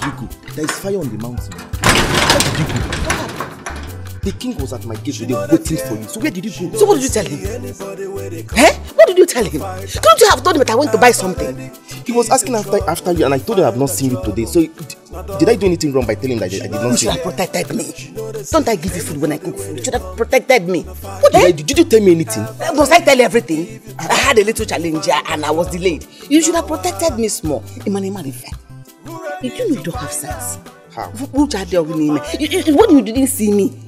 did you go? There is fire on the mountain. Where did you go? The king was at my gate today waiting for you. So where did you go? So what did you tell him? Eh? What did you tell him? Couldn't you have told him that I went to buy something? He was asking after you, and I told him I have not seen you today. So did I do anything wrong by telling him that I did not see you? You should have protected me. Don't I give you food when I cook food? You should have protected me. What did I do? Did you tell me anything? Must I tell you everything? I had a little challenge and I was delayed. You should have protected me small. Did you know you don't have sense? How? When you didn't see me,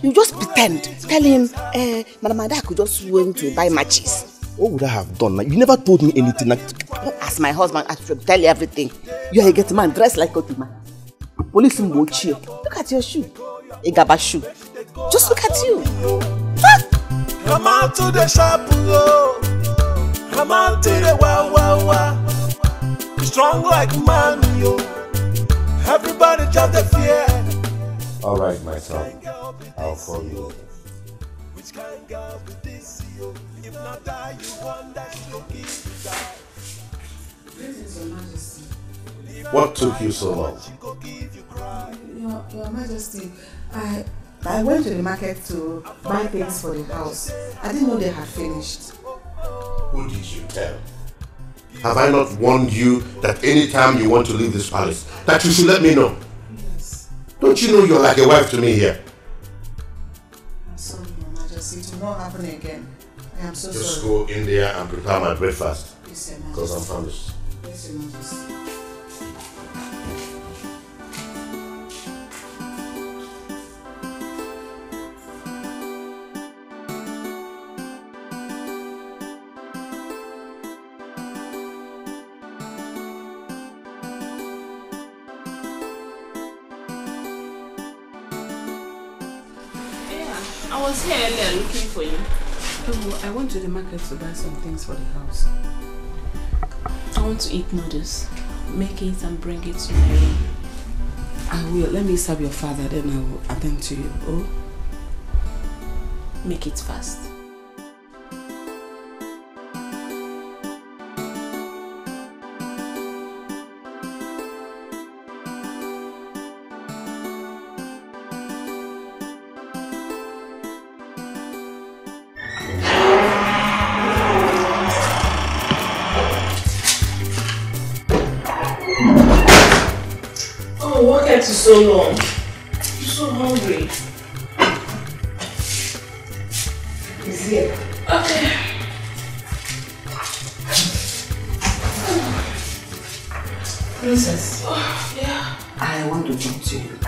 you just pretend. Tell him, Madam Ada could just went to buy matches. What would I have done? You never told me anything. As my husband, I should tell you everything. You are a get man, dressed like a man. Police will cheer. Look at your shoe. A gaba shoe. Just look at you. Come out to the shop, come out to the wow. Be strong like man, yo. Everybody just the fear. All right, my son. I'll call you. Which kind girl with this, yo? If not die, you want that looking die. Greetings, Your Majesty. What took you so long? Your Majesty, I went to the market to buy things for the house. I didn't know they had finished. Who did you tell? Have I not warned you that anytime you want to leave this palace, that you should let me know? Yes. Don't you know you're like a wife to me here? I'm sorry, Your Majesty. It will not happen again. I am so Just sorry. go in there and prepare my breakfast. Yes, Your Majesty. Because I'm famished. Yes, Your Majesty. I was here earlier looking for you. Oh, I went to the market to buy some things for the house. I want to eat noodles. Make it and bring it to my room. I will. Let me serve your father, then I will attend to you. Oh? Make it fast. What kept you so long? You're so hungry. He's here. Okay. Princess. Oh, yeah. I want to talk to you.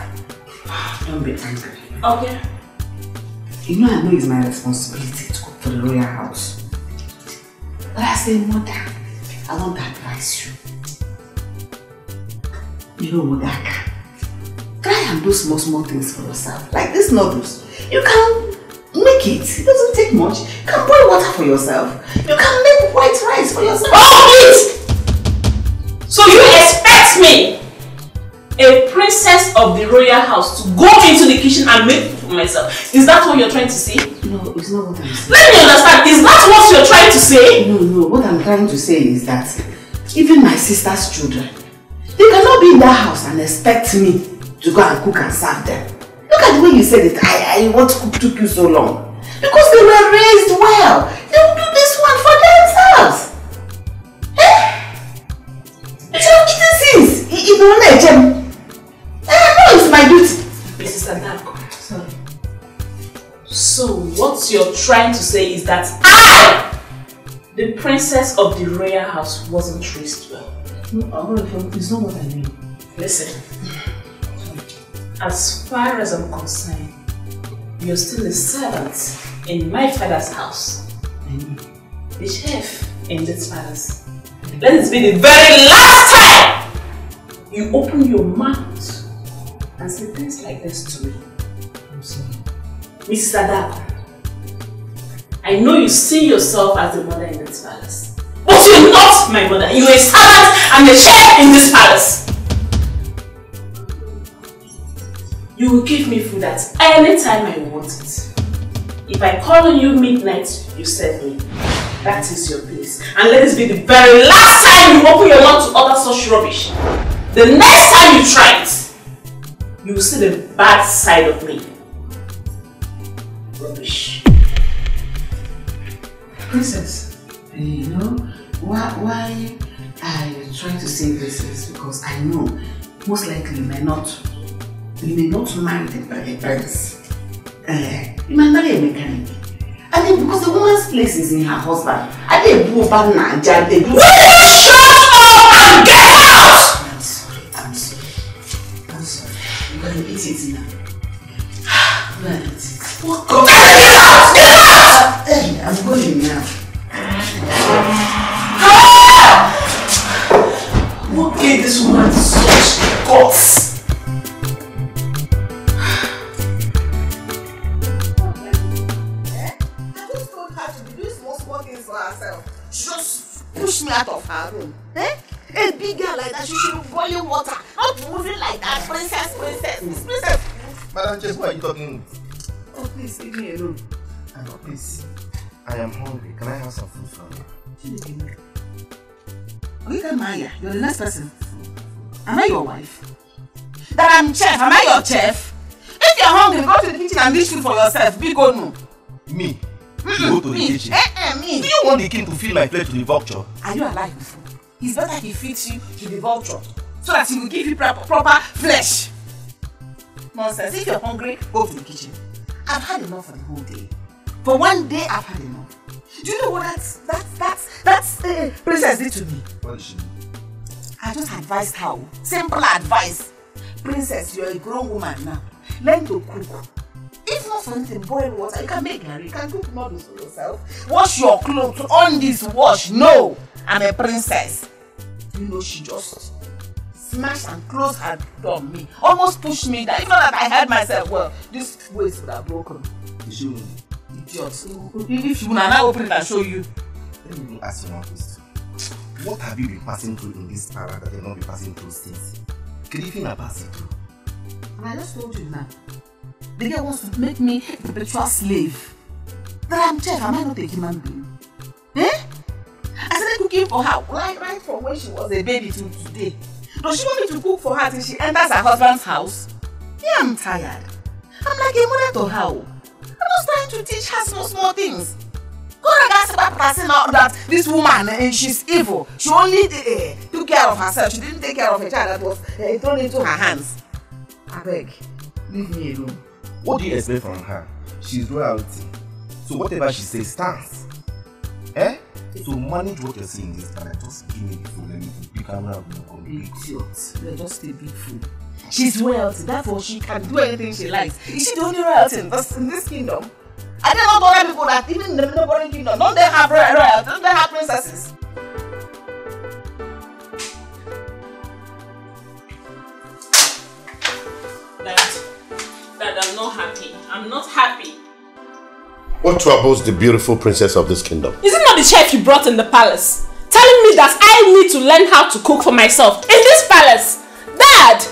Don't be angry. Okay. You know I know it's my responsibility to cook for the royal house. But as a mother, I want to advise you. You know what, Daka? Try and do small things for yourself. Like these noodles. You can make it. It doesn't take much. You can boil water for yourself. You can make white rice for yourself. Oh, it! So you expect me, a princess of the royal house, to go into the kitchen and make food for myself? Is that what you're trying to say? No, it's not what I'm saying. Let me understand. Is that what you're trying to say? No. What I'm trying to say is that even my sister's children, they cannot be in that house and expect me to go and cook and serve them. Look at the way you said it. What took you so long? Because they were raised well. They will do this one for themselves. You should have eaten since. If you want to gem. No, it's my duty. Mrs. Adako. Sorry. So what you're trying to say is that I, the princess of the royal house, wasn't raised well. No, it's not what I mean. Listen, as far as I'm concerned, you're still a servant in my father's house. The chef in this palace. Let it be the very last time you open your mouth and say things like this to me. I'm sorry. Mrs. Adako, I know you see yourself as the mother in this palace. But you're not my mother. You're a servant and a chef in this palace. You will give me food at any time I want it. If I call on you midnight, you serve me. That is your place. And let this be the very last time you open your mouth to utter such rubbish. The next time you try it, you will see the bad side of me. Rubbish. Princess, you know why I try to say this is because I know most likely you may not marry the prince. You might marry a mechanic. I mean, because the woman's place is in her husband. I didn't go back now and jab the Will you shut up and get out? I'm sorry. You're going to eat it now. You're going to eat it. What? Go get out! Get out! Hey, I'm going now. What gave this woman such guts? Push me out of her room. A big girl like that, she should be boiling water, not moving like that. Princess. Madam Chess, why are you talking? Oh, please, leave me alone. Oh, please. I am hungry. Can I have some food from you? Oika Maya, you're the next person. Am I your wife? That I'm chef. Am I your chef? If you're hungry, go to the kitchen and dish food for yourself. Big or no? Me? Go to the kitchen? Me. Do you want the king to feed my plate to the vulture? Are you alive before? It's better he feeds you to the vulture so that he will give you proper flesh. Nonsense. If you're hungry, go to the kitchen. I've had enough for the whole day. For one day, I've had enough. Do you know what that's Princess did to me? What did she do? I just advised her. Simple advice. Princess, you're a grown woman now. Learn to cook. If not for anything, boil water. You can make curry. You can cook noodles for yourself. Wash your clothes. On this wash. No, I'm a princess. You know, she just smashed and closed her door on me. Almost pushed me down. If not that I held myself well, this waist would have broken. Did she wound you? Idiot. If she would now open it and show you. Let me ask you one question. What have you been passing through in this para that you've not been passing through since? Can you even pass it through? And I just told you now. The girl wants to make me a perpetual slave. That I'm chef, am I not a human being? I started cooking for her right from when she was a baby till today. Does she want me to cook for her till she enters her husband's house? Yeah, I'm tired. I'm like a mother to her. I'm just trying to teach her small things. That this woman, she's evil. She only took care of herself. She didn't take care of a child that was thrown into her hands. I beg, leave me alone. What do you expect from her? She's royalty. So whatever she says stands. So manage what you're saying this time. Just give me the food. Let me pick her up. Idiot. You're just a big fool. She's royalty. Therefore, she can do anything she likes. Is she the only royalty in this kingdom? I don't know other people that even in the neighboring kingdom, don't they have royalty? Don't they have princesses? Dad, I'm not happy. I'm not happy. What troubles the beautiful princess of this kingdom? Is it not the chef you brought in the palace? Telling me that I need to learn how to cook for myself in this palace? Dad!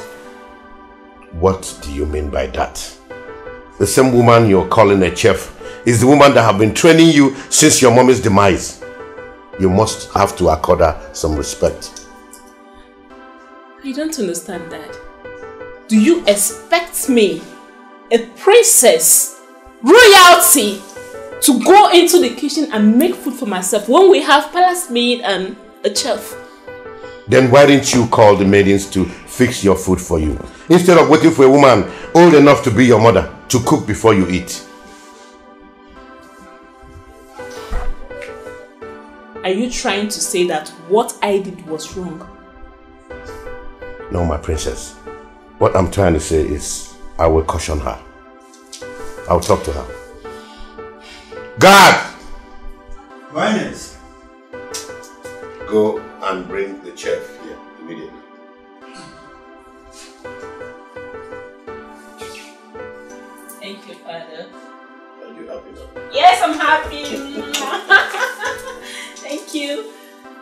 What do you mean by that? The same woman you're calling a chef is the woman that have been training you since your mommy's demise. You must have to accord her some respect. I don't understand, Dad. Do you expect me, a princess, royalty, to go into the kitchen and make food for myself when we have palace maid and a chef? Then why didn't you call the maidens to fix your food for you? Instead of waiting for a woman old enough to be your mother to cook before you eat. Are you trying to say that what I did was wrong? No, my princess. What I'm trying to say is, I will caution her. I'll talk to her. Guard! Finance. Go and bring the chef here immediately. Thank you, Father. Are you happy now? Yes, I'm happy. Thank you.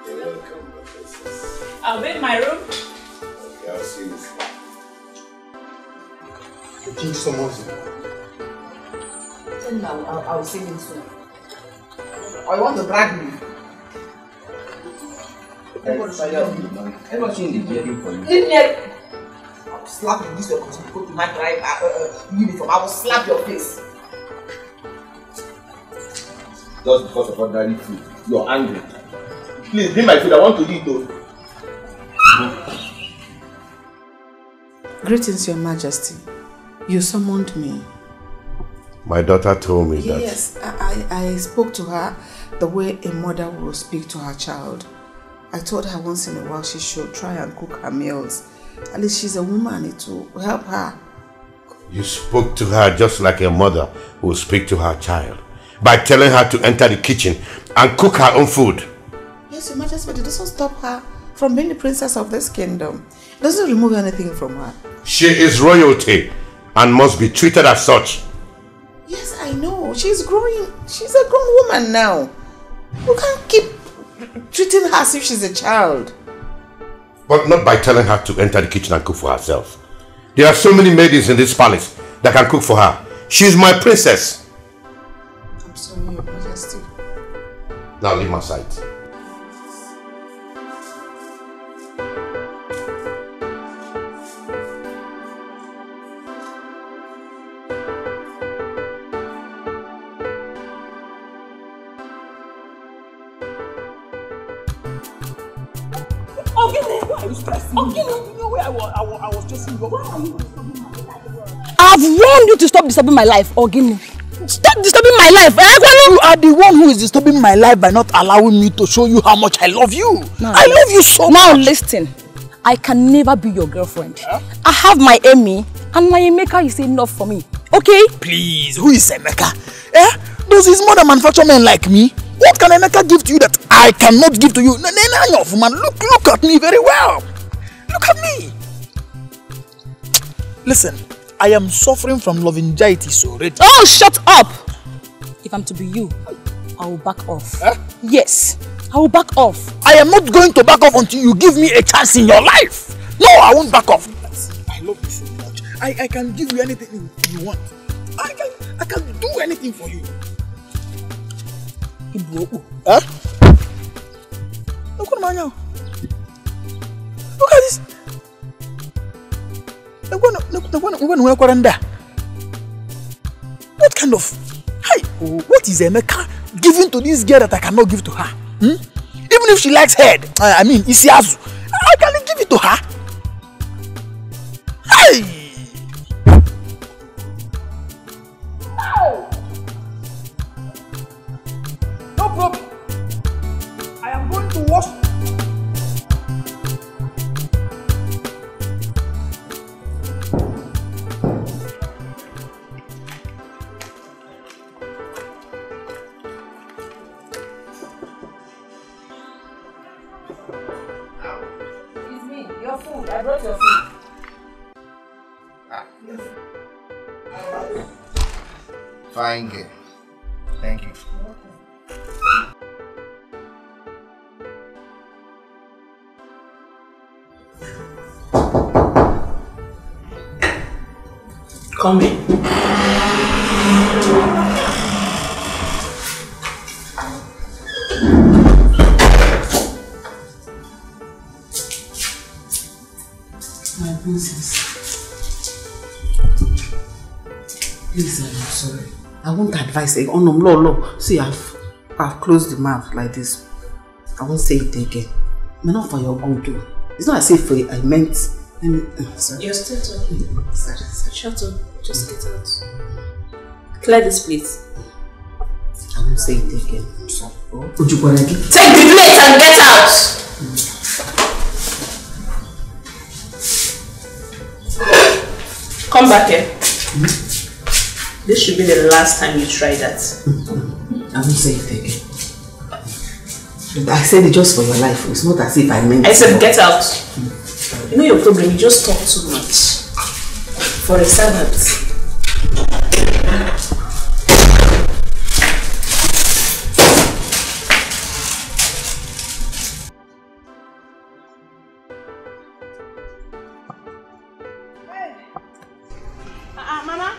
You're welcome, my princess. I'll be in my room. Okay, I'll see you soon. Drink some more. Tell me I'll see him soon. Or you want to drag me? I'll slap you. This your go to my uniform. I will slap your face. Just because of ordinary food, you're angry. Please, bring my food. I want to eat though. Greetings, Your Majesty. You summoned me. My daughter told me that. Yes, I spoke to her the way a mother will speak to her child. I told her once in a while she should try and cook her meals. At least she's a woman, it will help her. You spoke to her just like a mother will speak to her child, by telling her to enter the kitchen and cook her own food. Yes, Your Majesty, but it doesn't stop her from being the princess of this kingdom. It doesn't remove anything from her. She is royalty and must be treated as such. Yes, I know. She's growing. She's a grown woman now. We can't keep treating her as if she's a child. But not by telling her to enter the kitchen and cook for herself. There are so many maidens in this palace that can cook for her. She's my princess. I'm sorry, Your Majesty. Now leave my sight. I've warned you to stop disturbing my life, Ogini. Stop disturbing my life. You are the one who is disturbing my life by not allowing me to show you how much I love you. I love you so much. Now listen, I can never be your girlfriend. I have my Emmy, and my Emeka is enough for me. Okay? Please, who is Emeka? Does his mother manufacture men like me? What can Emeka give to you that I cannot give to you? Look at me very well. Look at me. Listen, I am suffering from lovingitis already. Oh, shut up! If I'm to be you, I will back off. Yes, I will back off. I am not going to back off until you give me a chance in your life. No, I won't back off. I love you so much. I can give you anything you want. I can do anything for you. Look at this. What kind of... what is Emeka giving to this girl that I cannot give to her? Even if she likes head, Isiazu, I can give it to her. No problem. I am going to wash. I brought your food. Fine girl. Thank you. Come in. My princess. Please, I'm sorry. I won't advise you. Oh no. See, I've closed the mouth like this. I won't say it again. But not for your good too. It's not as if I meant. Sorry. You're still talking. Sorry. Shut up. Just get out. Clear this plate. I won't say it again. I'm sorry. Take the plate and get out! Come back here. This should be the last time you try that. I won't say it again. I said it just for your life. It's not as if I meant it. I said get out. You know your problem, you just talk too much. For a servant. Mama.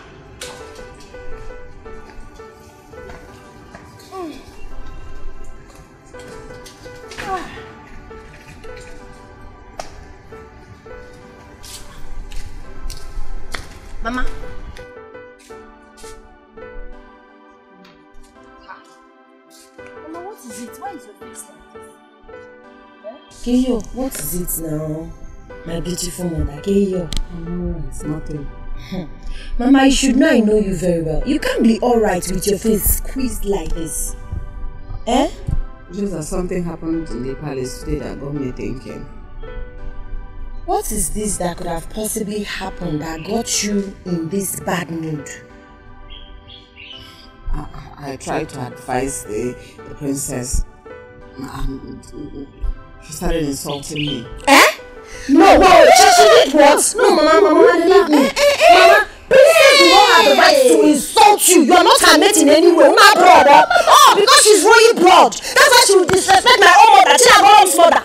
Mama. Mama, what is it? Why is your face like this? Keyo, what is it now? My beautiful mother, Keyo. It's nothing. Mama, you should know I know you very well. You can't be alright with your face squeezed like this. Eh? Just that something happened in the palace today that got me thinking. What is this that could have possibly happened that got you in this bad mood? I tried to advise the princess and she started insulting me. Eh? No, she did what? No, Mama, leave me. Mama, princess do not have the right to insult you. You are not her mate in any way. My brother. Oh, because she's royal blood. That's why she will disrespect my own mother. She has her own mother.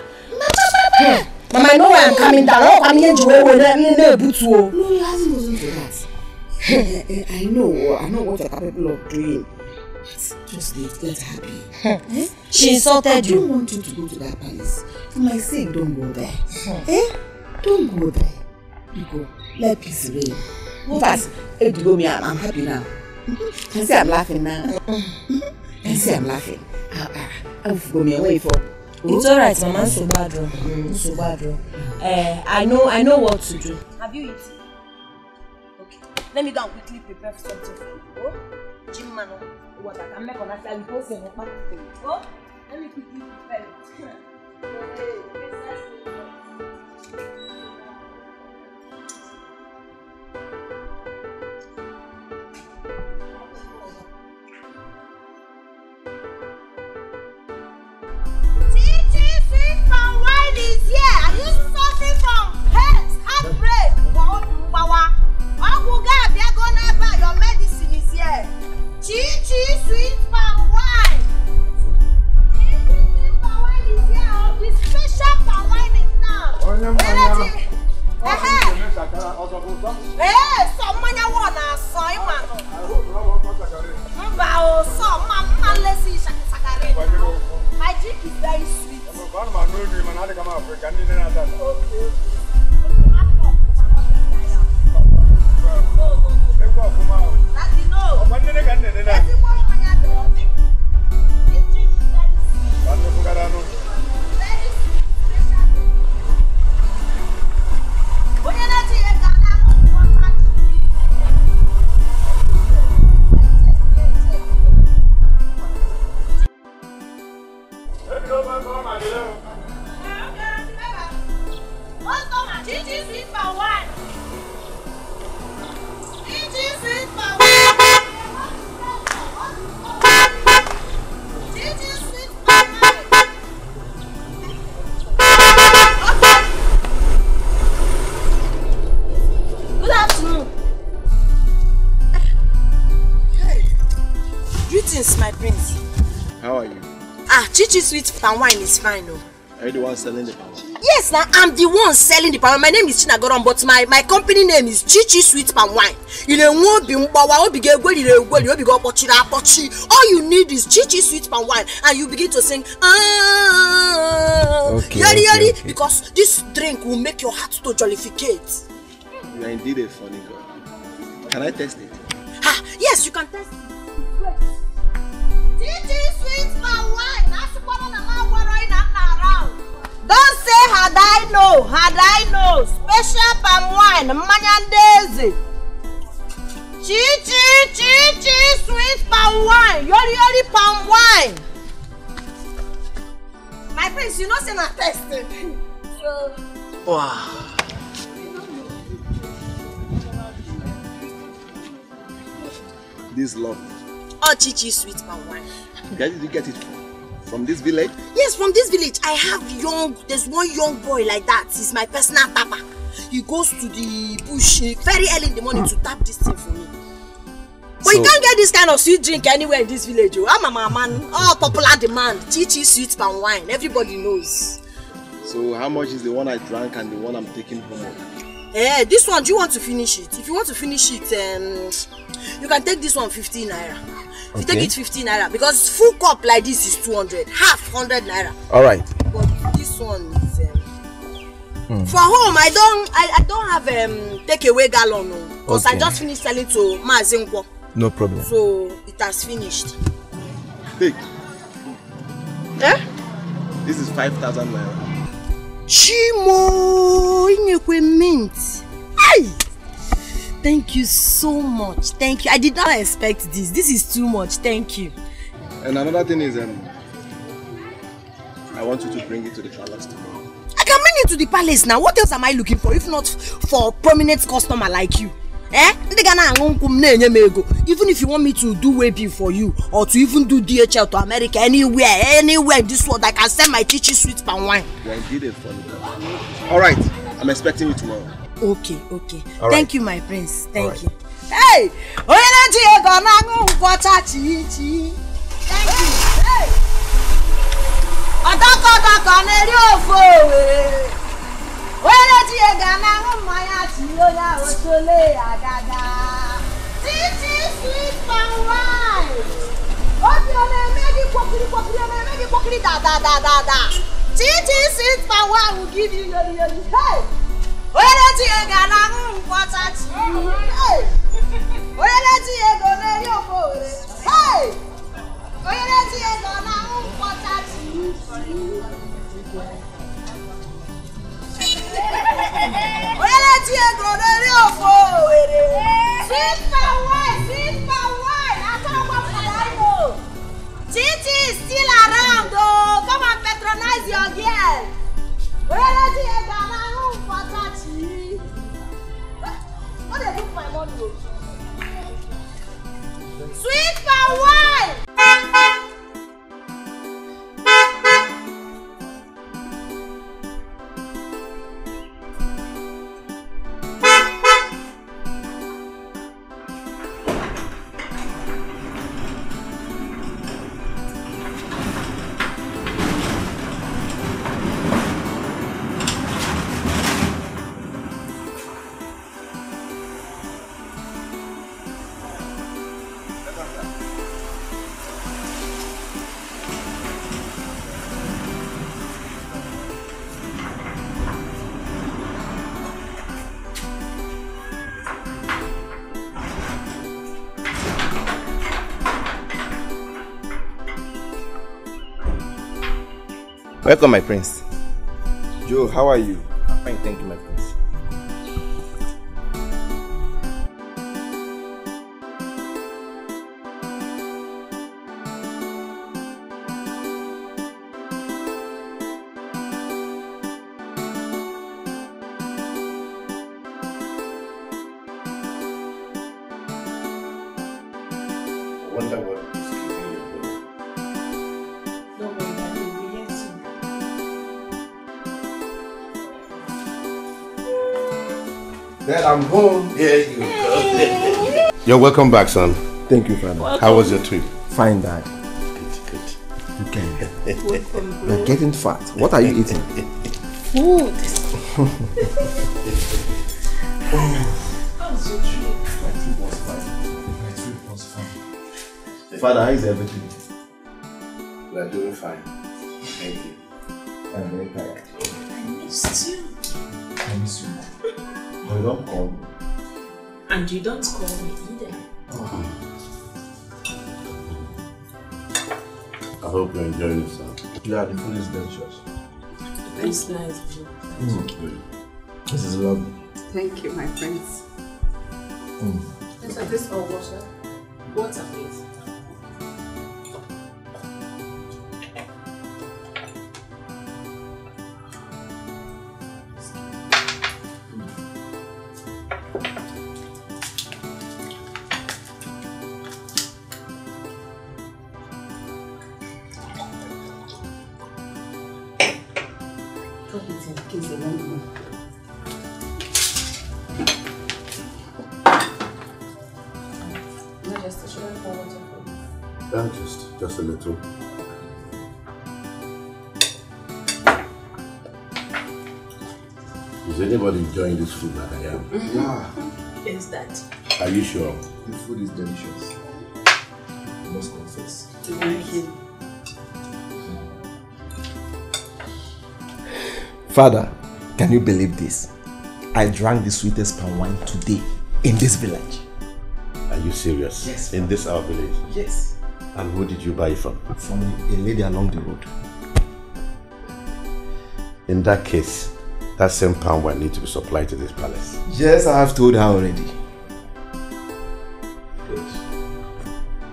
Mama, I know where I'm coming down. Oh, I'm here to No, it hasn't gotten to that. I know what you're capable of doing. Just let her be. She insulted you. I don't want you to go to that palace. For my sake, don't go there. Don't go there. You go. Let peace reign. In fact, I'm happy now. Can see I'm laughing now. Can see I'm laughing. I'll go me away for. It's alright, Mama. So bad. I know what to do. Have you eaten? Okay. Let me go and quickly prepare something for you. Oh, Jim man, what I can make on that side. Oh, let me quickly prepare it. Chichi sweet palm wine. Chichi palm wine is here. The special palm wine is now. Someone wanna soy mano. Mbao so mama lesi sakare. My drink is very sweet. Greetings, my prince. How are you? Chichi sweet palm wine is fine, no? Are you the one selling the palm wine? Yes, now I'm the one selling the palm wine. My name is Chinagoron, but my company name is Chichi Sweet Palm Wine. All you need is Chichi Sweet Palm Wine, and you begin to sing okay. Because this drink will make your heart to jollificate. You are indeed a funny girl. Can I test it? Yes, you can test it. Chichi Sweet Palm Wine. Don't say had I know. Special palm wine, Manyandezi. Chichi sweet palm wine. Yori palm wine. My prince, you know say na testing. Wow. This love. Oh, Chichi sweet palm wine. Where did you get it from this village? Yes, from this village. I have there's one young boy like that. He's my personal tapper. He goes to the bush very early in the morning to tap this thing for me. But you can't get this kind of sweet drink anywhere in this village. I'm a man. Oh, popular demand. Chichi sweet palm wine. Everybody knows. So how much is the one I drank and the one I'm taking home? This one, do you want to finish it? If you want to finish it, you can take this one 15 naira. If you take it 15 naira, because full cup like this is 200, half 100 naira. All right. But this one is for home. I don't have takeaway gallon. No. Because I just finished selling to Mazinkwo. No problem. So it has finished. Take. Eh? This is 5,000 naira. Chimo, Inyekwe mint. Ay! Thank you so much. Thank you. I did not expect this. This is too much. Thank you. And another thing is, I want you to bring it to the palace tomorrow. I can bring it to the palace now. What else am I looking for if not for a prominent customer like you? Eh? Even if you want me to do webby for you or to even do DHL to America, anywhere in this world, I can send my chichi sweet palm wine. You are indeed a funny girl. Alright, I'm expecting you tomorrow. Okay. All Thank right. you, my prince. Thank All you. Hey! Thank you. Hey! Titi sweet power will give you your hey! Hey! Titi is still around, oh! Come and patronize your girl. What they do for my money? Sweet power! Welcome, my prince. Joe, how are you? I'm fine, thank you, my prince. I wonder what is keeping you home. Don't worry, Daddy, we'll be here soon. Dad, I'm home. There you go. You're welcome back, son. Thank you, Father. How was your trip? Fine, Dad. Good. You can. You're getting fat. What are you eating? Food. How's your trip? My trip was fine. Father, how is everything? We're doing fine. Thank you. I'm very tired. I missed you. I miss you. But you don't call me. And you don't call me either. I hope you're enjoying yourself. Yeah, the food is delicious. It's nice, Joe. This is lovely. Thank you, my friends. Let's have this all water. Water, please. Drop it in case they want more. Should I pour water for you? Just a little. Is anybody enjoying this food like I am? Yeah. Is that? Are you sure? The food is delicious. I must confess. Thank you. Father, can you believe this? I drank the sweetest palm wine today. in this village. Are you serious? Yes. In this our village? Yes. And who did you buy it from? From a lady along the road. In that case, that same palm will need to be supplied to this palace. Yes, I have told her already. Good.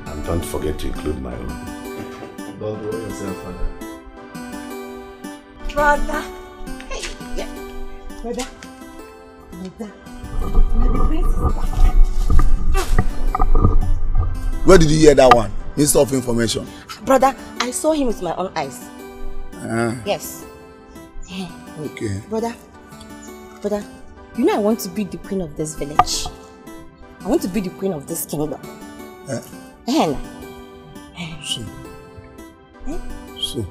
And don't forget to include my own. Don't worry yourself, Father. Brother. Hey, yeah. Brother. Where did you hear that one? Minister of Information. Brother, I saw him with my own eyes. Yes. Okay. Brother, you know I want to be the queen of this village. I want to be the queen of this kingdom. So.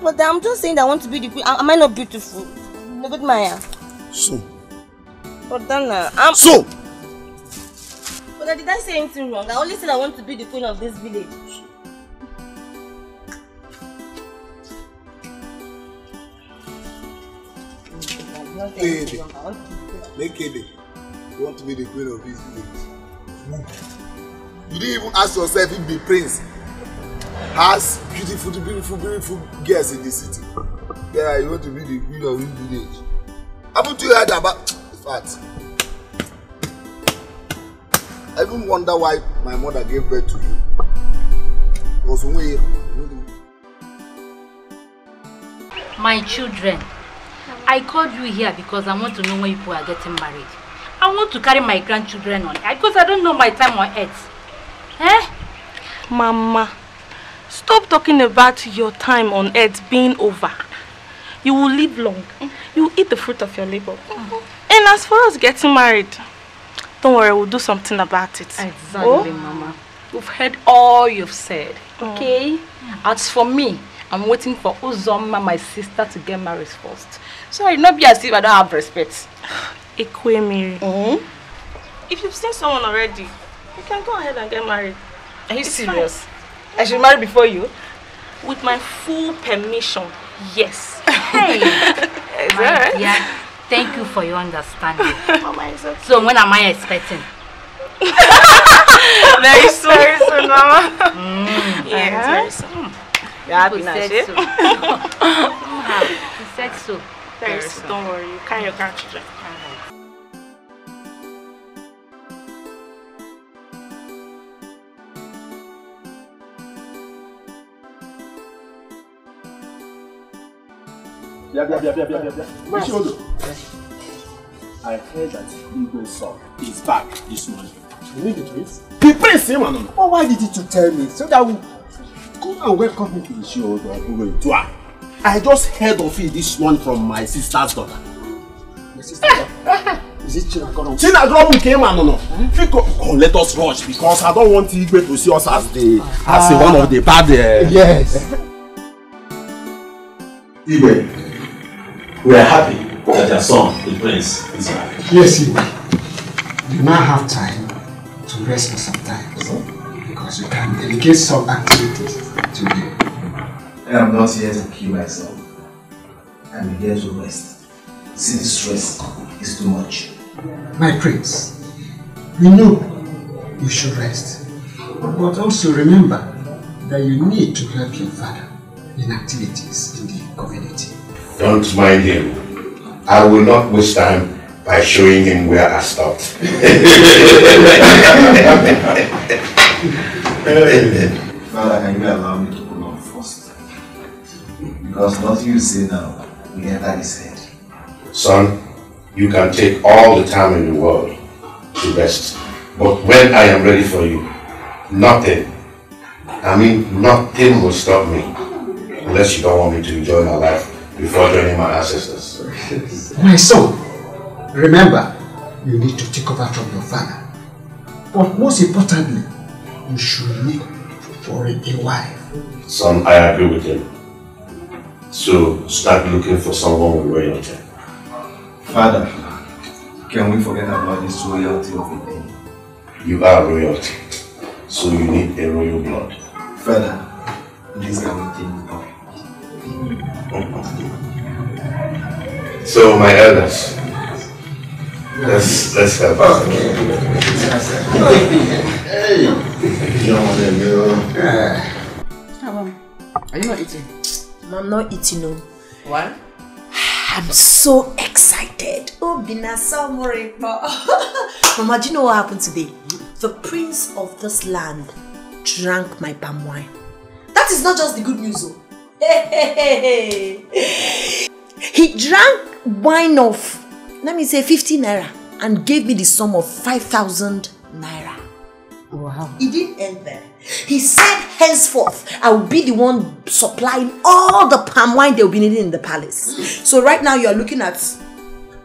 Brother, I'm just saying that I want to be the queen. Am I not beautiful? Look at my So. Brother, So. Brother, did I say anything wrong? I only said I want to be the queen of this village. Naked. You want to be the queen of this village. You didn't even ask yourself if the prince has beautiful girls in the city. Yeah, you want to be the queen of this village. Haven't you heard about the fact? I even wonder why my mother gave birth to you. My children, I called you here because I want to know when people are getting married. I want to carry my grandchildren on because I don't know my time on earth. Mama, stop talking about your time on earth being over. You will live long. You will eat the fruit of your labor. And as for us getting married, don't worry, we'll do something about it. Exactly, Mama. We've heard all you've said, okay? As for me, I'm waiting for Uzoma, my sister, to get married first. So it not be as if I don't have respect. Mary. If you've seen someone already, you can go ahead and get married. Are you serious? I should marry before you? With my full permission, yes. Hey! Is that right? Yeah. Thank you for your understanding. Mama, it's okay. So when am I expecting? Very soon, Mama. Yes, very soon. You're happy now, You said so. Very soon. Don't worry, you carry your grandchildren. I heard that Igbo's son is back this morning. You mean the prince? The prince, man. Oh, why did you tell me? So that we come and welcome him to the show. I just heard of it this morning from my sister's daughter. Your sister's daughter? Is it Chinagoro? Chinagoro came, man. No. Oh, let us rush because I don't want Igwe to see us as one of the bad. Yes. Igwe, we are happy that your son, the prince, is back. Yes, Igwe. You now have time to rest for some time because you can delegate some activities to him. I am not here to kill myself. I'm here to rest. See, the stress is too much. My prince, we know you should rest. But also remember that you need to help your father in activities in the community. Don't mind him. I will not waste time by showing him where I stopped. Father, can you allow me to pull on first? Because nothing you say now will enter his head. Son, you can take all the time in the world to rest. But when I am ready for you, nothing will stop me. Unless you don't want me to enjoy my life before joining my ancestors. My son, remember, you need to take over from your father. But most importantly, you should look for a wife. Son, I agree with him. So start looking for someone with royalty. Father, can we forget about this royalty of a thing? You are royalty, so you need a royal blood. Father, this can we think of? So, my elders, Let's help. Hey. Are you not eating? I'm not eating, no. Why? I'm so excited. Oh, Bina, so worried. Mama, do you know what happened today? The prince of this land drank my palm wine. That is not just the good news, though. He drank wine of, let me say, 50 naira and gave me the sum of 5,000 naira. Wow. He didn't end there. He said, henceforth, I will be the one supplying all the palm wine they will be needing in the palace. So right now you are looking at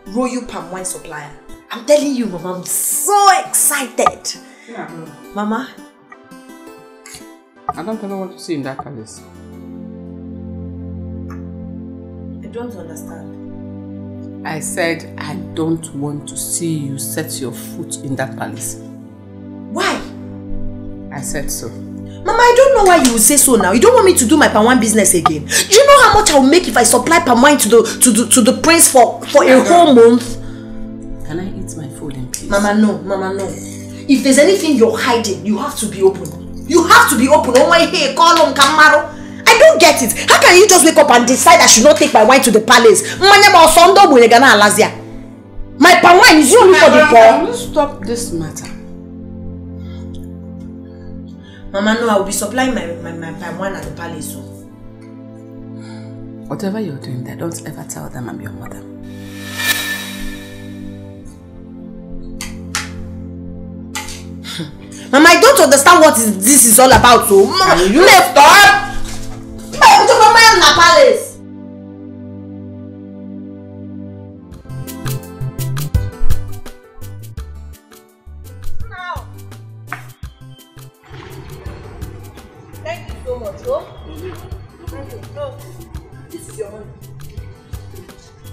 royal palm wine supplier. I'm telling you, Mama, I'm so excited. Yeah. Mama? I don't know what to see in that palace. I don't understand. I said I don't want to see you set your foot in that palace. Why? I said so. Mama, I don't know why you would say so now. You don't want me to do my palm wine business again. Do you know how much I will make if I supply palm wine to the prince for a whole month? Can I eat my food in peace? Mama, no. Mama, no. If there's anything you're hiding, you have to be open. You have to be open. Oh my, hey, call on Kamaro. I don't get it. How can you just wake up and decide I should not take my wine to the palace? My palm wine is only for the poor. Can you stop this matter? Mama, no, I will be supplying my palm wine at the palace. So. Whatever you're doing there, don't ever tell them I'm your mother. Mama, I don't understand what this is all about. So, Mama, you left up. I'm to Mama in the palace. Now, thank you so much. Oh, thank you. Oh, this is your money.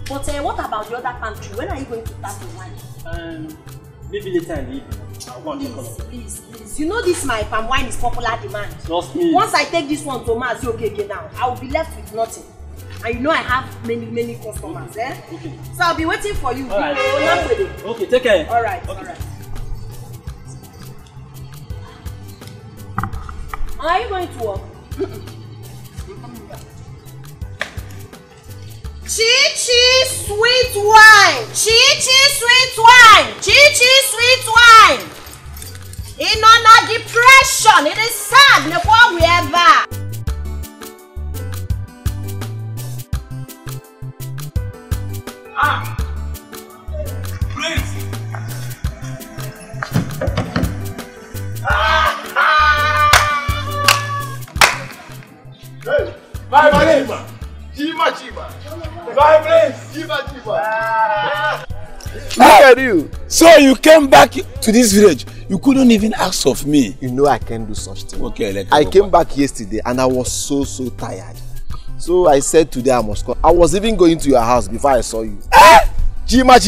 But what about the other pantry? When are you going to tap the wine? Maybe later in the evening. Please. You know this my palm wine is popular demand. Trust me. Once I take this one to Mass, okay now, I will be left with nothing. And you know I have many customers, eh? Okay. So I'll be waiting for you. All right. Okay, take care. All right. Are you going to work? Chi-chi sweet wine. Chi-chi sweet wine. Chi-chi sweet wine. In under depression, it is sad. Before we ever. Prince. Hey, my Prince. Chiba. My Prince. Chiba. Look at you. So you came back to this village. You couldn't even ask of me. You know I can't do such thing. Okay, I came back yesterday and I was so tired. So I said today I must come. I was even going to your house before I saw you. Chima.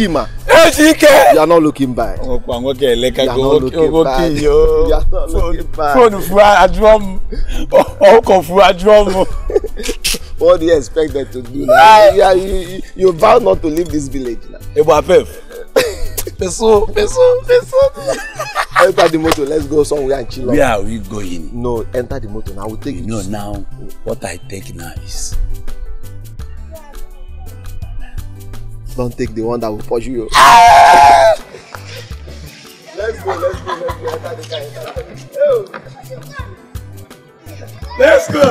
Hey, Chike. You are not looking back. You are not looking back. What do you expect them to do now? You vow not to leave this village now. Peso. Enter the motor, let's go somewhere and chill out. Where are we going? No, enter the motor now. I will take it. No, now, what I take now is... Don't take the one that will push you. Let's go. Enter the car. Let's go.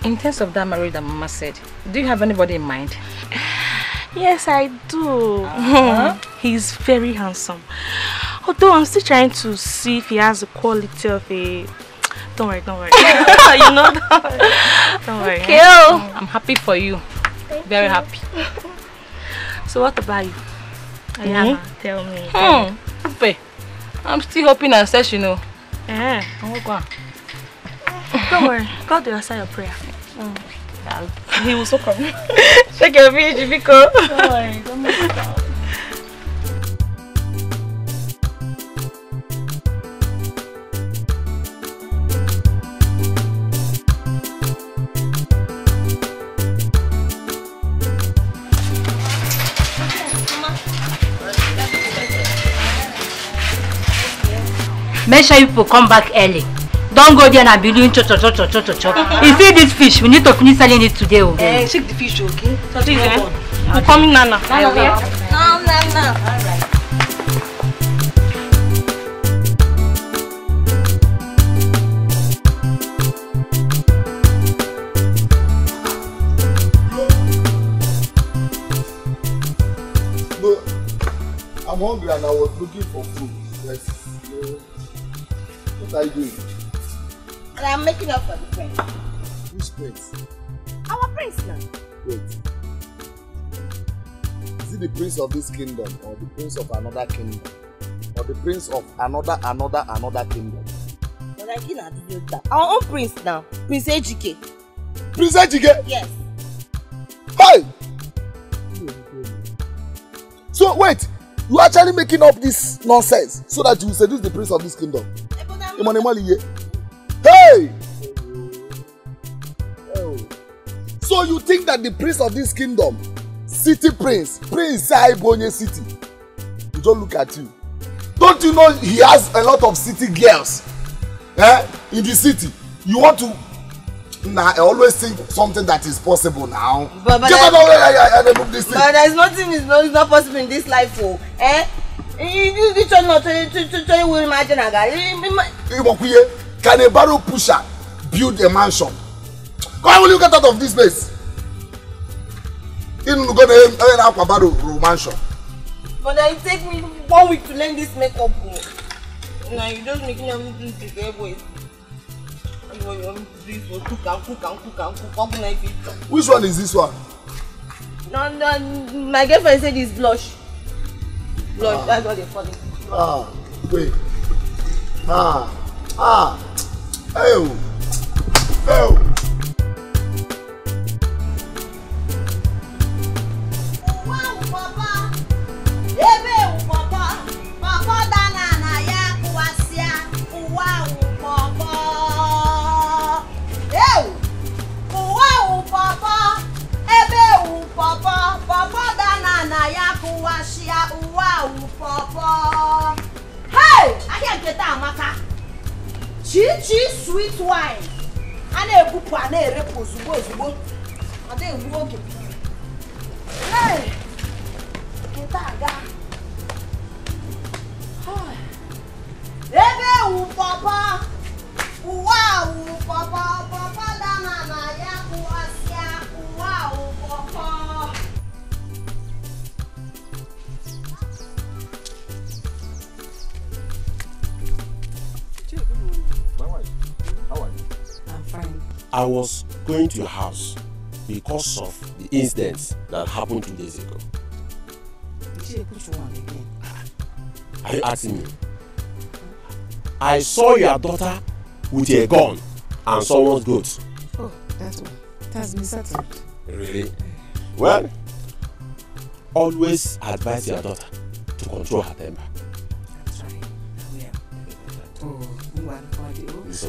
In terms of that marriage that Mama said, do you have anybody in mind? Yes, I do. He's very handsome. Although I'm still trying to see if he has the quality of a... Don't worry. You know, don't worry. Okay. I'm happy for you. Very happy. So what about you? Ayana, tell me. Okay. I'm still hoping and searching, you know. Don't worry, God will answer your prayer. He will so come. Check your page, Viko. Don't worry, don't make it out. Make sure you people come back early. Don't go there and be doing cho. You see this fish, we need to finish selling it today. Okay? Shake the fish, okay? So this is I'm coming, Nana. No. Alright. No, I'm hungry and I was looking for food. Yes. What are you doing? And I'm making up for the prince. Which prince? Our prince now. Wait. Is it the prince of this kingdom or the prince of another kingdom? Or the prince of another kingdom? But I cannot do that. Our own prince now. Prince Ejike. Prince Ejike? Yes. Hi! So wait, you actually making up this nonsense so that you will seduce the prince of this kingdom? Hey! So you think that the prince of this kingdom, city prince Saibonye city, you don't look at you. Don't you know he has a lot of city girls in the city? You want to I always think something that is possible now. But there's nothing is not possible in this life for. You try not to imagine a guy. Can a barrel pusher build a mansion? Why will you get out of this place? You're going to have a barrel mansion. But it take me 1 week to learn this makeup. Now you just making them do this boys. Which one is this one? No, my girlfriend said it's blush. Blush, that's what they call it. Wait. Hey! I can't get that, Maka. Chi sweet wine. And a book and a repose. And then walk it. Hey! Get that guy. Ebe papa. Wow, papa, papa, dana na ya kuasia. Wow, papa. I was going to your house because of the incident that happened 2 days ago. Are you asking me? I saw your daughter with a gun and someone's goat. Oh, that's one. That's been settled. Really? Well, always advise your daughter to control her temper. That's right.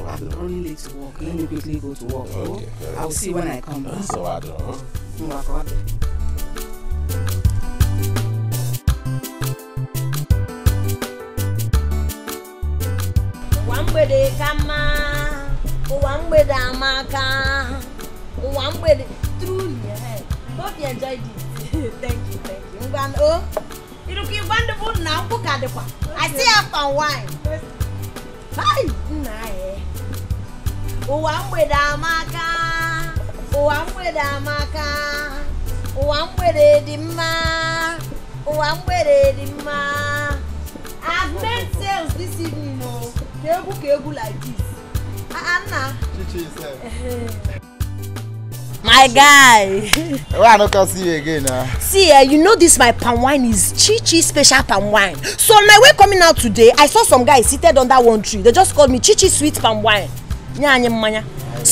I'm running late to work. Let me quickly go to work. Okay. I'll see when I come back. So I don't know. Wambede kama, wambede amaka, wambede truly. Hope you enjoyed it. Thank you. You look wonderful now. Look at the one. I see after wine. Hi, nae. Wambede amaka, wambede amaka, wambede dima, wambede dima. I've made sales this evening, no. Kebu like this. Anna. My guy. Why I not come see you again now? See, you know this my palm wine is Chi special palm wine. So on my way coming out today, I saw some guys seated under one tree. They just called me Chi sweet palm wine. So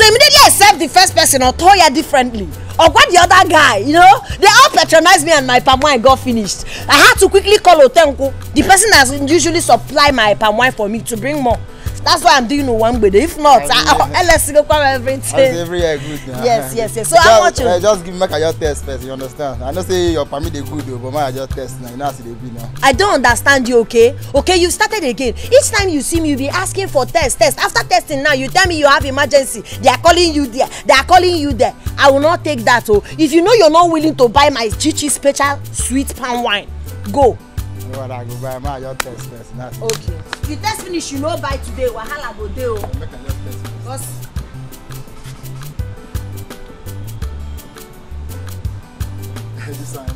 immediately I served the first person or Toya differently. Or what the other guy, you know? They all patronized me and my palm wine got finished. I had to quickly call Otenko, the person that usually supply my palm wine for me, to bring more. That's why I'm doing one with it. If not, let's go come everything. Every year good now. Yes. So how much? Just give me your test first, you understand? I know say your permit they good though, but my just test now. You know how they be now. I don't understand you, okay? Okay, you started again. Each time you see me, you be asking for test. After testing now, you tell me you have emergency. They are calling you there. They are calling you there. I will not take that. Oh, if you know you're not willing to buy my Chichi special sweet palm wine, go. I go buy my your test first. Okay. You test finish, you know buy today. Wahala go dey. Make I just test first. This one.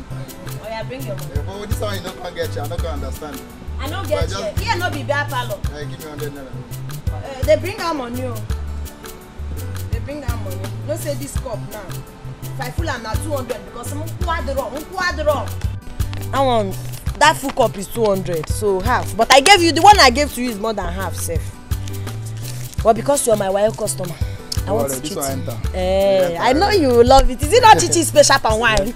Oh yeah, bring your money. But this one you don't can get you. I don't can understand. I don't get you. Here no be bear parlor. Give me 100 naira. They bring our money. They bring our money. Don't say this cup now. If I full am na 200 because I'm quadro. I want. That full cup is 200, so half. But I gave you, the one I gave to you is more than half, safe. But because you're my wild customer, I want to treat you. I know you love it. Is it not Chichi special palm wine?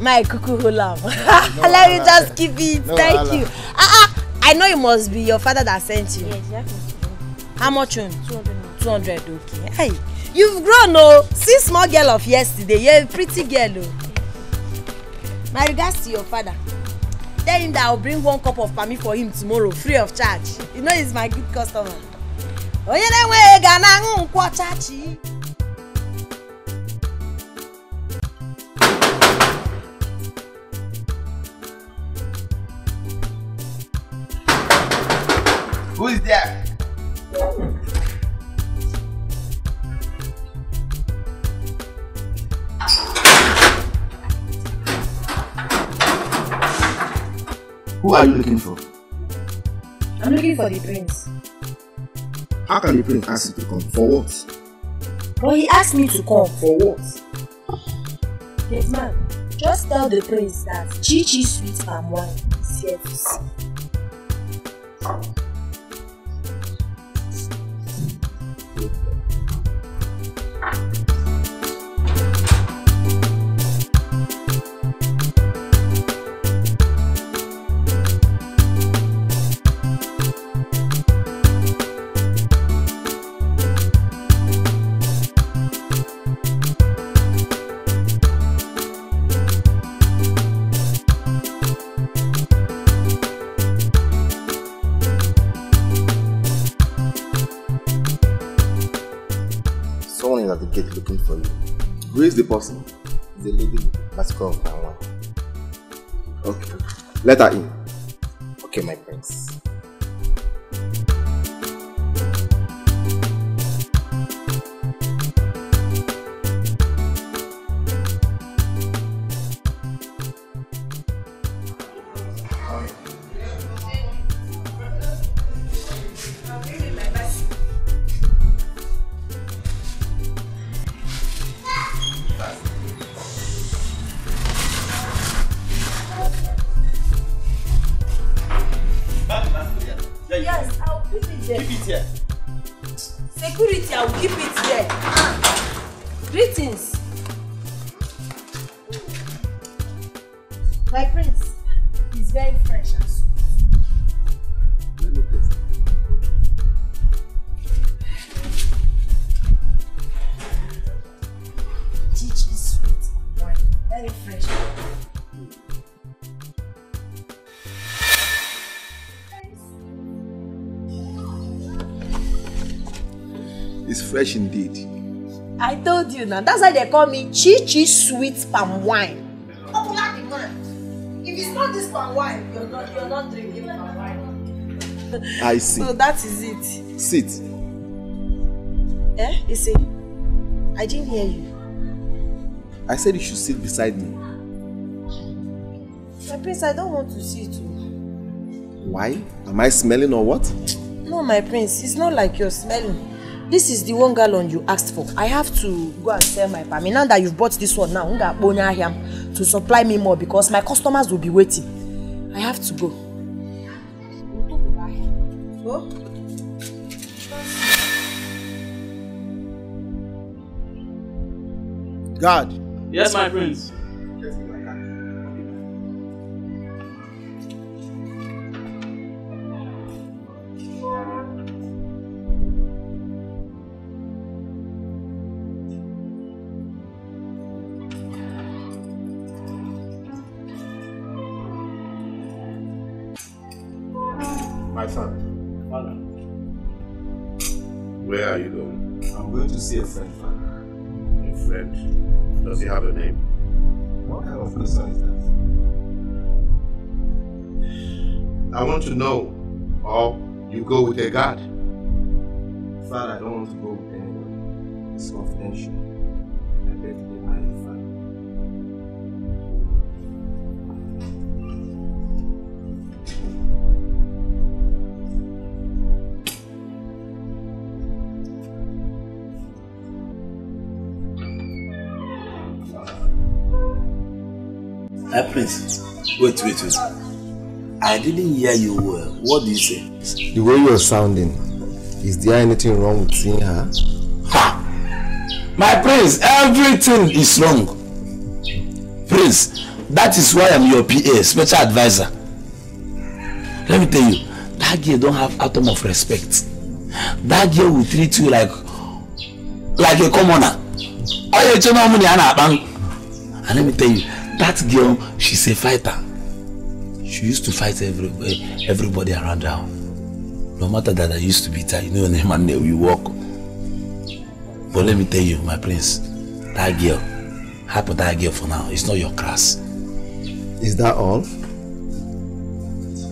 My cuckoo love. Let me just keep it. Thank you. I know it must be your father that sent you. Yes, you have to. How much on? 200, okay. Hey, you've grown, oh. See small girl of yesterday. You're a pretty girl, oh. My regards to your father. Tell him that I'll bring 1 cup of palmy for him tomorrow, free of charge. You know he's my good customer. Who is there? Who are you looking for? I'm looking for the prince. How can the prince ask you to come? For what? But he asked me to come. For what? Yes, man. Just tell the prince that Chichi sweet palm wine is here to see. Someone is at the gate looking for you. Who is the person? The lady. Let's go for one. Okay. Let her in. Okay, my prince. Yes, I'll keep it there. Keep it here. Security, I'll keep it there. Greetings. My prince is very fresh and sweet. Let me taste. Chichi sweet wine. Very fresh. It's fresh indeed. I told you now. That's why they call me Chichi sweet palm wine. Popular demand. If it's not this palm wine, you're not drinking palm wine. I see. So that is it. Sit. You see? I didn't hear you. I said you should sit beside me. My prince, I don't want to sit too. Why? Am I smelling or what? No, my prince, it's not like you're smelling. This is the 1 gallon you asked for. I have to go and sell my palm. Now that you've bought this one now, to supply me more because my customers will be waiting. I have to go. Go. God. Yes, my prince. My son. Father. Where are you going? I'm going to see a friend, Father. A friend? Does he have a name? What kind of person is that? I want to know. Or you go with a guard? Father, I don't want to go with anyone. It's confidential. I beg to be married, Father. Prince, wait. I didn't hear you well. What do you say? The way you're sounding, is there anything wrong with seeing her? Ha! My prince, everything is wrong. Prince, that is why I'm your PA, special advisor. Let me tell you, that girl don't have atom of respect. That girl will treat you like a commoner. And let me tell you, that girl, she's a fighter. She used to fight everybody around her. No matter that I used to beat her, you know, name and name we walk. But let me tell you, my prince, that girl, happen that girl for now, it's not your class. Is that all?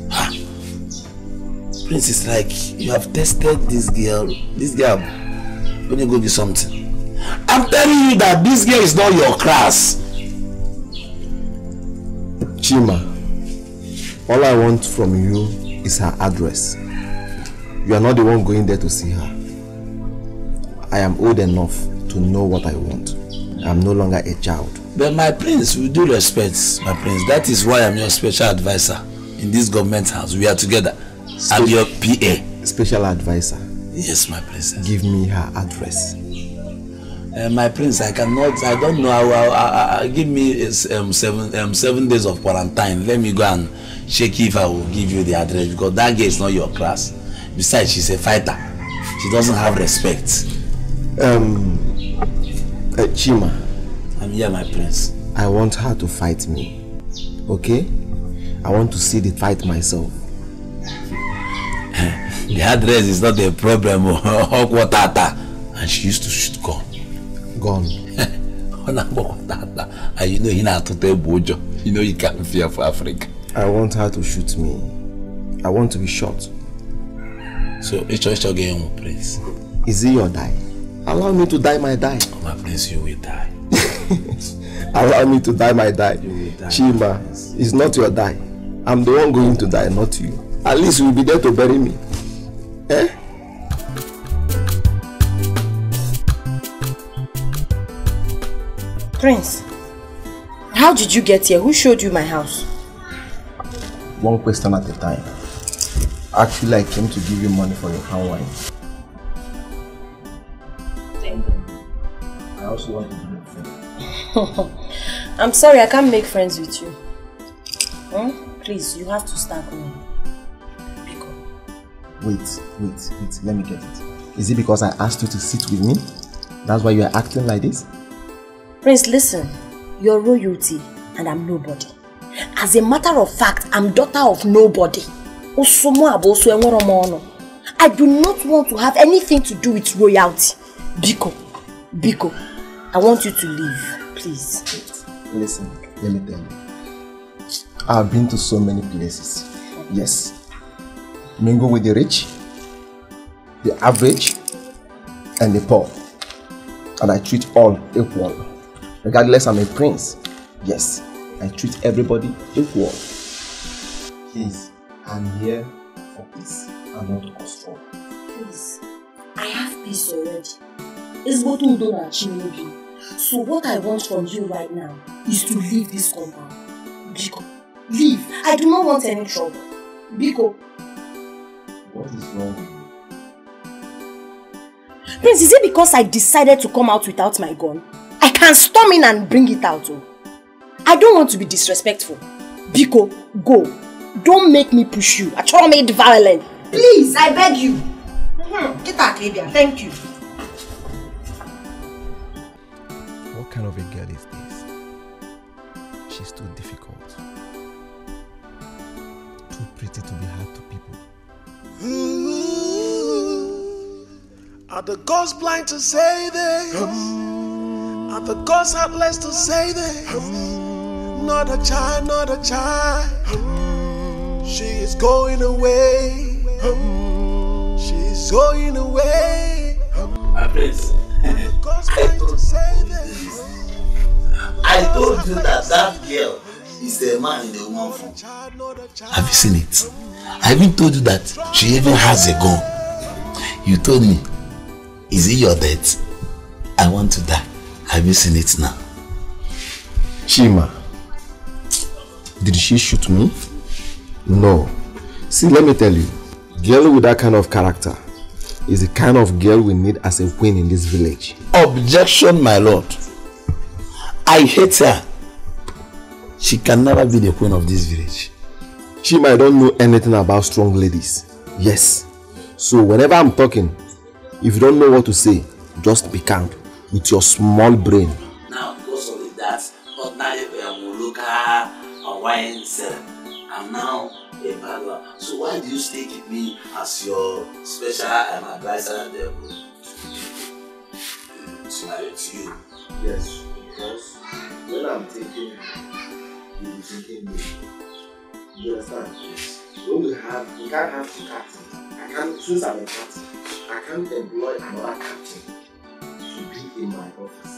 Ha! Prince, it's like you have tested this girl. This girl, when you go do something. I'm telling you that this girl is not your class. Chima, all I want from you is her address. You are not the one going there to see her. I am old enough to know what I want. I am no longer a child. But my prince, with due respect, my prince, that is why I'm your special advisor in this government house. We are together. I'm your PA. Special advisor? Yes, my princess. Give me her address. My prince, I cannot, I don't know, give me 7 days of quarantine. Let me go and check if I will give you the address, because that girl is not your class. Besides, she's a fighter. She doesn't have respect. Chima. I'm here, my prince. I want her to fight me. Okay? I want to see the fight myself. The address is not a problem. And she used to shoot gun. Gone. And you know you can't fear for Africa. I want her to shoot me. I want to be shot. So it's your game, please. Is it your die? Allow me to die my die. Oh, my prince, you will die. Allow me to die my die. You will die. Chima, it's not your die. I'm the one going to die, not you. At least you'll be there to bury me. Eh? Prince, how did you get here? Who showed you my house? One question at a time. Actually, I came to give you money for your hand wine. Thank you. I also want to be your friend. I'm sorry, I can't make friends with you. Please, you have to start going. Wait, let me get it. Is it because I asked you to sit with me? That's why you are acting like this? Prince, listen. You're royalty and I'm nobody. As a matter of fact, I'm daughter of nobody. I do not want to have anything to do with royalty. Biko, I want you to leave, please. Listen, let me tell you. I've been to so many places. Yes. Mingle with the rich, the average, and the poor. And I treat all equal. Regardless, I'm a prince. Yes, I treat everybody equal. Please, I'm here for peace and not to cause trouble. Please, I have peace already. It's what we don't achieve. So what I want from you right now is to leave this compound. Biko, leave. I do not want any trouble. Biko. What is wrong with you? Prince, is it because I decided to come out without my gun? I can storm in and bring it out. Oh. I don't want to be disrespectful. Biko, go. Don't make me push you. I try to make it violent. Please, I beg you. Get out, Libya. Thank you. What kind of a girl is this? She's too difficult. Too pretty to be hard to people. Are the gods blind to say this? Are the gods heartless to say this? Not a child, not a child. She is going away. She's going away. My prince, I told you that girl is the man in the woman form. Have you seen it? I even told you that she even has a gun. You told me, is it your death? I want to die. Have you seen it now? Chima, did she shoot me? No. See, let me tell you, girl with that kind of character is the kind of girl we need as a queen in this village. Objection, my lord. I hate her. She can never be the queen of this village. Chima, I don't know anything about strong ladies. Yes. So whenever I'm talking, if you don't know what to say, just be calm with your small brain. Now, because of that, ordinary Muluka or wine seller, I'm now a bagger. So why do you still keep me as your special advisor there to marry to you? Yes, because when I'm thinking, you'll be thinking me. You understand? When we can't have two captains. Since I'm a captain, I can't employ another captain to be in my office.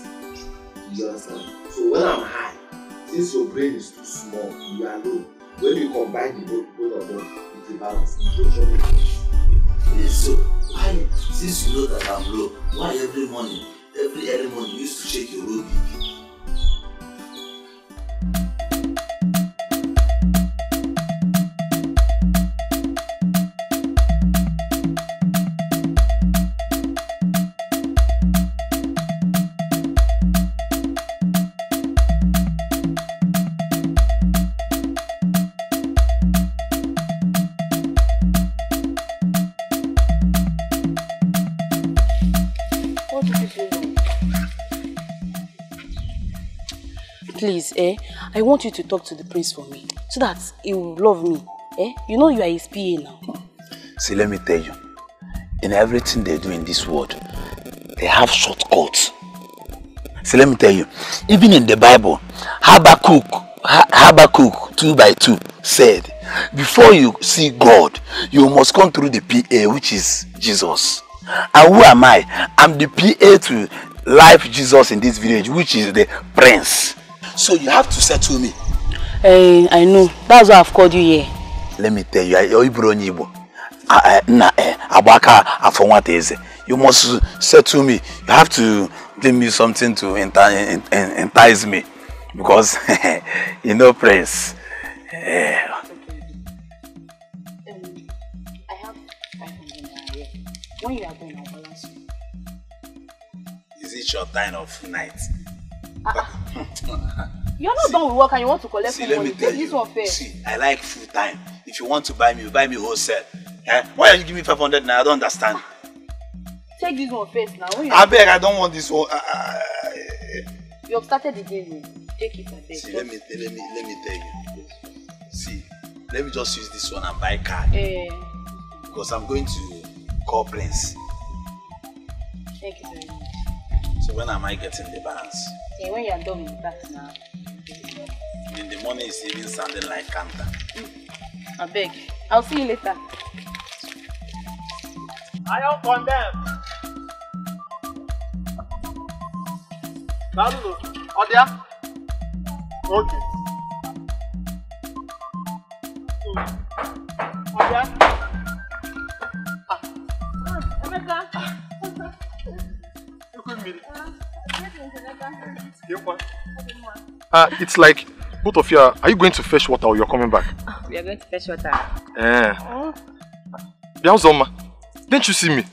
You understand? So when I'm high, since your brain is too small, you are low. When you combine the both of them, it's a balance. Yes, so why, since you know that I'm low, why every early morning you used to shake your low BP? Please, I want you to talk to the prince for me, so that he will love me. You know you are his PA now. See, let me tell you, in everything they do in this world, they have shortcuts. See, let me tell you, even in the Bible, Habakkuk 2:2 said, before you see God, you must come through the PA, which is Jesus. And who am I? I'm the PA to life Jesus in this village, which is the prince. So you have to settle me. I know. That's why I've called you here. Let me tell you, you must settle me. You have to give me something to entice me. Because, you know, prince. I have 500 here. When you are going, I'll balance you. Is it your time of night? You're not done with work and you want to collect See, money. let me tell you. This one fair. See, I like full time. If you want to buy me, you buy me wholesale. Why are you giving me 500 now? I don't understand. Take this one first now. I beg, I don't want this one. You have started the game. Take it and See, let me tell you. See, let me just use this one and buy car. Because I'm going to call Prince. Thank you very much. So when am I getting the balance? See, when you are done with that now. In the morning it's even sounding like Kanta. I beg. I'll see you later. I don't condemn. Naluno, Odia? Okay. Odia? Emeka? It's like both of you are you going to fetch water or you're coming back? We are going to fetch water. Biauzoma, didn't you see me?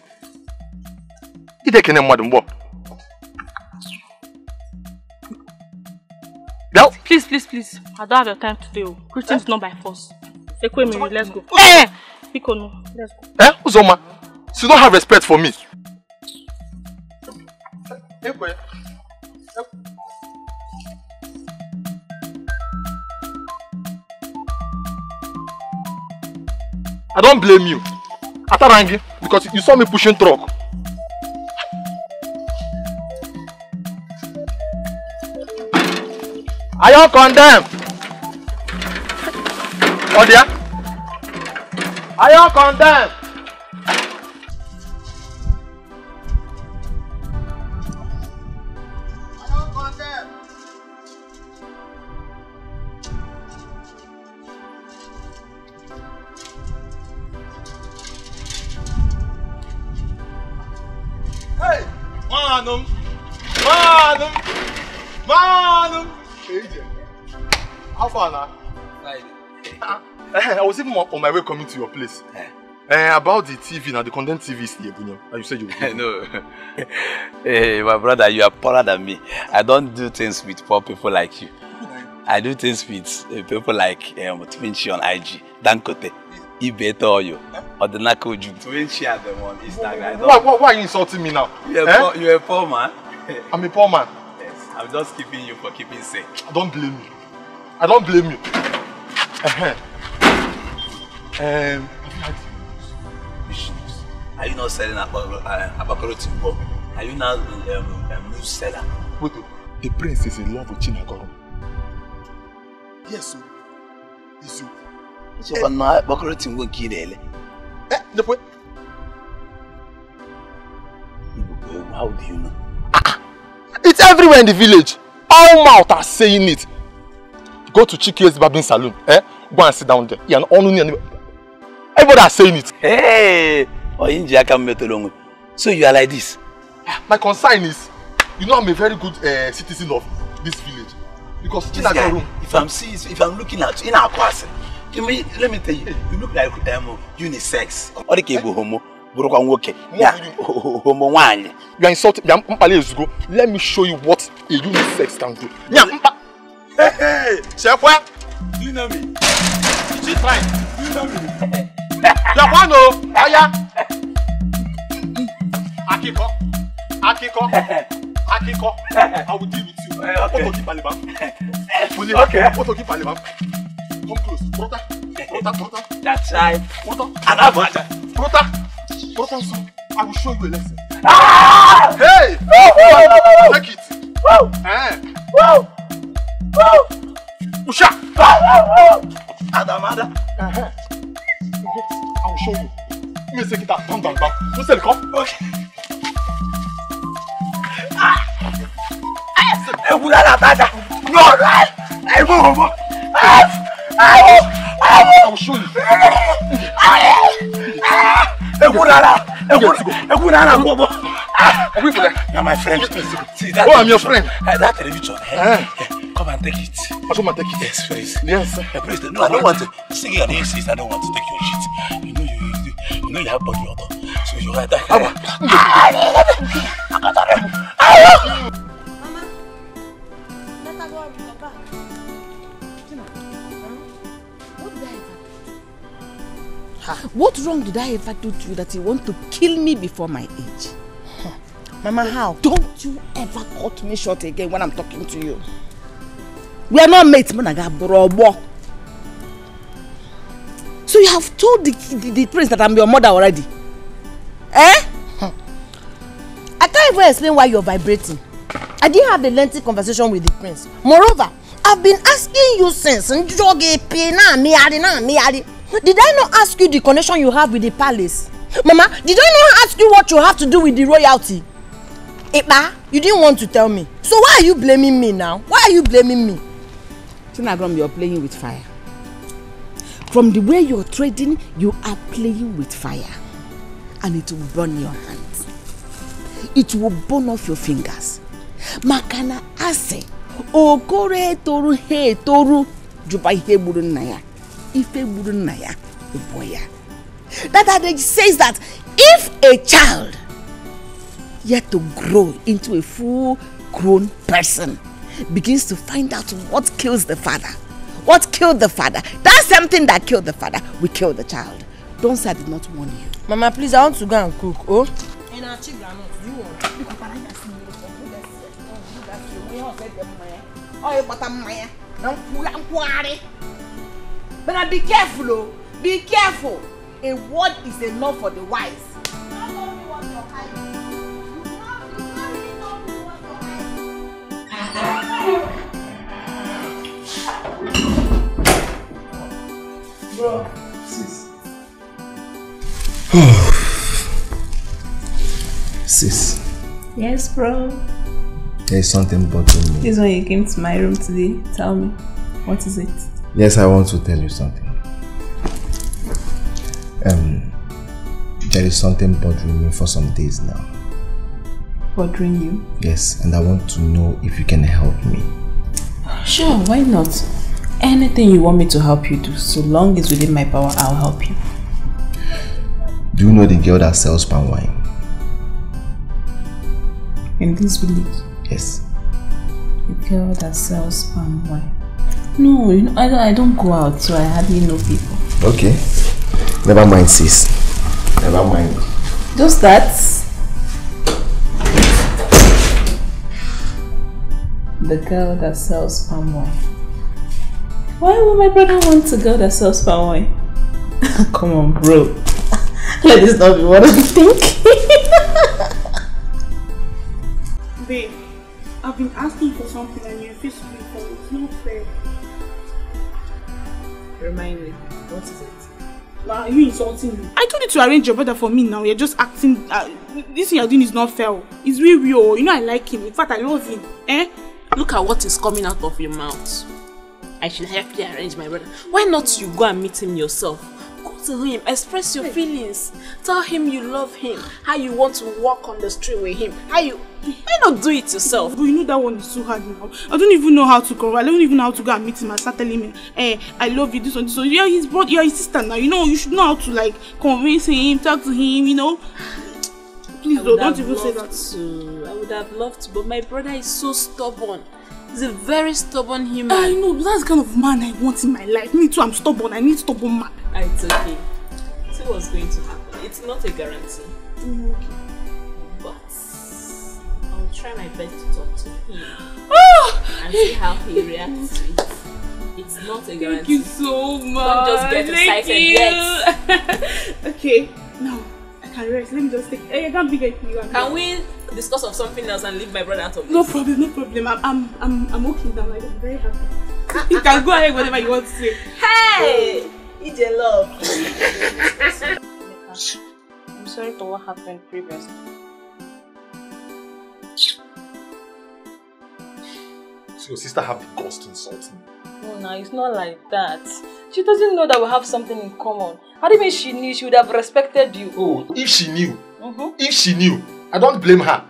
Please. I don't have your time today. Christian's not by force. Let's go. Let's go. Uzoma, so you don't have respect for me. I don't blame you. Atarangi, because you saw me pushing truck. Are you condemned? Odia? Are you condemned? Hey! Manum! How far now? I was even on my way coming to your place. About the TV now, the condemned TV is here, and you said you would. No. Hey, my brother, you are poorer than me. I don't do things with poor people like you. I do things with people like Twinchi on IG, Dankote, Ibetoyo, or the Nakoju. Twinchi are the one Instagram. Why are you insulting me now? You're a poor man. I'm a poor man. Yes, I'm just keeping you for keeping sake. I don't blame you. I don't blame you. Are you not selling Abakoro Timbo? Are you now a news seller? Wait, the prince is in love with Chinagoro. Yes, sir. Yes, sir. So, Abakoro Timbo Kidele. How do you know? It's everywhere in the village. All mouths are saying it. Go to Chikie's Barbing Saloon. Go and sit down there. Everybody are saying it. Hey! So you are like this? My concern is, you know I'm a very good citizen of this village. Because this guy, if I'm looking at you in our class, let me tell you, you look like unisex. Or the cable homo. Yeah, you are insulting. Let me show you what a unisex can do. Hey, Chef, do you know me? She's fine. Do you know me? Japano, Aya. Akiko. I will deal with you. Okay. Come close. Prota. That's right. Prota. I will show you a lesson. Ah! Hey! Take it. Wow! Usha! Adamada. I will show you. Let me take it out. Down. Who's the come? Okay. I will show you. You're my friend. See that? Oh, I'm your friend. That television. Come and take it. I'll come and take it. Yes, please. Yes, sir. Please. No, I don't want to. Singing on the insist, I don't want to take your shit. You know you have body odor. So you like that. Mama, let her go and come back. What wrong did I ever do to you that you want to kill me before my age? Mama, how? Don't you ever cut me short again when I'm talking to you. We are not mates, Monaga. So you have told the prince that I'm your mother already? I can't even explain why you're vibrating. I didn't have a lengthy conversation with the prince. Moreover, I've been asking you since. Did I not ask you the connection you have with the palace? Mama, did I not ask you what you have to do with the royalty? Epa, you didn't want to tell me. So why are you blaming me now? Why are you blaming me? Tinagrom, you're playing with fire. From the way you're trading, you are playing with fire. And it will burn your hands. it will burn off your fingers. Makana ase, okore toru he toru, juba he burun naya, ife burun naya, boya. That adage says that if a child yet to grow into a full-grown person begins to find out what kills the father, what killed the father, that same thing that killed the father will kill the child. Don't say I did not warn you. Mama, please, I want to go and cook. Oh? But be careful, oh. Be careful. A word is enough for the wise. Bro, sis. Sis. Yes, bro. There is something bothering me. This is when you came to my room today. Tell me, what is it? Yes, I want to tell you something. There is something bothering me for some days now. Bothering you? Yes, and I want to know if you can help me. Sure, why not? Anything you want me to help you do, so long as within my power, I'll help you. Do you know the girl that sells palm wine? In this village? Yes. The girl that sells palm wine? No, you know, I don't go out, so I hardly know people. Okay. Never mind, sis. Never mind. Just that? The girl that sells palm wine. Why would my brother want a girl that sells palm wine? Come on, bro. Let this not be what I'm thinking. Babe, I've been asking for something and you refuse to give for me. It's not fair. Remind me, what is it? Are you insulting me? I told you to arrange your brother for me now. You're just acting. This thing you're doing is not fair. It's really real. You know I like him. In fact, I love him. Eh? Look at what is coming out of your mouth. I should help you arrange my brother. Why not you go and meet him yourself? Go to him, express your feelings. Tell him you love him. How you want to walk on the street with him. Why not do it yourself? But you know that one is too hard now. I don't even know how to go. I don't even know how to go and meet him and start telling him, I love you, this one, this one. You're his brother, you're his sister now. You know, you should know how to like convince him, talk to him, you know. Please don't even say that. I would have loved to, but my brother is so stubborn. He's a very stubborn human. I know, but that's the kind of man I want in my life. Me too, I'm stubborn. I need stubborn man. It's okay. See what's going to happen. It's not a guarantee. Okay. But I'll try my best to talk to him and see how he reacts to it. It's not a guarantee. Thank you so much. Don't just get excited yet. Okay, now I can rest. Let me just take. I can't be getting you. Can we discuss of something else and leave my brother out of this? No problem, no problem. I'm okay now. Like, I'm very happy. You can go ahead whatever you want to say. Hey, EJ love. I'm sorry for what happened previously. So your sister have the guts to insult me? No, it's not like that. She doesn't know that we have something in common. How do you mean she knew? She would have respected you. Oh, if she knew. If she knew, I don't blame her.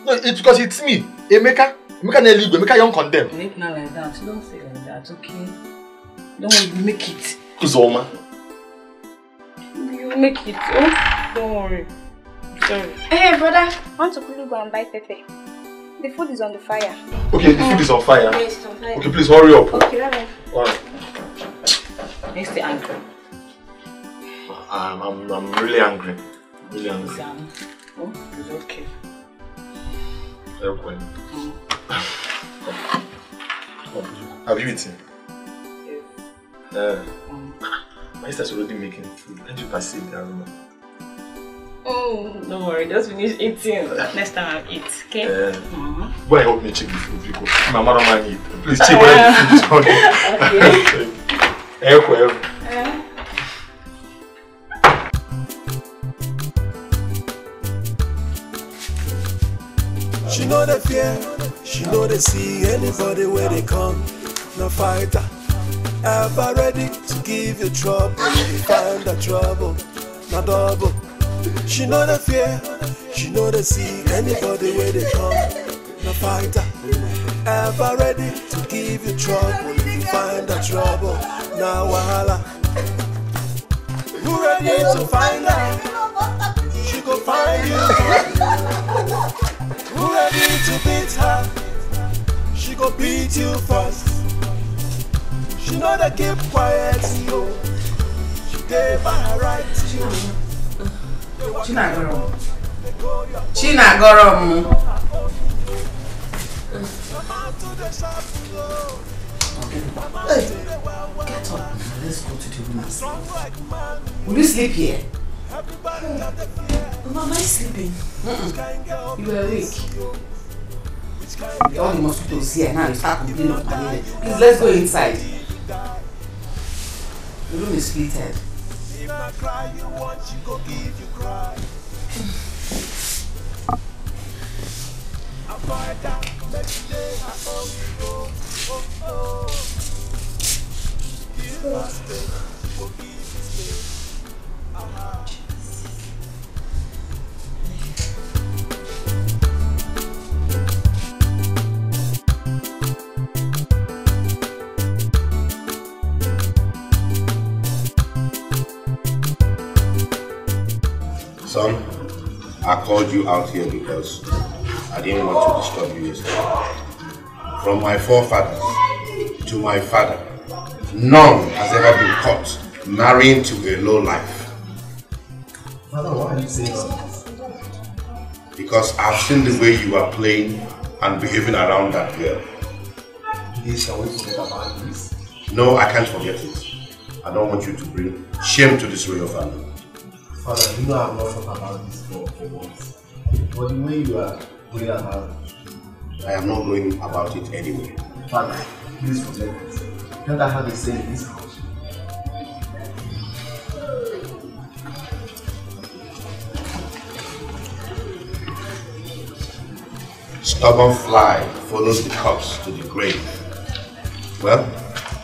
No, it's because it's me. Emeka Neligo, Emeka Young condemn. Make not like that. Don't say like that, okay? Don't make it. Uzoma. You make it. Oh, don't worry. Sorry. Hey, brother. I want to quickly go and buy Pepe. The food is on the fire. Okay, the food is on fire. Yes, it's on fire. Okay, please hurry up. Okay, bye-bye. Alright. Next the angry. I'm really angry. Really angry. Oh, it's okay. Okay. Have you eaten? Yes. My sister's already making food. Can't you perceive the aroma? Oh, don't worry, just finish eating. Next time I'll eat, okay? Go and help me check the food because my mother might eat. Please check whether the food is on. Okay. She know the fear, she know they see anybody where they come. No fighter, ever ready to give you trouble. If you find the trouble, not double. She know the fear, She know they see anybody where they come. No fighter, ever ready to give you trouble. If you find the trouble, now wahala. Who ready to find her? She go find you. Who ready to beat her? She go beat you first. She know they keep quiet, yo. She gave by her right to you. Chinagorom. Hey, get up. Let's go to the room and sleep. Will you sleep here? Mama, am I sleeping? You were awake. All the mosquitoes here now, you start complaining of malaria. Please, let's go inside. The room is splitted. If I cry, you want, she go give you cry. I find out, let's lay her on you. Oh. Give her space, go give you space. Son, I called you out here because I didn't want to disturb you yesterday. From my forefathers to my father, none has ever been caught marrying to a low life. Father, why are you saying all this? Because I've seen the way you are playing and behaving around that girl. Please, can we forget about this? No, I can't forget it. I don't want you to bring shame to this royal family. Father, you know I've not talked about this for once. But the way you are going about it, I am not going about it anyway. Father, please forget it. Can't I have a say in this house? Stubborn fly follows the corpse to the grave. Well,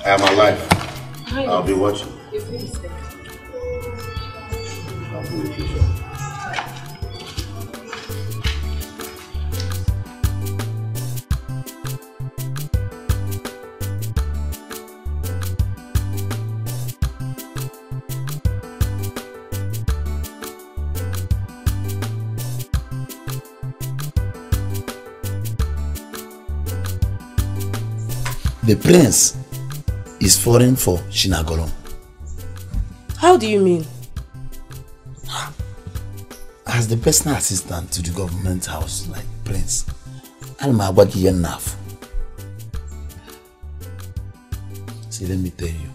I am alive. I'll be watching. I'll be with you, sir. The prince is foreign for Shinagolon. How do you mean? As the personal assistant to the government house, like prince, I'm enough. See, let me tell you,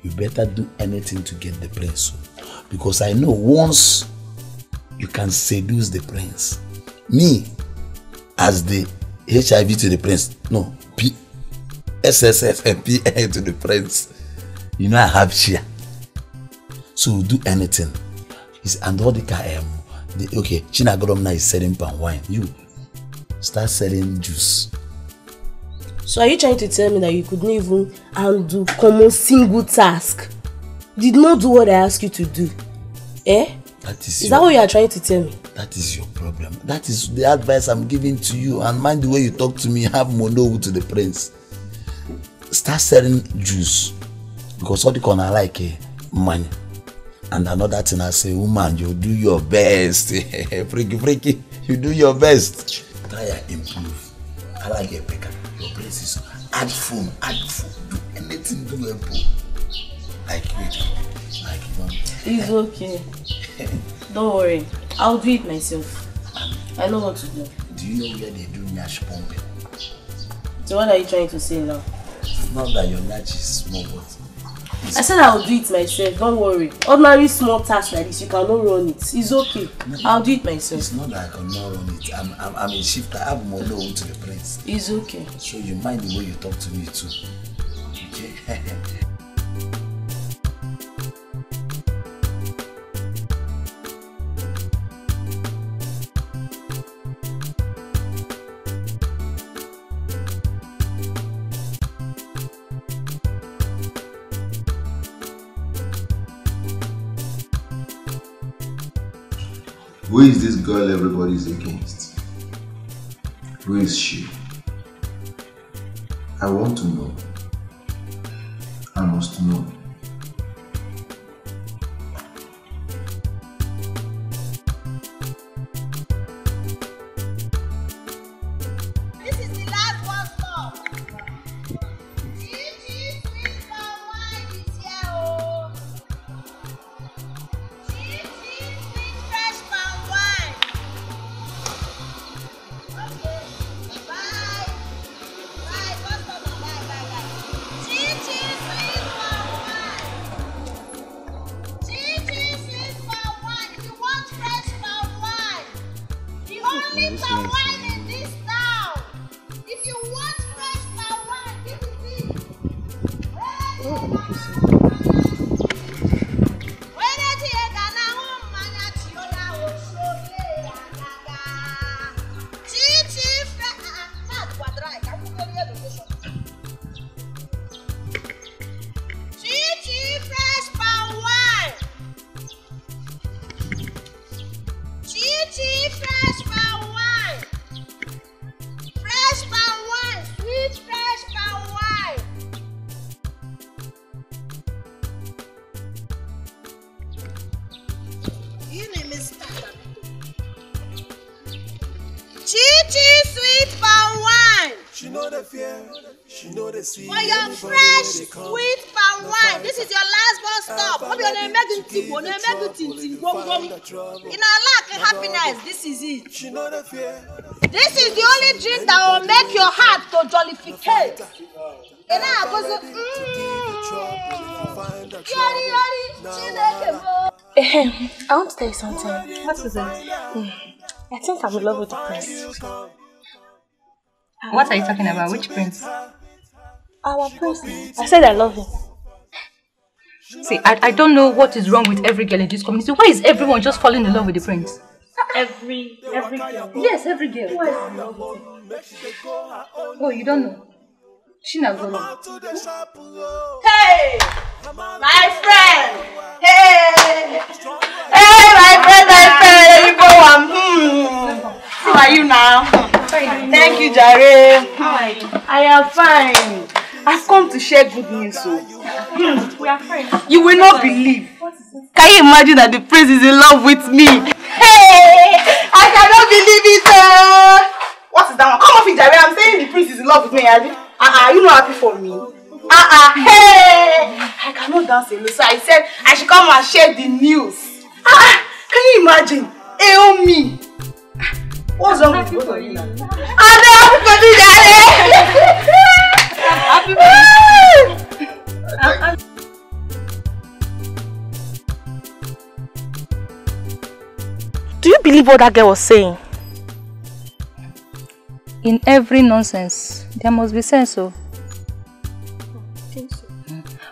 you better do anything to get the prince. Because I know once you can seduce the prince, me, as the HIV to the prince, no, SSS and PA to the prince, you know I have share. So do anything. And all the okay, Chinagorom now is selling palm wine. You start selling juice. So are you trying to tell me that you couldn't even handle common single task? You did not do what I asked you to do? Eh? Is that what you are trying to tell me? That is your problem. That is the advice I'm giving to you. And mind the way you talk to me, have mono to the prince. Start selling juice. Because all the corner like money. And another thing I say, woman, you do your best. freaky, you do your best. Try and improve. I like a picker. Your place is add phone, do anything, do improve. Like it's okay. Don't worry. I'll do it myself. I know what to do. Do you know where they do nyash pumping? So what are you trying to say now? It's not that your nyash is small, but I said I'll do it myself, don't worry. Ordinary small tasks like this, you cannot run it. It's okay. I'll do it myself. It's not that I cannot run it. I'm a shifter. I have more low to the prince. It's okay. So you mind the way you talk to me too. Okay? Who is this girl everybody is against? Who is she? I want to know. I must know. For your fresh, sweet palm wine. This is your last bus stop. Hope you're not making tea. You're not making tea. In our lack of happiness, this is it. This is the only drink that will make your heart to jollificate. And I go I want to tell you something. What is it? I think I'm in love with the prince. What are you talking about? Which prince? Our prince. I said I love him. See, I don't know what is wrong with every girl in this community. Why is everyone just falling in love with the prince? Every girl. Yes, every girl. Why is in love with him? Oh, you don't know? Shinagolo. Hey! My friend! Hey! Hey, my friend! How are you now? Thank you, Jare. How are you? I am fine. I've come to share good news. So. We are friends. You will not believe. Can you imagine that the prince is in love with me? Hey! I cannot believe it. What is that one? Come off it, Jare. I'm saying the prince is in love with me. You not happy for me? Hey! I cannot dance alone. So I said I should come and share the news. Can you imagine? Help me. What's wrong with both of you now? I'm happy for you, Jare. I'm happy for you. Do you believe what that girl was saying? In every nonsense, there must be sense, so. I think so.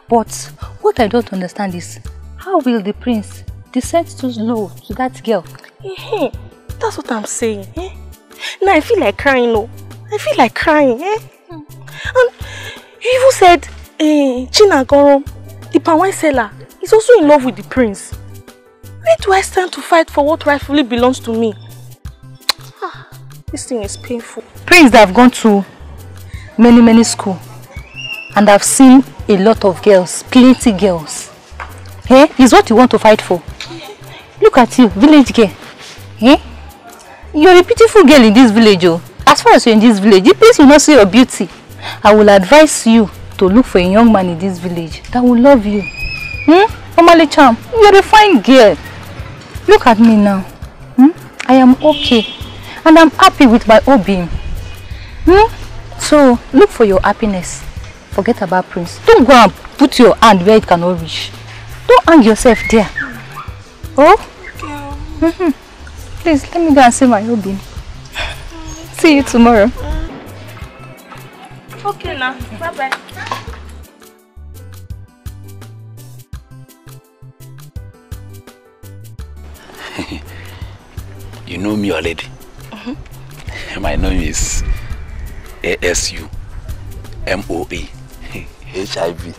But what I don't understand is, how will the prince descend too low to that girl? That's what I'm saying. Now I feel like crying, no. I feel like crying. And you even said, Chinagoro, the palm wine seller, is also in love with the prince. Where do I stand to fight for what rightfully belongs to me? This thing is painful. Prince that have gone to many schools and I've seen a lot of girls, plenty girls. Hey, is what you want to fight for. Look at you, village girl. Hey? You're a beautiful girl in this village. Oh. As far as you're in this village, the prince will not see your beauty. I will advise you to look for a young man in this village that will love you. Omale Cham, you're a fine girl. Look at me now. I am okay. And I'm happy with my own. So, look for your happiness. Forget about Prince. Don't go and put your hand where it cannot reach. Don't hang yourself there. Oh? Please, let me go and see my hobby. See you tomorrow. Okay now. Bye-bye. You know me already. My name is ASU MOA HIV,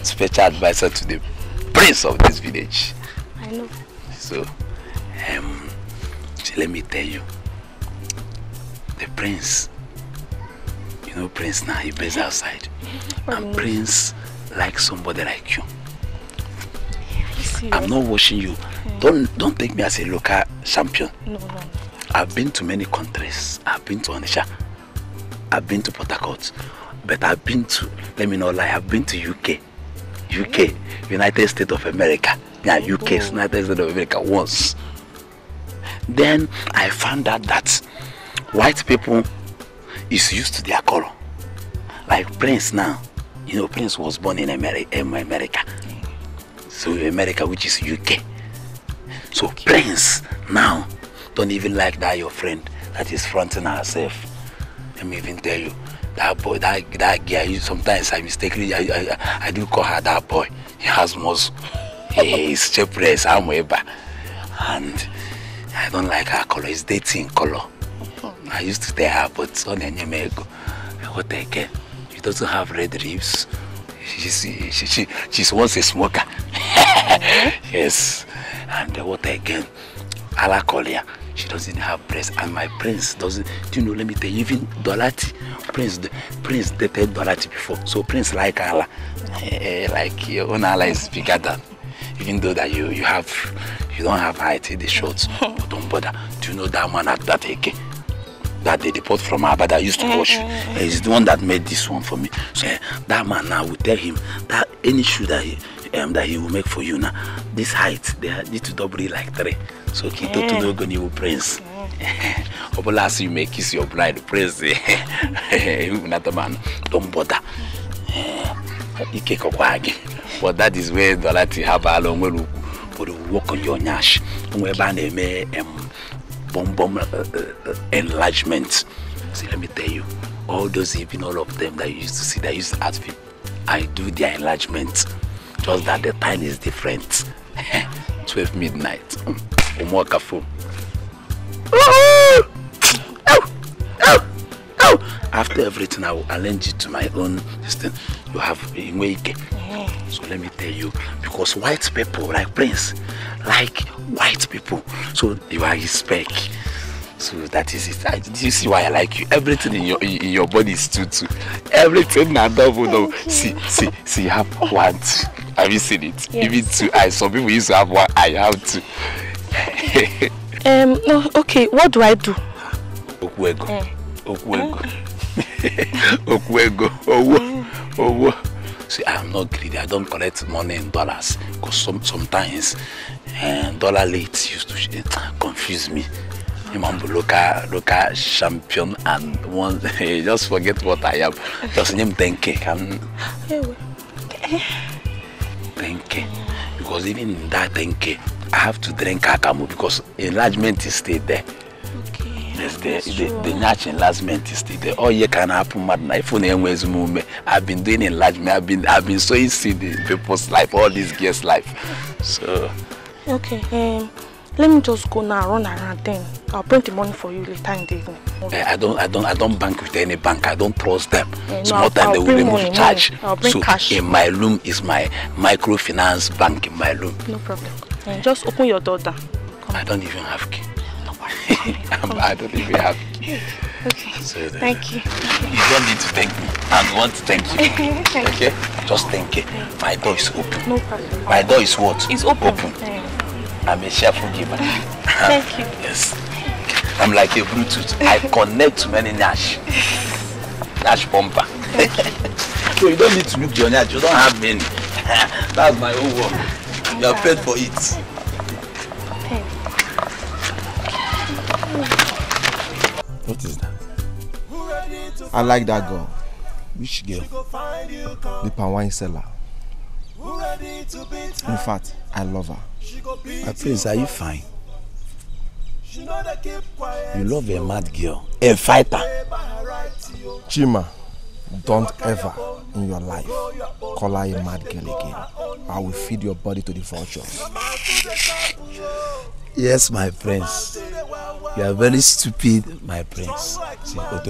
special advisor to the prince of this village. I know. So, See, let me tell you. The prince, you know Prince now, he plays outside. And Prince likes somebody like you. I'm not watching you. Don't take me as a local champion. No. I've been to many countries. I've been to Onitsha. I've been to Port Harcourt. But I've been to, let me not lie, I've been to UK. United States of America. Yeah, UK, United States of America once. Then I found out that white people is used to their color. Like Prince now. You know, Prince was born in America. So America, which is UK. So Prince now don't even like that your friend that is fronting herself. Let me even tell you, that boy, that guy, sometimes I mistakenly, I do call her that boy. He has muscle. He's chepress, I'm Weber. And I don't like her color, it's dating color. I used to tell her, but son and what again? She doesn't have red ribs. She's once a smoker. Yes. And what again? Alakolia. She doesn't have breasts, and my Prince doesn't. Do you know? Let me tell you, even Dolati, Prince dated Dolati before, so Prince like Allah, like your own Allah is bigger than. Even though that you don't have height, the shorts, but don't bother. Do you know that man at that AK that they deport from Abba that used to wash? He's the one that made this one for me. So that man now will tell him that any shoe that he will make for you now, this height they need to double it like 3. So Kito to know when you will Prince. Last you may kiss your bride, Prince. Not a man, don't bother. But that is where the Lati have a long way to work on your nash. Whereby they may bomb enlargement. See, let me tell you, all those even all of them that you used to see, that used to ask people, I do their enlargement. Just that the time is different. 12 midnight. After everything, I will arrange it to my own system. You have a wake. So let me tell you, because white people like Prince, like white people, so you are his spec. So that is it. Do you see why I like you? Everything in your body is two. Everything now double. See, you have 1, 2. Have you seen it? Yes. Even 2 eyes. Some people used to have 1 eye. You have 2. No, okay. What do I do? Okwego. See, I'm not greedy. I don't collect money in dollars because sometimes dollar late used to confuse me. I'm local champion and one just forget what I am. Just name 10K. 10K. Because even in that 10K, I have to drink Akamu because enlargement is still there. Yes, the natural enlargement is still there. All you can happen, I've been doing enlargement. I've been sowing seed in people's life, all these girls' life. So okay, let me just go now, run around then. I'll print the money for you later in the evening. Okay. I don't bank with any bank. I don't trust them. Small time they will remove charge. I'll bring cash. In my room is my microfinance bank in my room. No problem. Just open your door down. I don't even have key. I don't even have key. Okay. So thank you. You don't need to thank me. I want to thank you. Okay? Just thank you. My door is open. No problem. My door is what? It's open. I'm a cheerful giver. Thank you. Yes. I'm like a Bluetooth. I connect to many Nash bumper. So you don't need to look your Nash. You don't have many. That's my own work. You are paid for it. What is that? I like that girl. Which girl? The palm wine seller. In fact, I love her. My prince, are you fine? You love a mad girl, a fighter. Chima, don't ever in your life call her a mad girl again. I will feed your body to the vultures. Yes, my prince. You are very stupid, my prince. See, let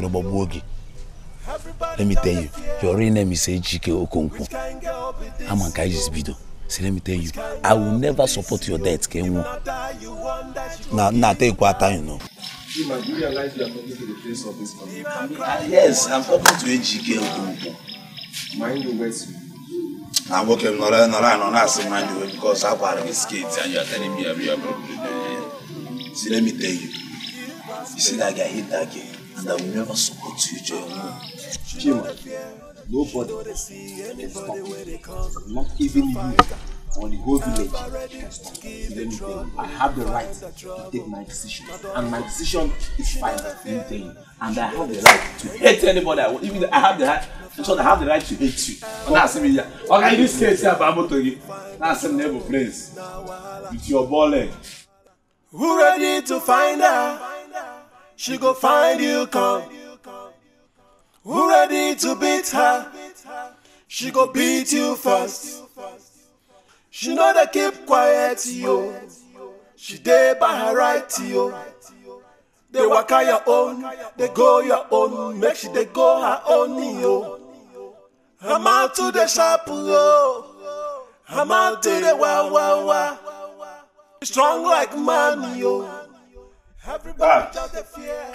me tell you, your real name is Ejike Okonkwo. I'm on Kai's video. See, let me tell you, I will never support your death, Kenwo. Now take what time, you know. Do you realize you are talking to the face of this family? Yes, I'm talking to a GK. Mind the words. I'm working not mind the way because I'm part of his kids and you're telling me I'm probably. See, let me tell you. You see that guy hit that guy, and I will never support you, Joe. Chima, nobody can stop you. Not even you or the whole village can stop you. Let me tell you, I have the right to take my decision, and my decision is final. Let me tell you, and I have the right to hate anybody I want. Even I have the right. So I have the right to hate you. That's me. Okay, in this case, I'm about to give. That's a neighbor place with your ball leg. Who ready to find her? She go find you, come. Who ready to beat her? She go beat you first. She know they keep quiet, yo. She dey by her right, yo. They walk out your own, they go your own. Make she they go her own, yo. I'm out to the shop, yo. I'm out to the wow. Strong like man, yo. Everybody just the fear.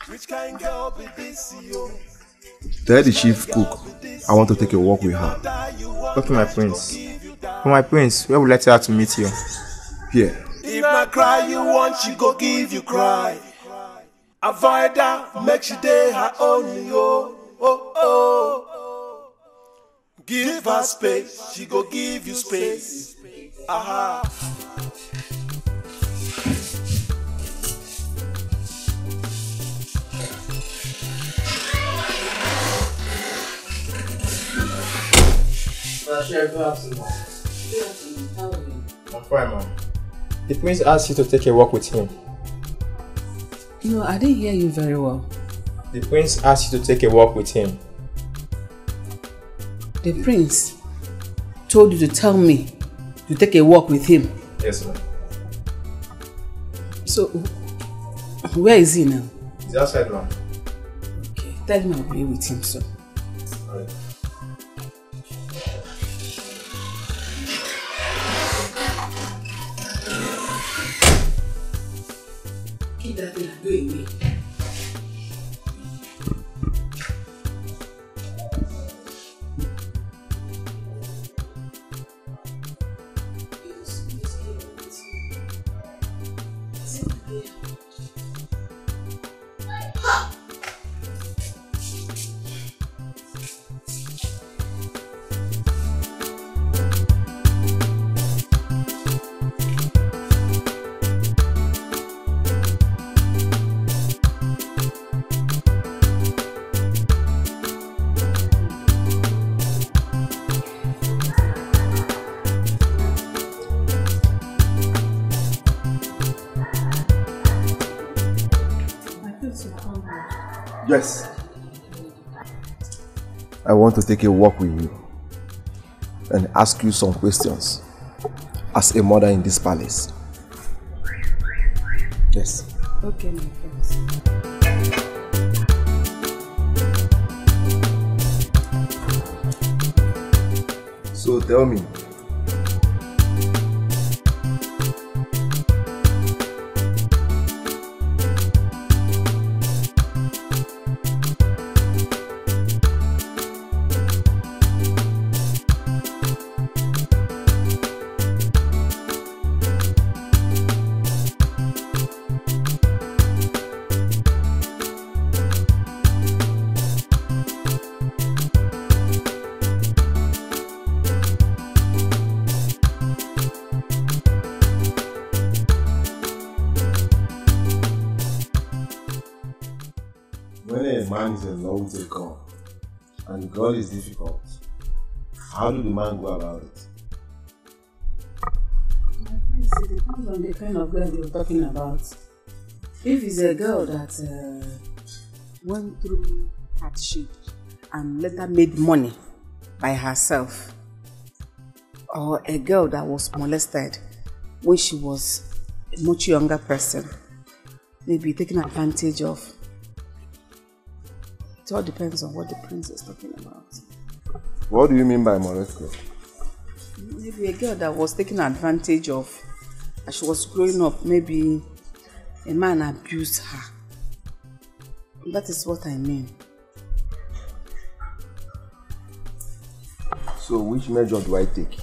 Which kind girl be this, yo? Tell the chief cook I want to take a walk with her. Okay, my prince. For my prince, where would you like her to meet you? Here. If not cry you want, she go give you cry. Avoid her, make she day her own, yo. Oh. Give her space, she go give you space. Aha. I'm fine, man. The prince asked you to take a walk with him. No, I didn't hear you very well. The prince asked you to take a walk with him. The prince told you to tell me to take a walk with him? Yes, ma'am. So, where is he now? He's outside, ma'am. Okay, tell him I'll be with him, so. Alright. Keep that thing and go away. Yes. I want to take a walk with you and ask you some questions as a mother in this palace. Yes. Okay, my friends. So tell me, when a man is in love with a girl and the girl is difficult, how do the man go about it? It depends on the kind of girl you're talking about. If it's a girl that went through hardship and later made money by herself, or a girl that was molested when she was a much younger person, maybe taken advantage of. It all depends on what the prince is talking about. What do you mean by molested? Maybe a girl that was taken advantage of as she was growing up. Maybe a man abused her. That is what I mean. So which measure do I take?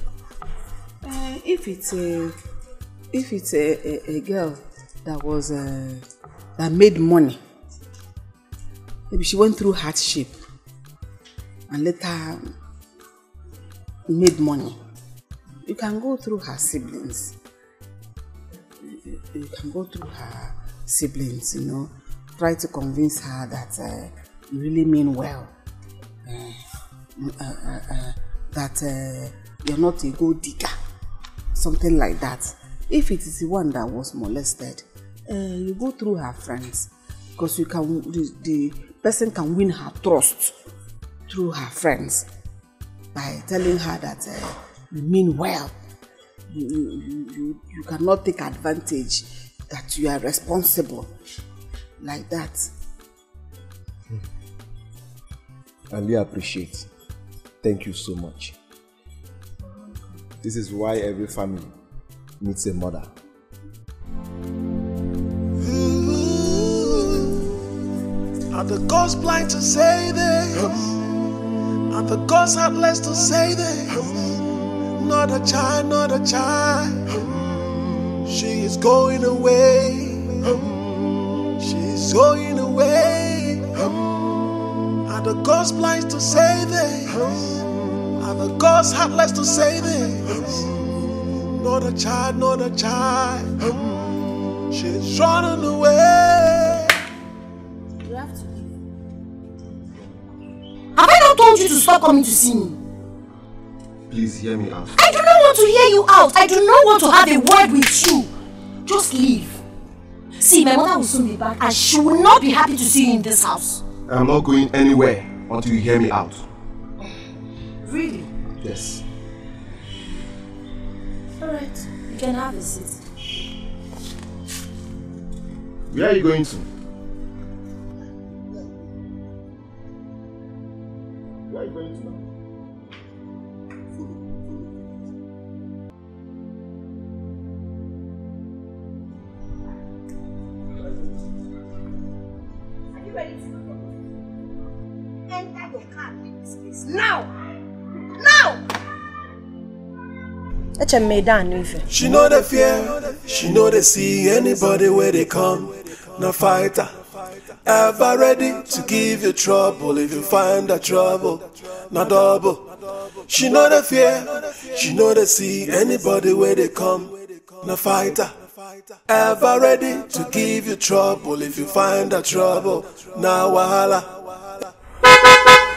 If it's a girl that was that made money, maybe she went through hardship and later made money, you can go through her siblings. You can go through her siblings, you know, try to convince her that you really mean well, that you're not a gold digger, something like that. If it is the one that was molested, you go through her friends, because you can. The person can win her trust through her friends by telling her that you mean well. You cannot take advantage, that you are responsible, like that. I really appreciate. Thank you so much. This is why every family needs a mother. Are the gods blind to say this? Are the gods heartless to say this? Not a child, not a child. She is going away. She is going away. Are the gods blind to say this? Are the gods heartless to say this? Not a child, not a child. She is running away. You have to leave. Have I not told you to stop coming to see me? Please hear me out. I do not want to hear you out. I do not want to have a word with you. Just leave. See, my mother will soon be back and she will not be happy to see you in this house. I'm not going anywhere until you hear me out. Really? Yes. Alright, you can have a seat. Where are you going to? Where are you going to now? Are you ready to go? Enter your car and leave this place. Now! Now! She know the fear, she know they see anybody where they come. No fighter, ever ready to give you trouble if you find the trouble. No double. She know the fear, she know they see anybody where they come. No fighter, ever ready to give you trouble if you find the trouble. Now wahala.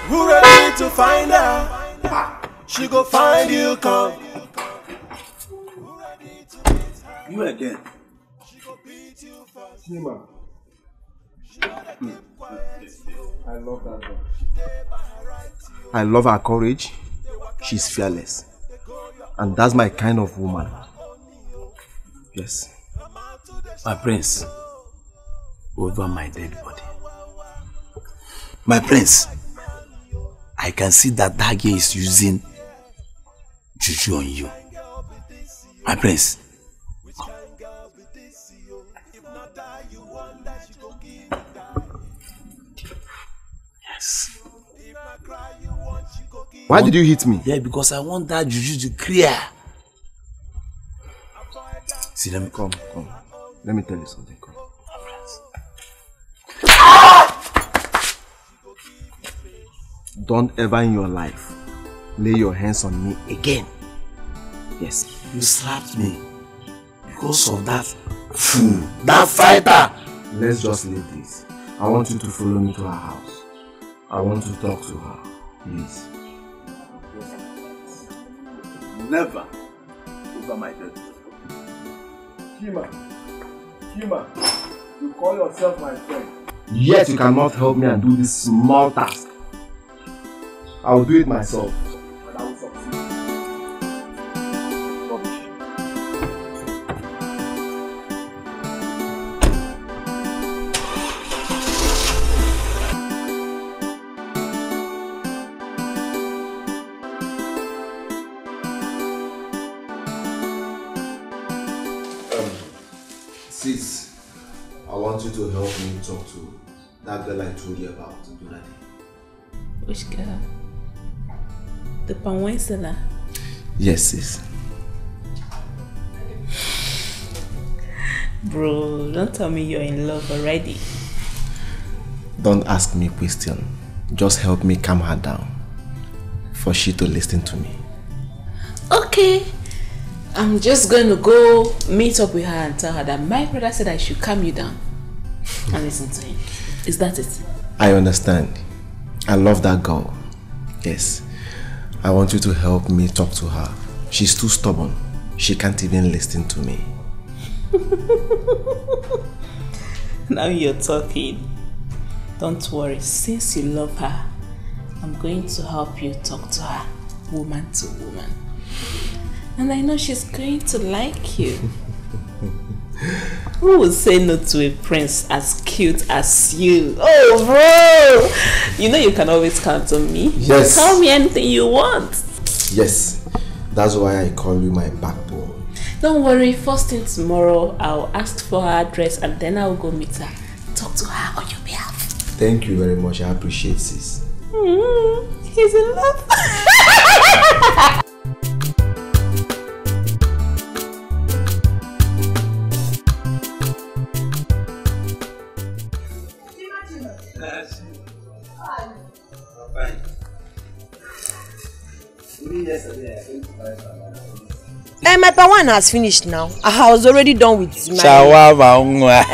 Who ready to find her? She go find you, come. You again. Nima. I love that girl. I love her courage. She's fearless. And that's my kind of woman. Yes. My prince, over my dead body. My prince, I can see that that girl is using juju on you. My prince. Yes. Why did you hit me? Yeah, because I want that juju to clear. See, let me come. Let me tell you something. Come. Don't ever in your life lay your hands on me again. Yes. You slapped me because of that fool, that fighter. Let's just leave this. I want you to follow me to her house. I want to talk to her. Please. Never over my dead. Kima, you call yourself my friend. Yet you cannot help me and do this small task. I will do it myself. And I will succeed. Sis, I want you to help me talk to that girl I told you about. Which girl? The palm wine seller? Yes, sis. Bro, don't tell me you're in love already. Don't ask me question. Just help me calm her down. For she to listen to me. Okay. I'm just going to go meet up with her and tell her that my brother said I should calm you down and listen to him. Is that it? I understand. I love that girl. Yes. I want you to help me talk to her. She's too stubborn. She can't even listen to me. Now you're talking. Don't worry. Since you love her, I'm going to help you talk to her, woman to woman. And I know she's going to like you. Who would say no to a prince as cute as you? Oh, bro! You know you can always count on me. Yes. Tell me anything you want. Yes. That's why I call you my backbone. Don't worry. First thing tomorrow, I'll ask for her address and then I'll go meet her. Talk to her on your behalf. Thank you very much. I appreciate this. He's in love. My one has finished now. I was already done with my shawarma.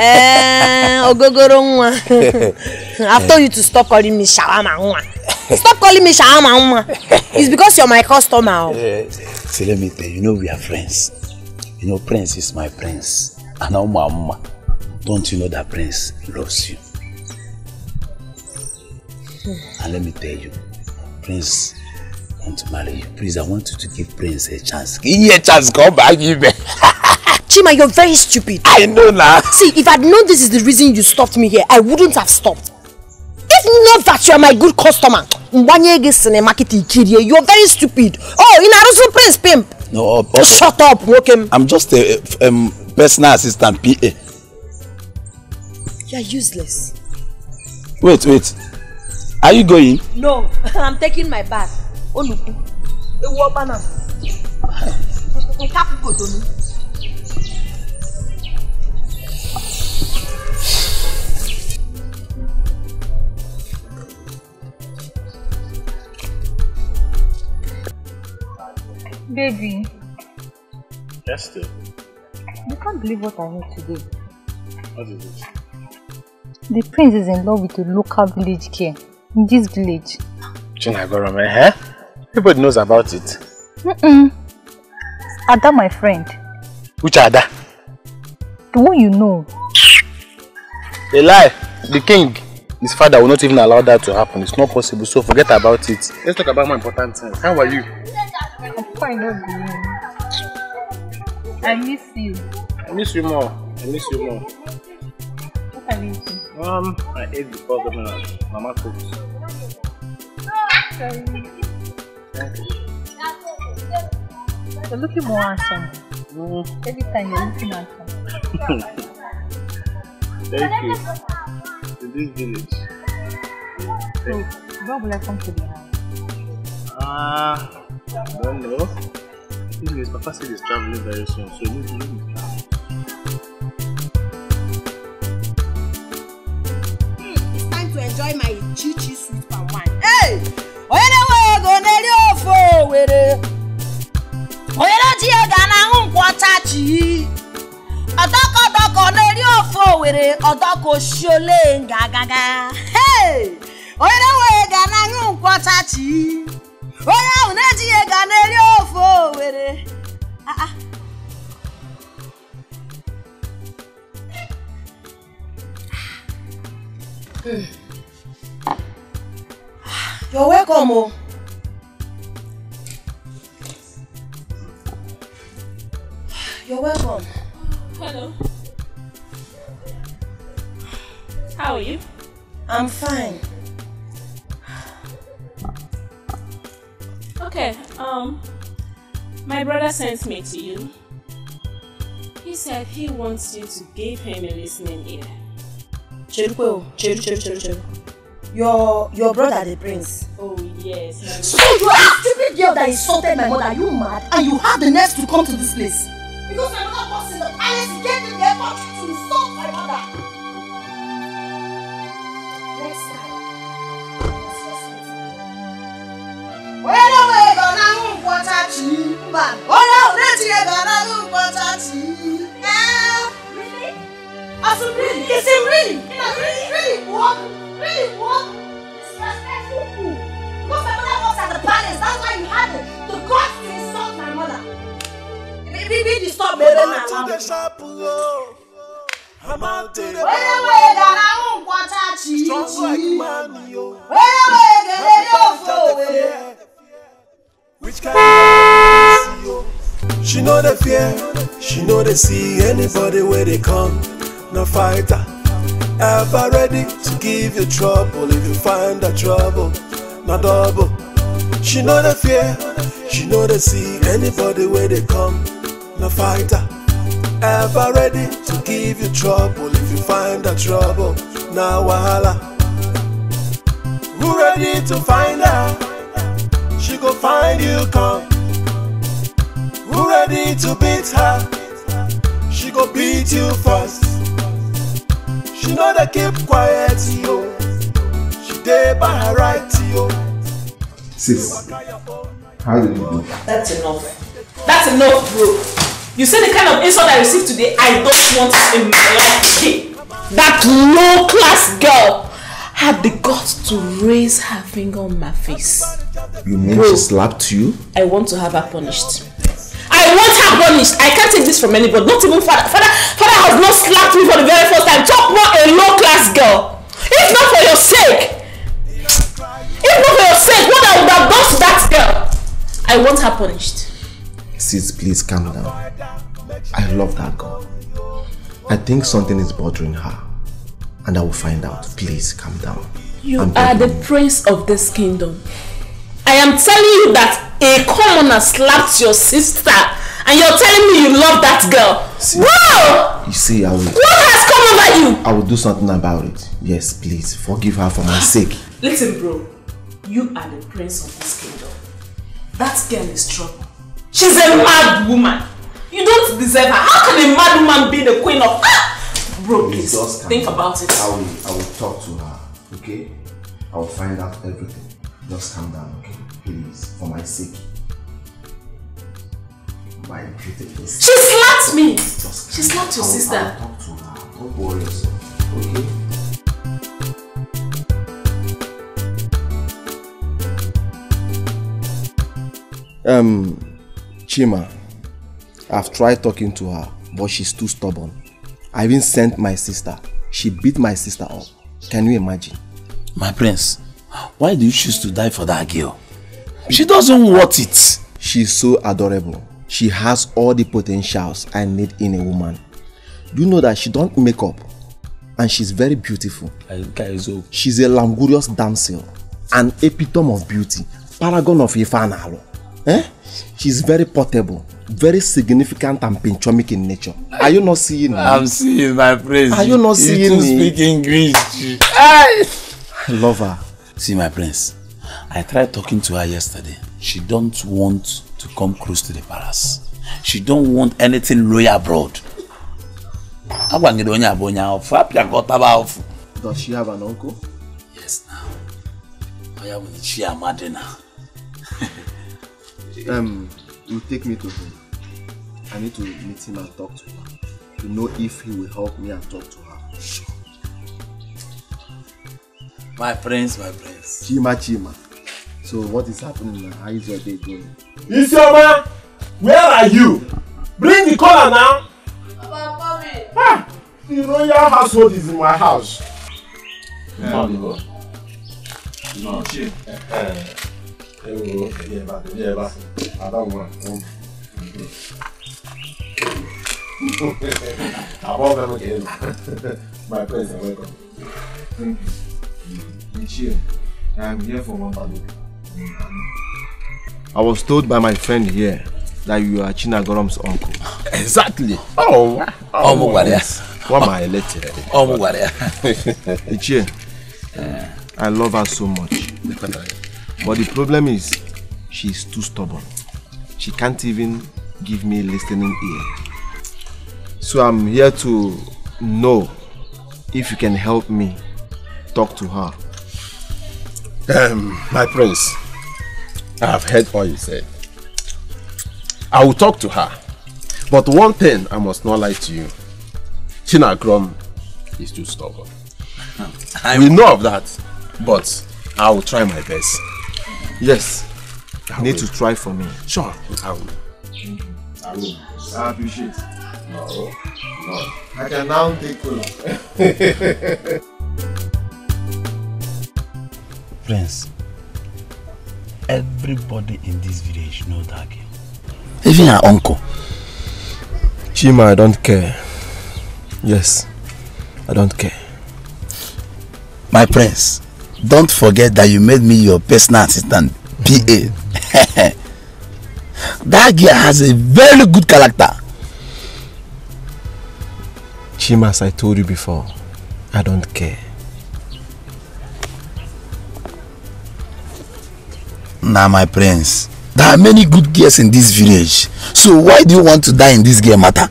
Ogogoro. I've told you to stop calling me shawarma. Stop calling me shawarma. It's because you're my customer. See, let me tell you, you know we are friends. You know, Prince is my prince. And now Mama, don't you know that Prince loves you? And let me tell you, Prince want to marry you. Please, I want you to give Prince a chance. Give me a chance, come back, give me. Chima, you're very stupid. I know now. See, if I'd known this is the reason you stopped me here, I wouldn't have stopped. If not that you are my good customer, you're very stupid. Oh, in Arusu Prince Pimp. No, shut up, Wokem. I'm just a personal assistant, PA. You're useless. Wait. Are you going? No, I'm taking my bath. Oh, look. Baby. Yes, dear. You can't believe what I heard today. What is it? The prince is in love with a local village girl in this village. Chinagorome, eh? Everybody knows about it. Ada, my friend. Which Ada? The one you know. A lie. The king, his father will not even allow that to happen. It's not possible, so forget about it. Let's talk about more important things. How are you? I'm fine, I miss you. I miss you more. What are you eating? I ate before coming out. Mama cooked. Sorry. Thank you. You're looking more handsome. Every time you're looking handsome. Thank you. In this village. So, when will I come to the house? I don't know. The thing is, Papa said he's traveling very soon, so you need to leave. It's time to enjoy my chichi sweet palm wine. Hey! Oyele go neri ofo were. Oyele ti e ga na nkwota chi. Odoko neri ofo were, odoko shole ngagaga. Hey! Oyele ga na nkwota chi. Oya uneji e ga neri ofo were. You're welcome. Oh. You're welcome. Hello. How are you? I'm fine. Okay, my brother sent me to you. He said he wants you to give him a listening ear. Cheru. Your brother the prince. Oh yes. So you are a stupid girl that insulted my mother. Are you mad? And you have the nerve to come to this place? Because my mother was in the palace, he gave me the effort to insult my mother. Next time. Really? Is it really? Really what? Disrespectful fool. Because my mother works at the palace, that's why you had the guts to insult my mother. Maybe stop me then now. I'm out to the which kind of you? She know the fear, she know they see anybody where they come. No fighter, ever ready to give you trouble if you find the trouble. No double. She know the fear, she know they see anybody where they come. No fighter, ever ready to give you trouble if you find the trouble. Now wahala, who ready to find her? She go find you come. Who ready to beat her? She go beat you first. She know they keep quiet, yo. She dey by her right, yo. Sis, how did you do? That's enough. That's enough, bro. You say the kind of insult I received today, I don't want in my life again. That low-class girl had the guts to raise her finger on my face. You mean Bro, she slapped you? I want to have her punished. I want her punished. I can't take this from anybody. Not even father. Father has not slapped me for the very first time. Talk more a low-class girl. If not for your sake. If not for your sake, what I would have done to that girl? I want her punished. Sis, please calm down. I love that girl. I think something is bothering her. And I will find out. Please calm down. You are the prince of this kingdom. I am telling you that a commoner slapped your sister and you're telling me you love that girl. Wow! You see, I will... What has come over you? I will do something about it. Yes, please. Forgive her for my sake. Listen, bro. You are the prince of this kingdom. That girl is trouble. She's a mad woman. You don't deserve her. How can a mad woman be the queen of... Bro, please, think about it. I will talk to her, okay? I will find out everything. Just calm down, okay? Please, for my sake. My beautiful sister. She slapped me! She slapped your sister. I'll talk to her. Don't worry yourself, okay? Chima, I've tried talking to her, but she's too stubborn. I even sent my sister. She beat my sister up. Can you imagine? My prince, why do you choose to die for that girl? She doesn't want it. She's so adorable. She has all the potentials I need in a woman. Do you know that she don't make up? And she's very beautiful. She's a languorous damsel. An epitome of beauty. Paragon of Ifanalo. She's very portable. Very significant and pinchomic in nature. Are you not seeing me? I'm seeing my prince. Are you not seeing me? You speak English. I love her. See my prince, I tried talking to her yesterday. She don't want to come close to the palace. She don't want anything royal abroad. Does she have an uncle? Yes, now. She a madina. You take me to him. I need to meet him and talk to her to know if he will help me and talk to her. Sure. My prince, my prince. Chima. So what is happening now? How is your day going? Isioma, where are you? Bring the collar now. Ah, the royal household is in my house. No, chief. I don't want. Above them again. My friends are welcome. Thank you. I'm here for one body. I was told by my friend here that you are Chinagorom's uncle. Exactly. Oh, what my letter? Ichie, I love her so much. But the problem is, she's too stubborn. She can't even give me a listening ear. So I'm here to know if you can help me talk to her. My prince, I have heard all you said. I will talk to her. But one thing I must not lie to you. Chinagrom is too stubborn. We know of that, but I will try my best. Yes, you need to try for me. Sure, I will. I appreciate it. No. I can now take cola. Prince, everybody in this village knows that girl. Even her uncle. Chima, I don't care. Yes, I don't care. My prince, don't forget that you made me your personal assistant, PA. That girl has a very good character. Chima, as I told you before, I don't care. Nah, my prince, there are many good girls in this village. So why do you want to die in this girl matter?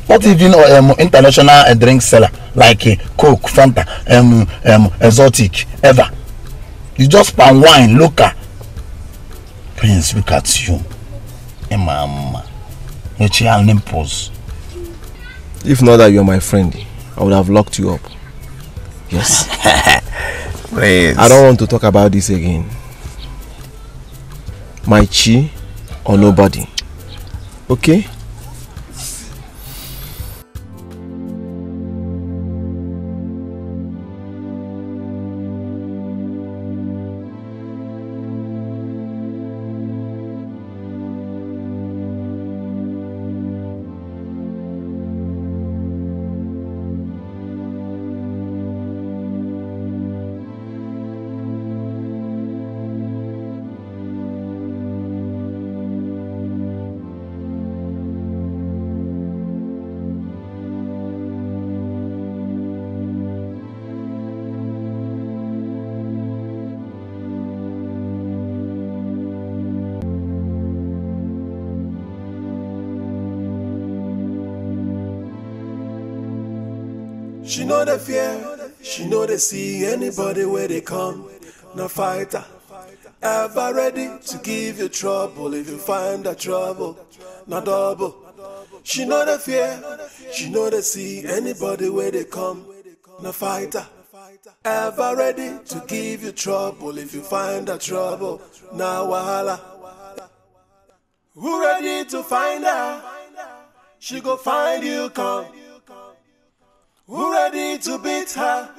Not even international drink seller like Coke, Fanta, exotic, ever. You just palm wine, local. Prince, look at you. Mama, your child nipples. If not that you're my friend, I would have locked you up. Yes. Prince. I don't want to talk about this again. My chi or nobody. Okay? She know the fear, she know they see anybody where they come. No fighter, ever ready to give you trouble if you find that trouble. No double. She know the fear, she know they see anybody where they come. No fighter, ever ready to give you trouble if you find that trouble. Now wahala. Who ready to find her? She go find you come. Who ready to beat her?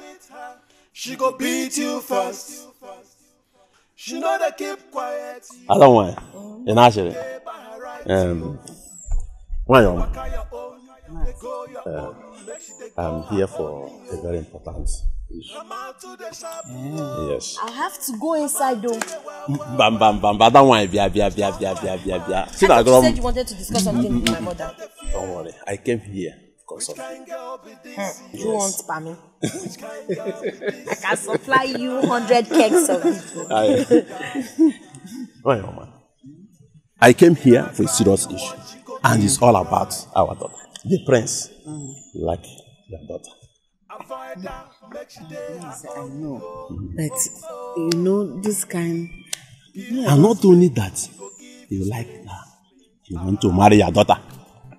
She go beat you first. She know they keep quiet. I don't want. In actually, why I'm here for a very important issue. Yes. I have to go inside though. Bam. I don't want. Bia. I thought you said you wanted to discuss something with my mother. Don't worry. I came here. You want Pammy? I can supply you 100 kegs of it. I came here for a serious issue, and it's all about our daughter, the prince. Like your daughter. Yes, I know. But you know this kind. And not only that, you like her. You want to marry your daughter.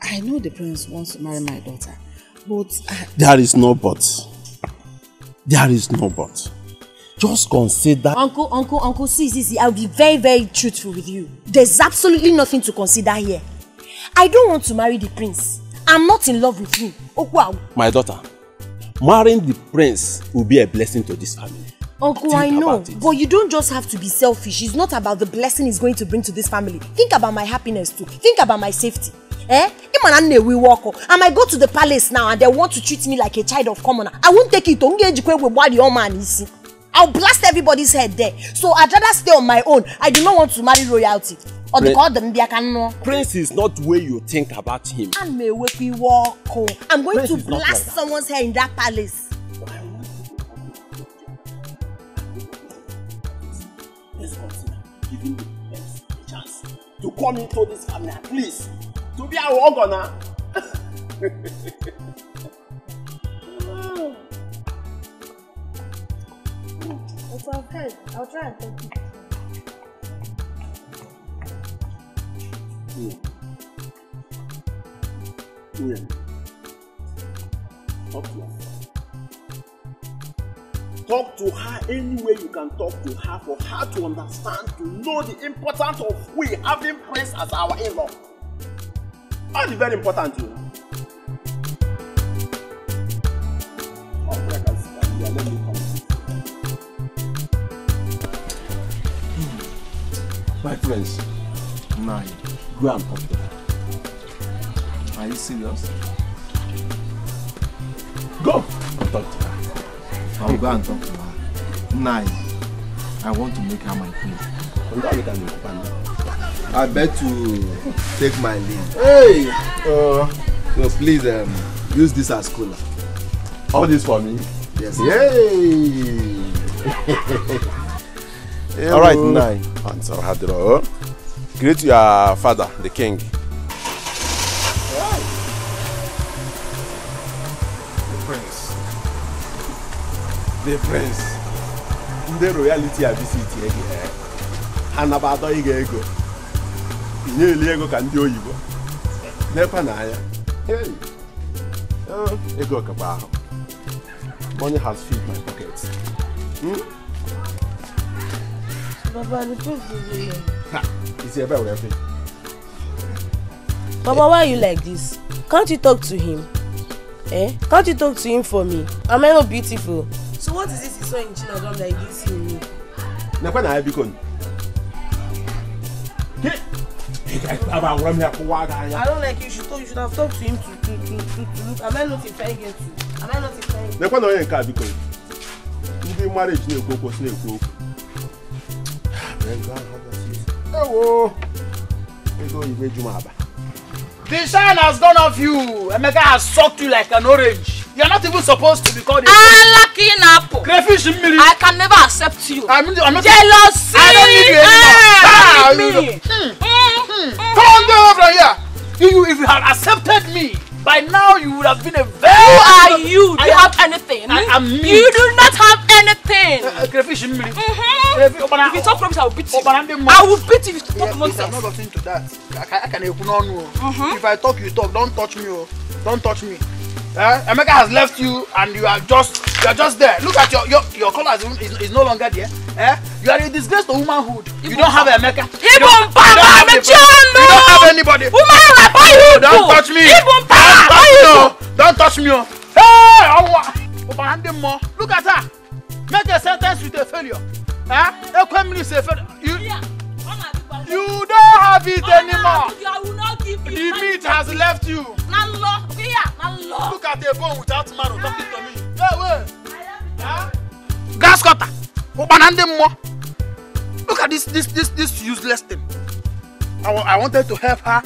I know the prince wants to marry my daughter, but there is no but. There is no but. Just consider. Uncle, see, I'll be very, very truthful with you. There's absolutely nothing to consider here. I don't want to marry the prince. I'm not in love with him. Oh, wow. My daughter, marrying the prince will be a blessing to this family. Uncle, I know, but you don't just have to be selfish. It's not about the blessing it's going to bring to this family. Think about my happiness too. Think about my safety. I might go to the palace now and they want to treat me like a child of commoner. I won't take it. I'll blast everybody's head there. So I'd rather stay on my own. I do not want to marry royalty. Or the god them no. Prince is not the way you think about him. And may we walk. I'm going Prince to blast someone's hair in that palace. Let's consider giving the best chance to come into this family at least. To be our organ. It's okay. I'll try and take it. Talk to her any way you can talk to her for her to understand, to know the importance of we having Prince as our in-law. That's very important, you know. Let me come. My friends, now go and talk to her. Are you serious? Go and talk to her. I'll go and talk to her. Nine. I want to make her my queen. I bet to take my leave. Hey! So please use this as cooler. All this for me? Yes. Yay! All right, Nine. Answer Hadro. Greet your father, the king. The prince. The royalty I visit here. Hanabato ego. Inye ego ka ndi oyibo. Nepa na anya. Hey. Ego ka ba. Money has filled my pockets. Baba, the truth is it's a better way. Baba, why are you like this? Can't you talk to him? Can't you talk to him for me? Am I not beautiful? So what is this you saw in Chinagam that you didn't see in me? I don't like you. You should have talked to him to look. Am I not a fair girl too? Am I not a fair girl? Nekwa no yen ka biko. Ndi marriage na ekoko na ekoko. Ewo. Ego ibe juma aba. The shine has gone off you. Emeka has sucked you like an orange. You're not even supposed to be called a lucky apple. Crayfish in me. I can never accept you. I'm not jealousy. I don't need you anymore. Come on, get over here. If you had accepted me, by now you would have been a very... Who are you? Do you have anything? I am me. You do not have anything. Crayfish in me. If you talk rubbish, I will beat you. I will beat you if you talk nonsense. I'm not getting into that. I can if I talk, you talk. Don't touch me. Don't touch me. Emeka has left you and you are just there. Look at your color is no longer there. You are a disgrace to womanhood. You don't have Emeka. You don't have anybody. Don't touch me. Don't touch me. Hey, look at her. Make a sentence with a failure. You don't have it anymore. The meat has left you. Look at the bone without marrow talking to me. Gas cutter. Look at this useless thing. I wanted to help her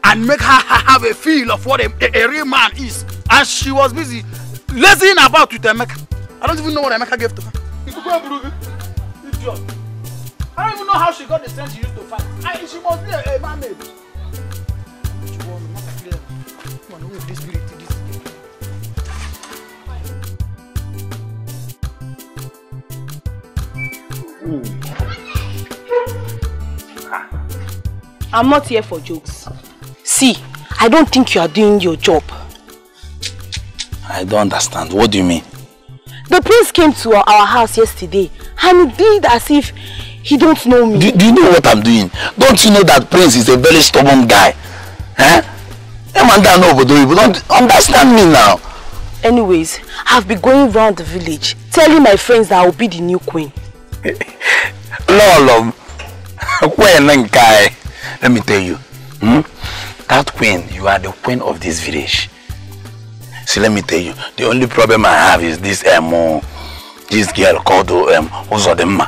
and make her have a feel of what a real man is. And she was busy lazying about with Emeka. I don't even know what Emeka gave to her. Idiot. I don't even know how she got the strength she used to fight. She must be a mermaid. I'm not here for jokes. See, I don't think you are doing your job. I don't understand. What do you mean? The prince came to our house yesterday and he did as if he don't know me. Do you know what I'm doing? Don't you know that Prince is a very stubborn guy? You don't understand me now. Anyways, I've been going around the village telling my friends that I will be the new queen. Lord, let me tell you, that queen, you are the queen of this village. See, let me tell you, the only problem I have is this girl called Uzodema.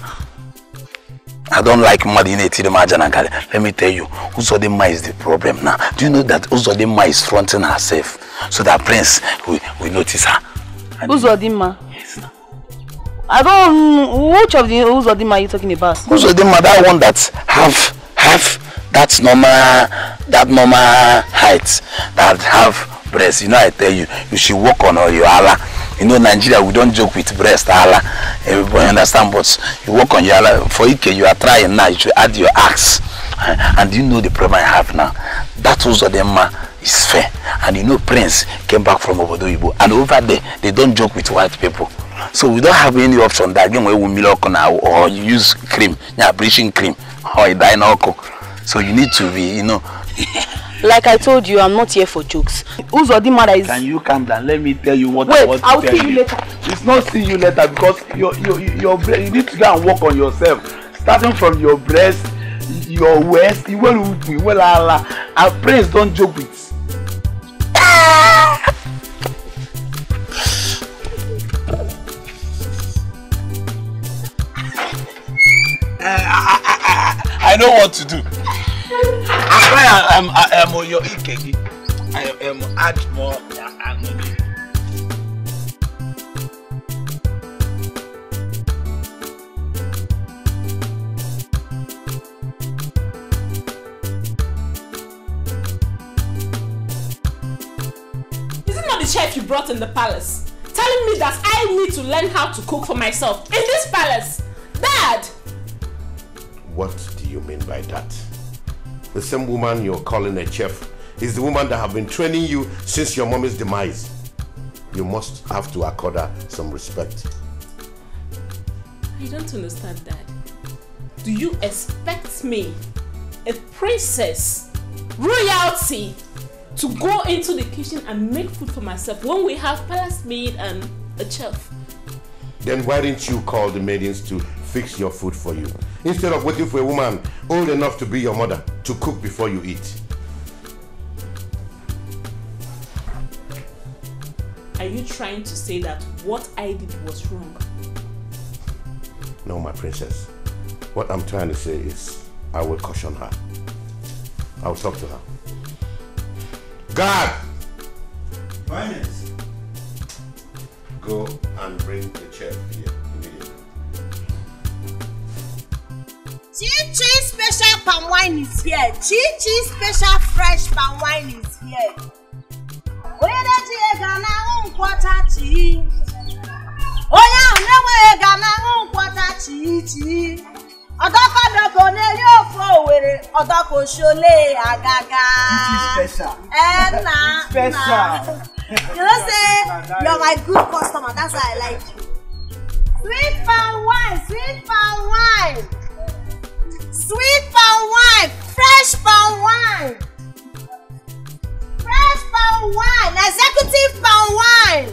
I don't like Madineti Majanagale. Let me tell you, Uzodinma is the problem now. Do you know that Uzodinma is fronting herself so that Prince will notice her? Uzodinma? Yes. I don't. Which of the Uzodinma are you talking about? Uzodinma, that one that have that normal height, that have breasts. You know, I tell you, you should work on your Allah. You know, Nigeria, we don't joke with breast, Allah. Everybody understand, but you work on your Allah. For Ike, you are trying now, you should add your axe. And you know the problem I have now. That Uzodinma is fair. And you know, Prince came back from Obodo Ibo. And over there, they don't joke with white people. So we don't have any option that again where we milk now or you use cream, yeah, bleaching cream, or dinoco. So you need to be, you know. Like I told you, I'm not here for jokes. Uzodinma is... Can you calm down? Let me tell you what I want to tell you. Wait, I'll see you later. It's not see you later because you need to go and work on yourself. Starting from your breast, your waist, you will Allah. Our Prince don't joke with. I know what to do. I am on your Ikegi. I am add more money. Is it not the chef you brought in the palace? Telling me that I need to learn how to cook for myself in this palace? Dad! What do you mean by that? The same woman you're calling a chef is the woman that have been training you since your mommy's demise. You must have to accord her some respect. I don't understand, Dad. Do you expect me, a princess, royalty, to go into the kitchen and make food for myself when we have palace maid and a chef? Then why didn't you call the maidens to fix your food for you, instead of waiting for a woman old enough to be your mother to cook before you eat? Are you trying to say that what I did was wrong? No, my princess. What I'm trying to say is I will caution her. I'll talk to her. Guard! Finance. Go and bring the chef here immediately. Chi special palm wine is here. Chi special fresh palm wine is here. Oya chi gana quarter chi. Oya newe gana quarter chi. Odoko doko ne yo fo were. Odoko shole agaga. Chi special. Special. You know say you're my good customer. That's why I like you. Sweet palm wine, sweet palm wine. Sweet palm wine, fresh palm wine. Fresh palm wine, executive palm wine.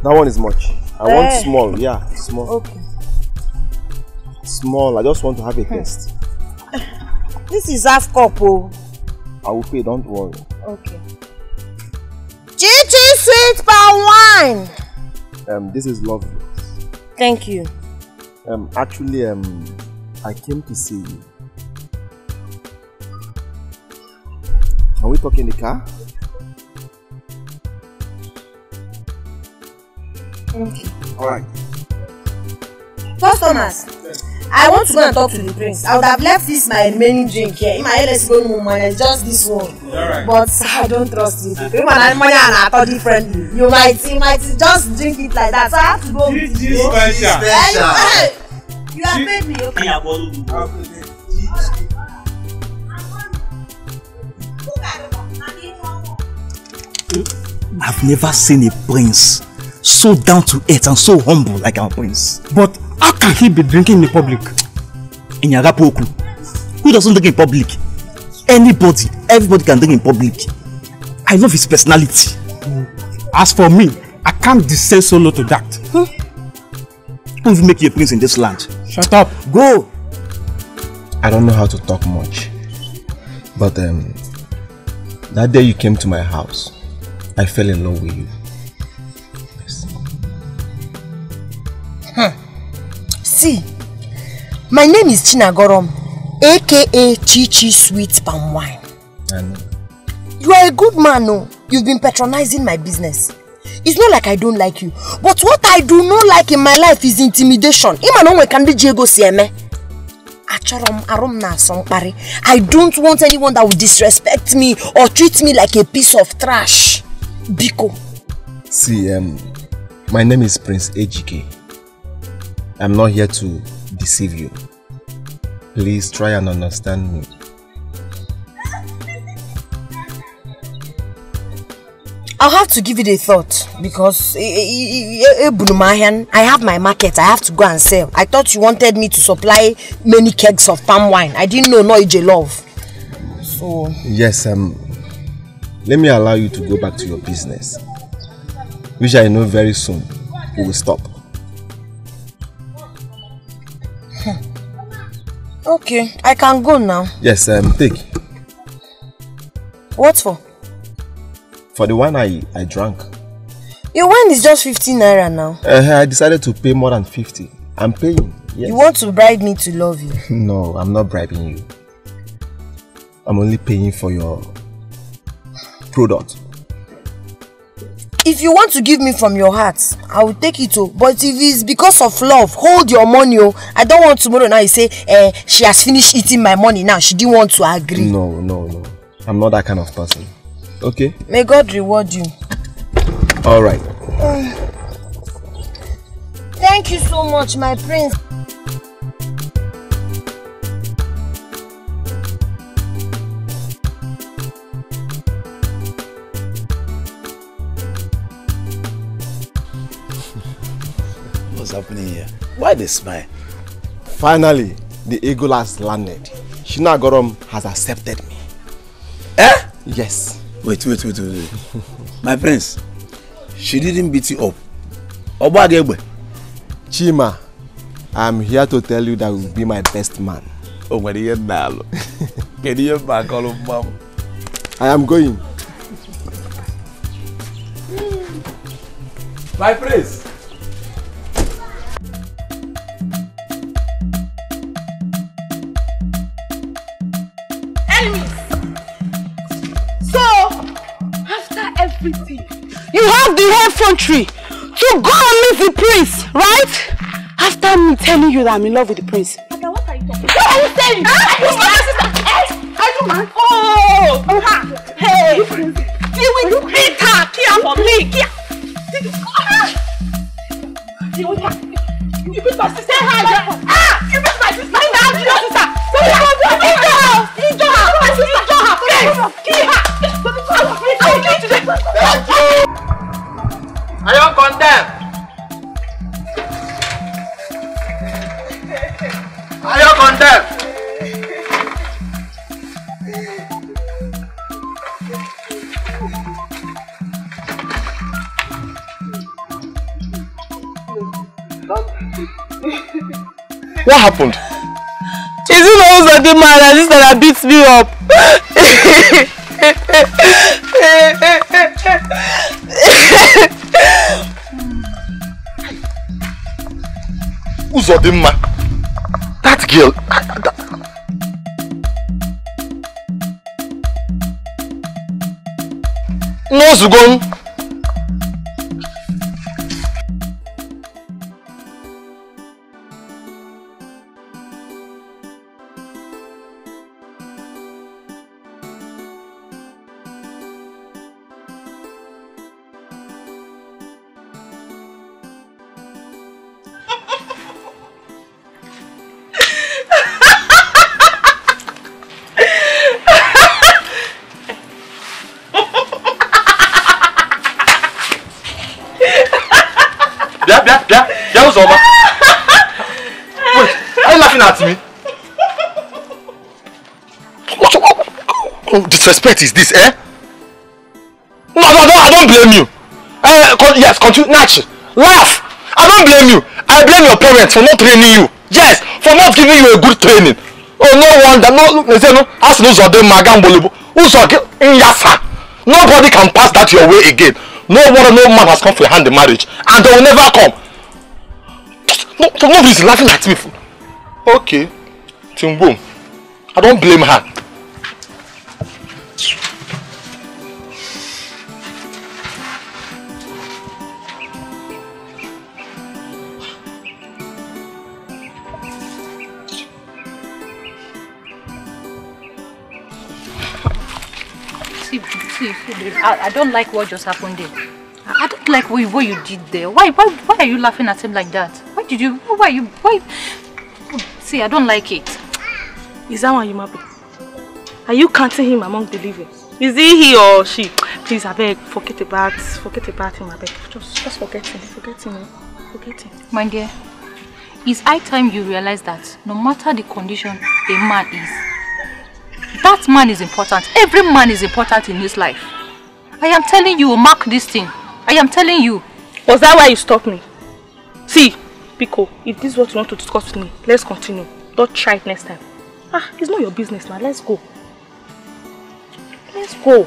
That one is much. I want small, yeah, small. Okay. Small, I just want to have a taste. This is half cup, oh. I will pay, don't worry. Okay. Chichi sweet palm wine. This is lovely. Thank you. Actually, I came to see you. Can we talk in the car? Okay. Alright. Customers, I want to go and talk to the prince. I would have left this my remaining drink here. In my LS go no money, just this one. Right. But I don't trust you. You might money and I thought differently. You might just drink it like that. So I have to go with you. Special. You have paid me, okay? I've never seen a prince so down to earth and so humble like our prince. But how can he be drinking in public? In Yagapoku, who doesn't drink in public? everybody can drink in public. I love his personality. As for me, I can't descend so low to that. Who will make you a prince in this land? Shut up. Go. I don't know how to talk much. But that day you came to my house, I fell in love with you. Yes. See, my name is Chinagorom, aka Chichi Sweet Palm Wine. I know. You are a good man, no? You've been patronizing my business. It's not like I don't like you, but what I do not like in my life is intimidation. I don't want anyone that will disrespect me or treat me like a piece of trash. Biko. See, my name is Prince Ejike. I'm not here to deceive you. Please try and understand me. I'll have to give it a thought because I have my market. I have to go and sell. I thought you wanted me to supply many kegs of palm wine. I didn't know no EJ love. So yes, let me allow you to go back to your business, which I know very soon we will stop. Okay, I can go now. Yes, take. What for? For the wine I drank. Your wine is just 15 naira now. I decided to pay more than 50. I'm paying. Yes. You want to bribe me to love you? No, I'm not bribing you. I'm only paying for your product. If you want to give me from your heart, I will take it too. But if it's because of love, hold your money. I don't want tomorrow now you say she has finished eating my money now. She didn't want to agree. No. I'm not that kind of person. Okay? May God reward you. Alright. Thank you so much, my prince. What's happening here? Why they smile? Finally, the eagle has landed. Chinagorom has accepted me. Eh? Yes. Wait. My prince, she didn't beat you up. Obagebe. Chima, I'm here to tell you that you will be my best man. Oh, when you now. Can you back all of mom? I am going. My prince. Everything. You have the effrontery to go and meet the prince, right? After me telling you that I'm in love with the prince. Okay, what are you talking about? What are you saying? Are you mad? Oh! Hey! You will beat her! Kia for me! Kia! You beat my sister! You beat my sister! I am condemned. I am condemned. What happened? Is it also the man that beats me up? Uzodimma, that girl. No, Zugon. Yeah, what's over? Wait, are you laughing at me? of disrespect is this, eh? No, I don't blame you. Yes, continue. Natch, laugh. I don't blame you. I blame your parents for not training you. Yes, for not giving you a good training. Oh, no wonder. Nobody can pass that your way again. No man has come for your hand in marriage, and they will never come. Nobody's laughing at me. Okay, Timbo, I don't blame her. I don't like what just happened there. I don't like what you did there. Why are you laughing at him like that? Why? See, I don't like it. Is that why you happy? Are you counting him among the living? Is he or she? Please, I beg, forget about him, I beg. Just forget him. My dear, it's high time you realize that no matter the condition a man is, that man is important. Every man is important in his life. I am telling you, mark this thing. I am telling you. Was that why you stopped me? See, Pico, if this is what you want to discuss with me, let's continue. Don't try it next time. It's not your business now. Let's go. Let's go.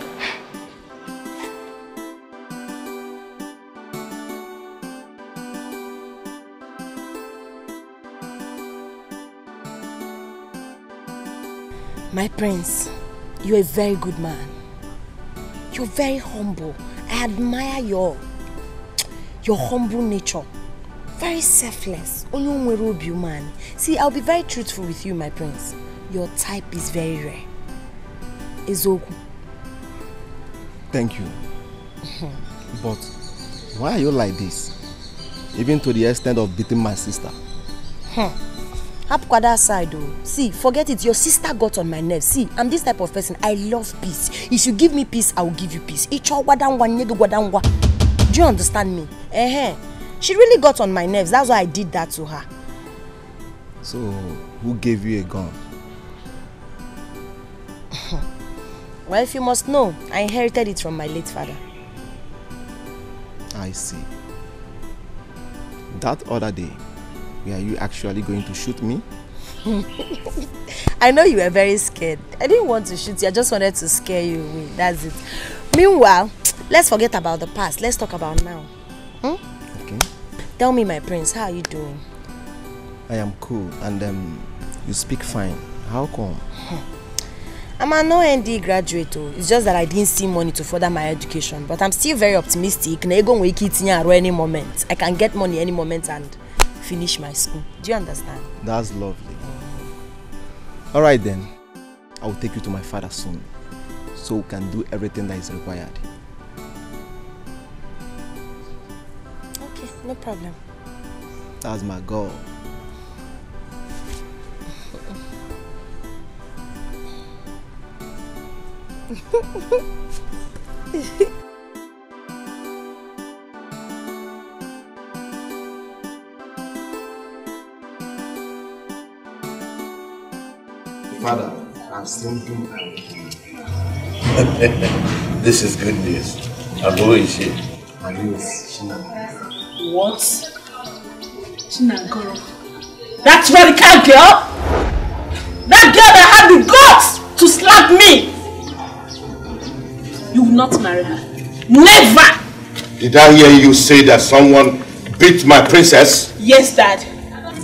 My prince, you're a very good man. You're very humble. I admire your humble nature. Very selfless. Man. See, I'll be very truthful with you, my prince. Your type is very rare. Ezogu. Thank you. But why are you like this? Even to the extent of beating my sister. That side though. See, forget it. Your sister got on my nerves. See, I'm this type of person. I love peace. If you give me peace, I will give you peace. Do you understand me? She really got on my nerves. That's why I did that to her. So, who gave you a gun? Well, if you must know, I inherited it from my late father. I see. That other day, were you actually going to shoot me? I know you were very scared. I didn't want to shoot you. I just wanted to scare you away. That's it. Meanwhile, let's forget about the past. Let's talk about now. Okay. Tell me, my prince, how are you doing? I am cool, and you speak fine. How come? I'm an OND graduate. It's just that I didn't see money to further my education. But I'm still very optimistic. Any moment. I can get money any moment and finish my school. Do you understand? That's lovely. Alright then. I will take you to my father soon. So we can do everything that is required. Okay, no problem. That's my goal. Father, I'm thinking. This is good news. And who is she? Her name is Shina. What? Shina girl? That radical girl? That girl that had the guts to slap me! You will not marry her. Never! Did I hear you say that someone beat my princess? Yes, Dad.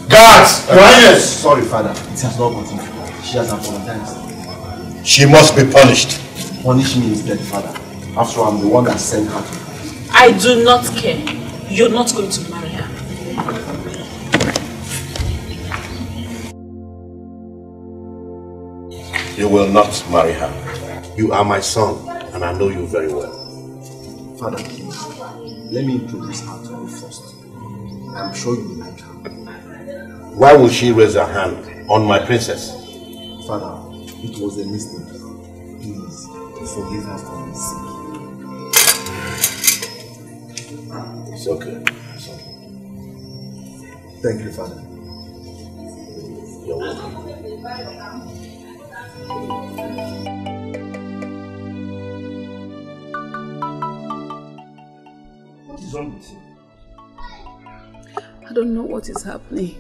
Guards! Quiet! Sorry, Father. It has not gotten far. She has apologized. She must be punished. Punish me instead, Father. After all, I'm the one that sent her to. I do not care. You're not going to marry her. You will not marry her. You are my son, and I know you very well. Father, please, let me introduce her to you first. I'm sure you will like her. Why will she raise her hand on my princess? Father, it was a mistake. Please, forgive her for my sake. It's okay. It's okay. Thank you, Father. You're welcome. is wrong with you? I don't know what is happening.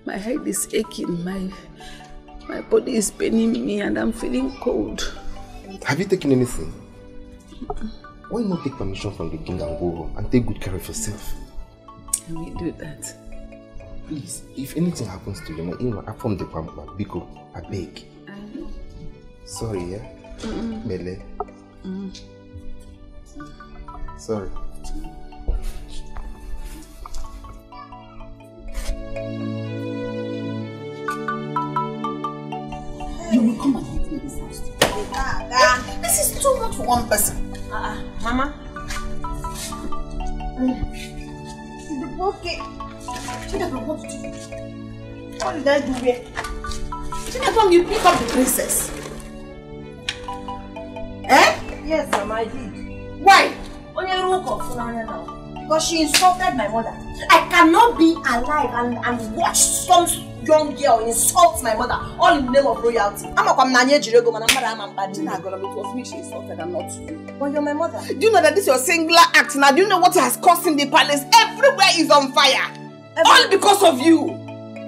My head is aching, my body is paining me and I'm feeling cold. Have you taken anything? Why not take permission from the king and go home and take good care of yourself? Can we do that? Please, if anything happens to you, I form the pampa, Biko, I beg. I know. Sorry, yeah? Mele. Sorry. You will come and meet me in this house. This is too much for one person. Mama. Okay. What did you do? What did I do here? You pick up the princess. Eh? Yes, Mama, I did. Why? Because she insulted my mother. I cannot be alive and watch some young girl insult my mother all in the name of royalty. I'm not Nanya Jirego, man. It was me she insulted and not you. But you're my mother. Do you know that this is your singular act now? Do you know what it has caused in the palace? Everywhere is on fire. All because of you.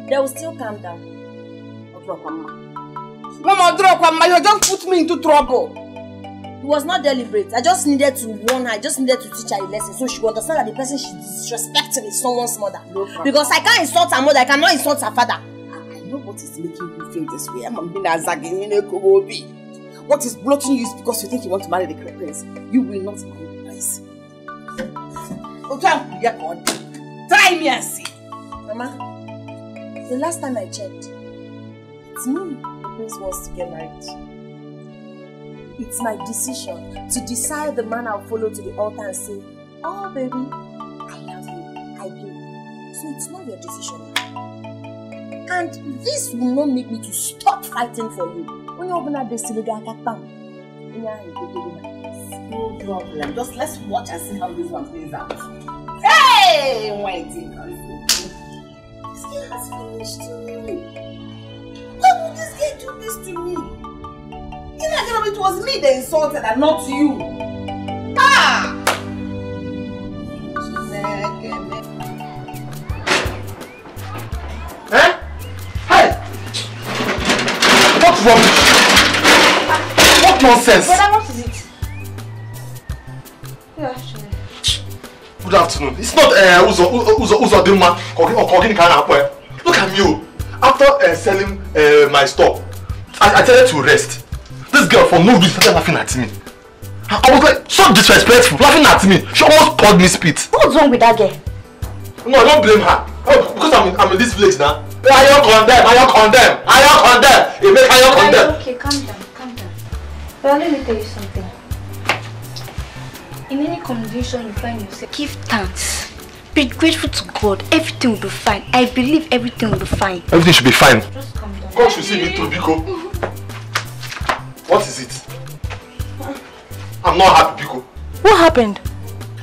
They will still calm down. Mama, you just put me into trouble. It was not deliberate. I just needed to warn her. I just needed to teach her a lesson so she would understand that the person she's disrespecting is someone's mother. Because I can't insult her mother, I cannot insult her father. I know what is making you feel this way. I'm being a zagging, what is blocking you is because you think you want to marry the prince. You will not marry the prince. Try me and see. Mama, the last time I checked, it's me the prince wants to get married. It's my decision to decide the man I'll follow to the altar and say, oh baby, I love you, I do. So it's not your decision. And this will not make me to stop fighting for you. When you open up the synagogue, no problem. Just let's watch and see how this one plays out. Hey, waiting. This girl has finished me. Why would this girl do this to me? It was me that insulted and not you. Ah! Eh? Hey! What rubbish? What nonsense? Brother, what is it? Good afternoon. It's not Uzo Dilma or Kogin Kana. Look at you. After selling my store, I tell her to rest. This girl for no reason started laughing at me. I was like so disrespectful, laughing at me. She almost called me spit. What's wrong with that girl? No, I don't blame her. Oh, because I'm in this village now. I don't condemn. Okay, calm down. But let me tell you something. In any condition you find yourself, give thanks. Be grateful to God. Everything will be fine. I believe everything will be fine. Everything should be fine. Just calm down. God should see me through, Biko. What is it? I'm not happy, Biko. What happened?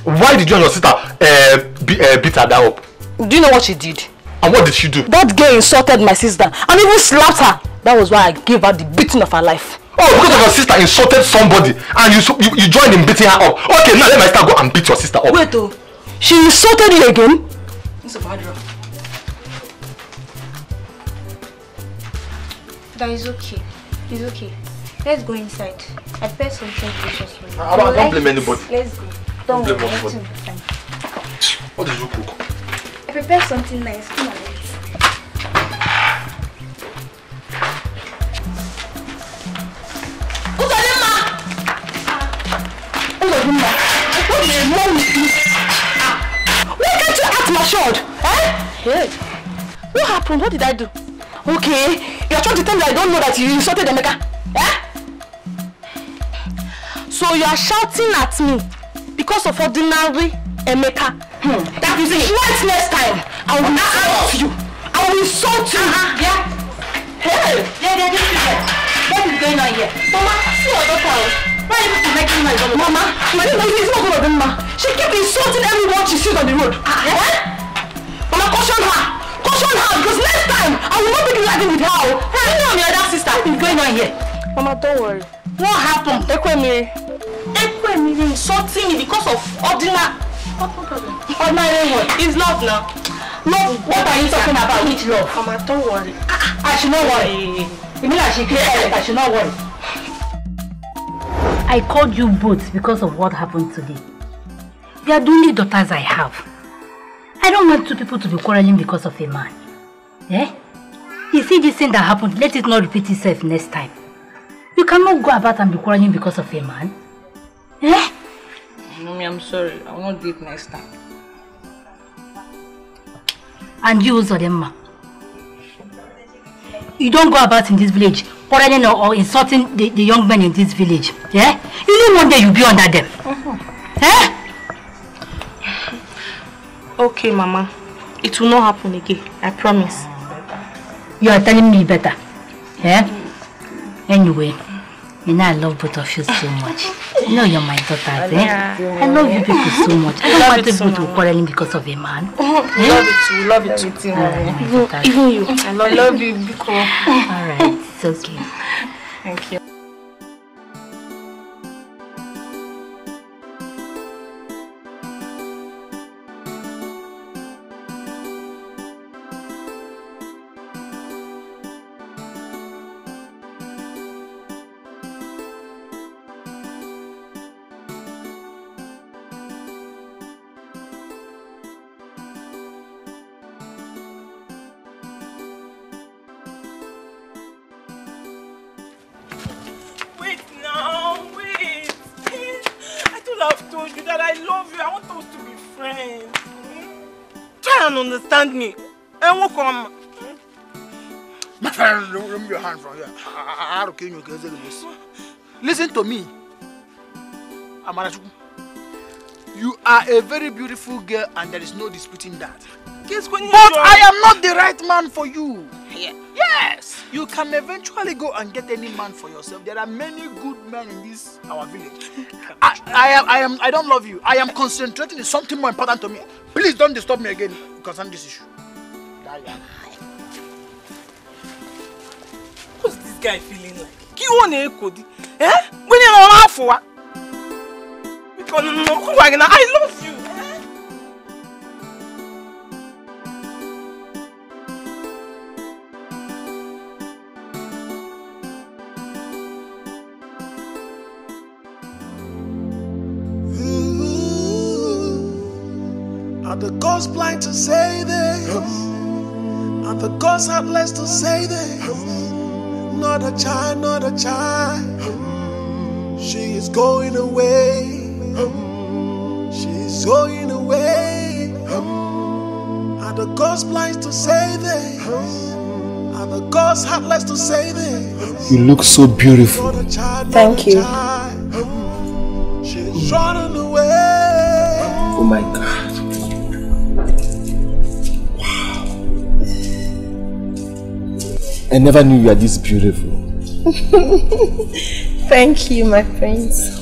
Why did you and your sister beat her down up? Do you know what she did? And what did she do? That girl insulted my sister and even slapped her. That was why I gave her the beating of her life. Oh, because of your sister insulted somebody and you joined in beating her up. Okay, now let my sister go and beat your sister up. Wait, oh. She insulted you again? That is okay. It's okay. Let's go inside. I prepared something delicious for you. I don't blame anybody. Let's go. Don't blame worry, anybody. everything will be fine. What did you cook? I prepared something nice. Come on, let's. Why can't you act matured? Eh? Hey. What happened? What did I do? Okay, you're trying to tell me I don't know that you insulted Emeka. Eh? So you are shouting at me because of ordinary Emeka. That is it. Right next time, I will insult you. I will insult you. Yeah. Hey. Yeah, just do that. What is going on here? Mama, see your daughter. Why are you making noise on the Mama, it's not good of them, Ma. She keeps insulting everyone she sees on the road. Mama, caution her. Caution her, because next time I will not be riding with her. Hey, you know your other sister. What is going on here? Mama, don't worry. What happened? Ekwemiri insulting me because of ordinary. Ordinary what? It's love now. Love? What are you talking about? Which love? Mama, don't worry. I should not worry. You mean I should clear it? I should not worry. I called you both because of what happened today. You are the only daughters I have. I don't want two people to be quarreling because of a man. Eh? You see this thing that happened, let it not repeat itself next time. You cannot go about and be quarreling because of a man. Eh? Mommy, I'm sorry. I will not do it next time. And you, Zodemma. You don't go about in this village quarreling or insulting the young men in this village. Yeah? You know one day you'll be under them. Eh? Okay, Mama. It will not happen again. I promise. You are telling me better. Yeah? Anyway, you know I love both of you so much. You know you're my daughters, eh? I love you people so much. I don't want people to be quarreling because of a man. Love it too. Even you. I love you. Be cool. Alright, it's okay. Thank you. Understand me. And what come? My friend, remove your hand from here. Listen to me. Amarachu. You are a very beautiful girl and there is no disputing that. But I am not the right man for you. Yeah. Yes. You can eventually go and get any man for yourself. There are many good men in this our village. I don't love you. I am concentrating on something more important to me. Please don't disturb me again concerning this issue. What's this guy feeling like? Eh? When you're not laugh for what? Because I love you. Are the gods blind to say this? Are the gods heartless to say this? Not a child, not a child. She is going away. She is going away. Are the gods blind to say this? Are the gods heartless to say this? You look so beautiful. Thank you. She is running away. Oh my God. I never knew you were this beautiful. Thank you, my prince.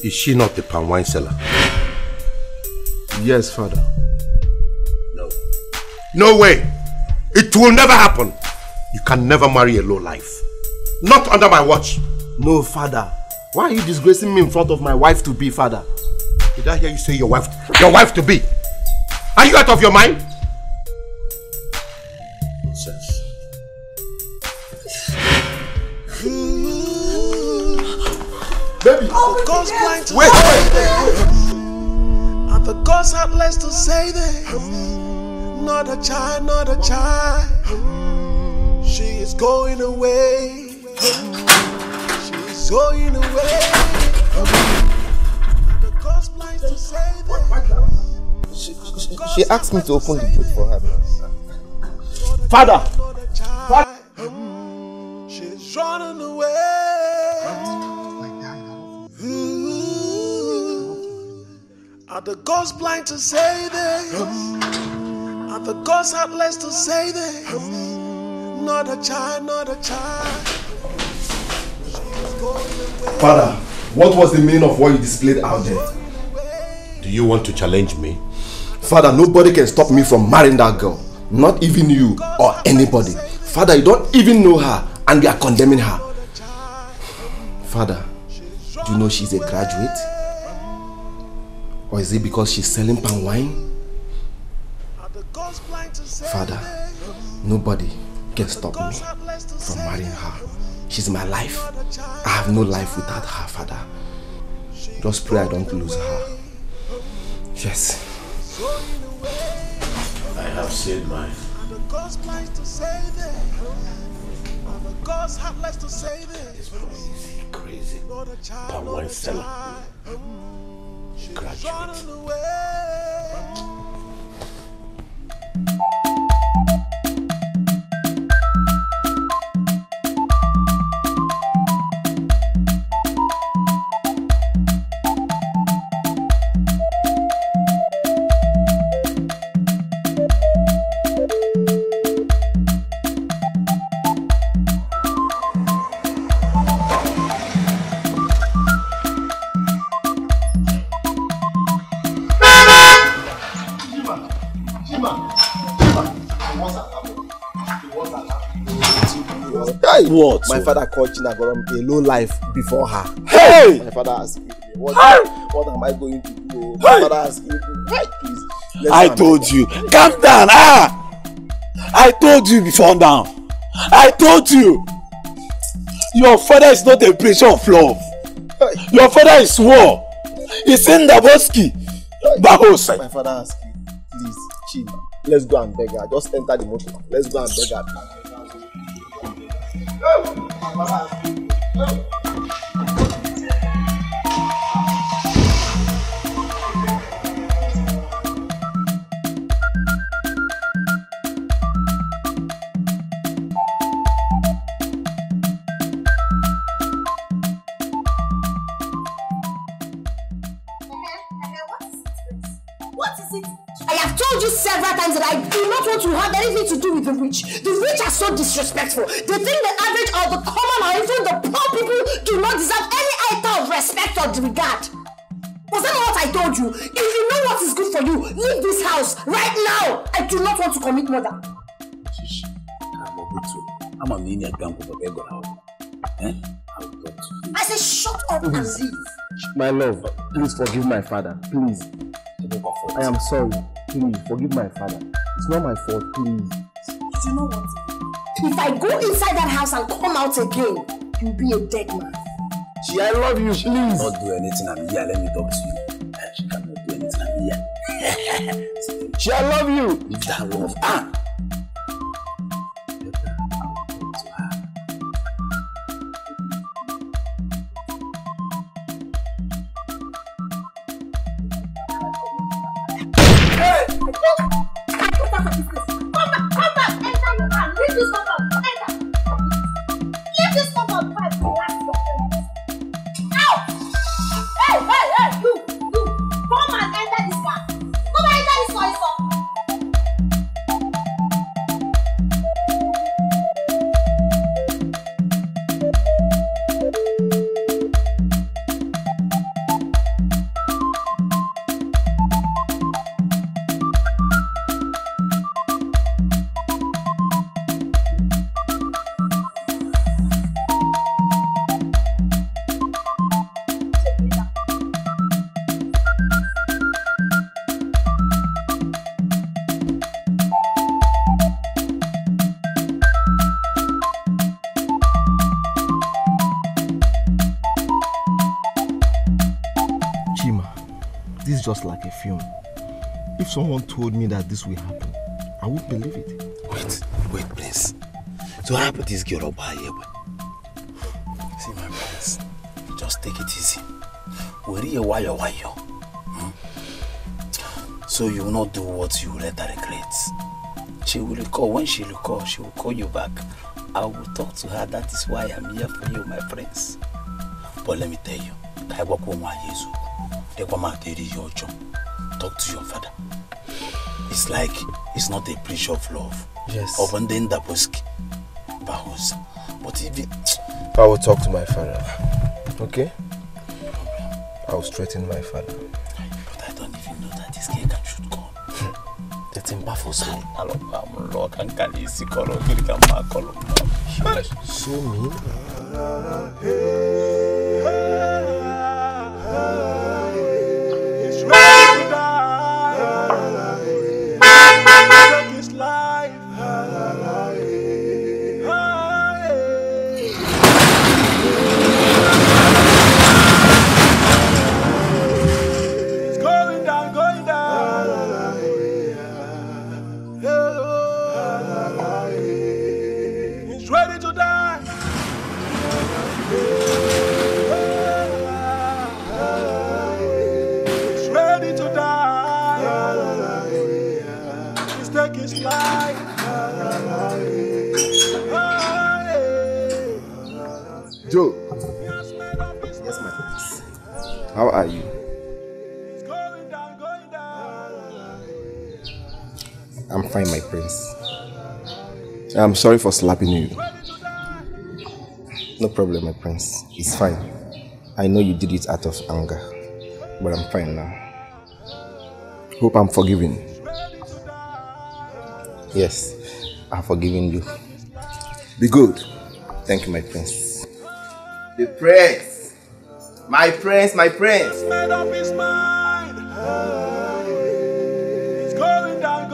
Is she not the palm wine seller? Yes, Father. No. No way! It will never happen! You can never marry a lowlife. Not under my watch. No, Father. Why are you disgracing me in front of my wife-to-be, Father? Did I hear you say your wife-to-be? Are you out of your mind? Nonsense. Baby, wait. And the gods had less to say there. Not a child, not a child. She is going away. She is going away. And the gods blind to say there. She asked me to open the gate for her. Father! She's running away. Are the gods blind to say this? Are the gods had less to say this? Not a child, not a child. Father, what was the meaning of what you displayed out there? Do you want to challenge me? Father, nobody can stop me from marrying that girl. Not even you or anybody. Father, you don't even know her and you are condemning her. Father, do you know she's a graduate? Or is it because she's selling palm wine? Father, nobody can stop me from marrying her. She's my life. I have no life without her, Father. Just pray I don't lose her. Yes. I have said mine. Crazy. Palm wine seller. Graduate. What? My father called Chinagorom a low life before her. Hey! My father asked me, what am I going to do? My father asked me, please. I told you. Calm down. I told you before now. I told you. Your father is not a preacher of love. Your father is war. He's in the bosky. My father asked me, please, Chima, let's go and beg her. Just enter the motor. Let's go and beg her. What is it? I have told you several times that I do not want to have anything to do with the rich. The rich are so disrespectful. They think the average or the common or even the poor people do not deserve any iota of respect or regard. Was that not what I told you? If you know what is good for you, leave this house right now. I do not want to commit murder. I said shut up and leave. My love, please forgive my father. Please. I am sorry. Please forgive my father. It's not my fault. Please. You know what? If I go inside that house and come out again, you'll be a dead man. Gee, I love you. Please. Not do anything. I'm here. Let me talk to you. She cannot do anything. I'm here. Gee, I love you. Leave that love. this just like a film. If someone told me that this will happen, I would believe it. Wait, Prince. So how about this girl up here? See, my Prince, just take it easy. Where you why? So you will not do what you later regret. She will recall. When she recall, she will call you back. I will talk to her. That is why I'm here for you, my Prince. But let me tell you, talk to your father. It's like it's not a breach of love. Yes. But if it... I will talk to my father. Okay? I will straighten my father. But I don't even know that this girl should come. The thing baffles me. So mean. It's ready to die. Take his life. It's going down. He's ready to die. He's ready to die. He's taking his life. Joe. Yes, my prince. How are you? I'm fine, my prince. I'm sorry for slapping you. No problem, my prince. It's fine. I know you did it out of anger, but I'm fine now. Hope I'm forgiven. Yes, I've forgiven you. Be good. Thank you, my prince. The prince! My prince, my prince! Made up his mind. It's going down.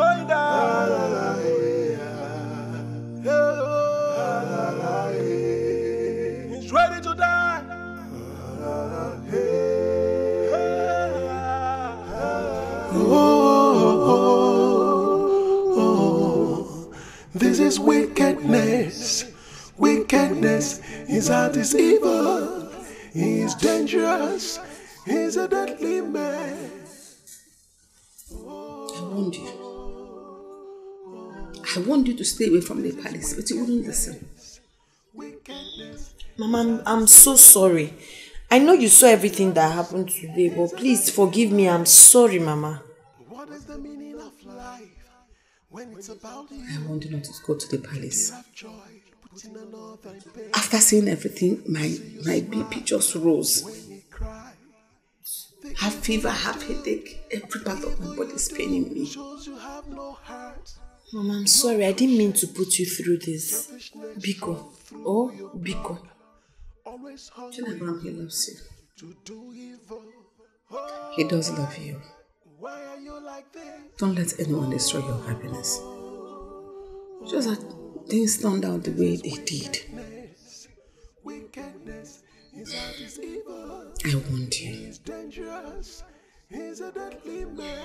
He's ready to die. This is wickedness. Wickedness, his heart is evil. He is dangerous. He's a deadly man. I warned you to stay away from the palace, but you wouldn't listen. Mama, I'm so sorry. I know you saw everything that happened today, but please forgive me. I'm sorry, Mama. What is the meaning of life when it's about you? I wanted not to go to the palace. After seeing everything, my BP just rose. Have fever, have headache, every part of my body is paining me. Mama, I'm sorry. I didn't mean to put you through this. Biko. Oh, Biko. Chinagram, he loves you. He does love you. Don't let anyone destroy your happiness. Just that things turned out the way they did. I warned you.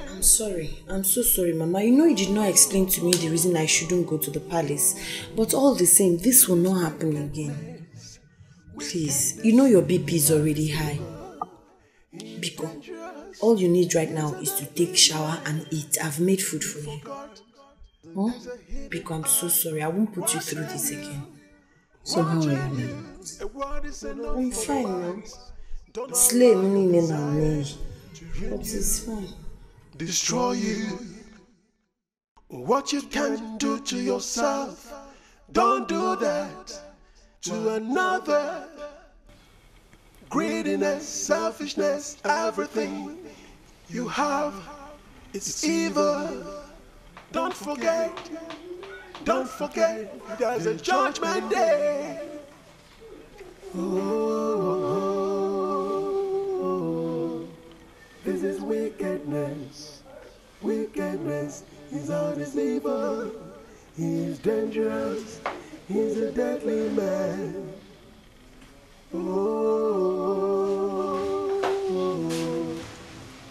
I'm sorry. I'm so sorry, Mama. You know you did not explain to me the reason I shouldn't go to the palace. But all the same, this will not happen again. Please, you know your BP is already high. Biko, all you need right now is to take shower and eat. I've made food for you. Huh? Biko, I'm so sorry. I won't put you through this again. So how are you now? I'm fine now. Slay me, but it's fine. Destroy you. What you can do to yourself, don't do that to another. Greediness, selfishness, everything you have, it's evil. Don't forget, there's a judgment day. Oh, this is wickedness. Wickedness, his heart is evil. He is dangerous. He's a deadly man. Oh,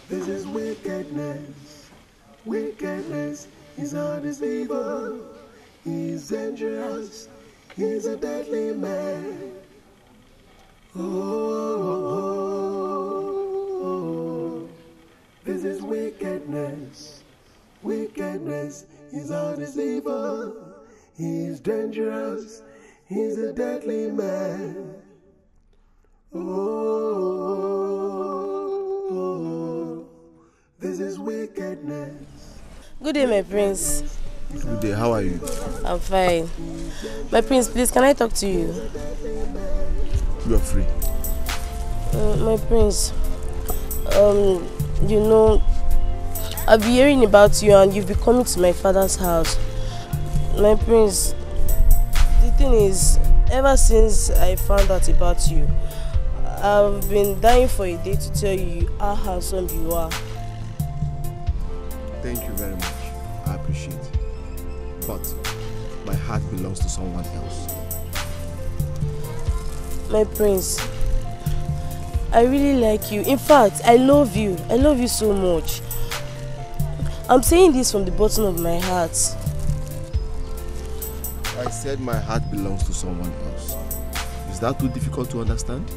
this is wickedness. dangerous. He's a deadly man. Oh, this is wickedness. Wickedness is our deceiver. He's dangerous. He's a deadly man. Oh, this is wickedness. Good day, my prince. Good day, how are you? I'm fine. My prince, please, can I talk to you? You are free. My prince, you know, I've been hearing about you and you've been coming to my father's house. My prince, the thing is, ever since I found out about you, I've been dying for a day to tell you how handsome you are. Thank you very much. I appreciate it. But my heart belongs to someone else. My prince, I really like you. In fact, I love you. I love you so much. I'm saying this from the bottom of my heart. I said my heart belongs to someone else. Is that too difficult to understand?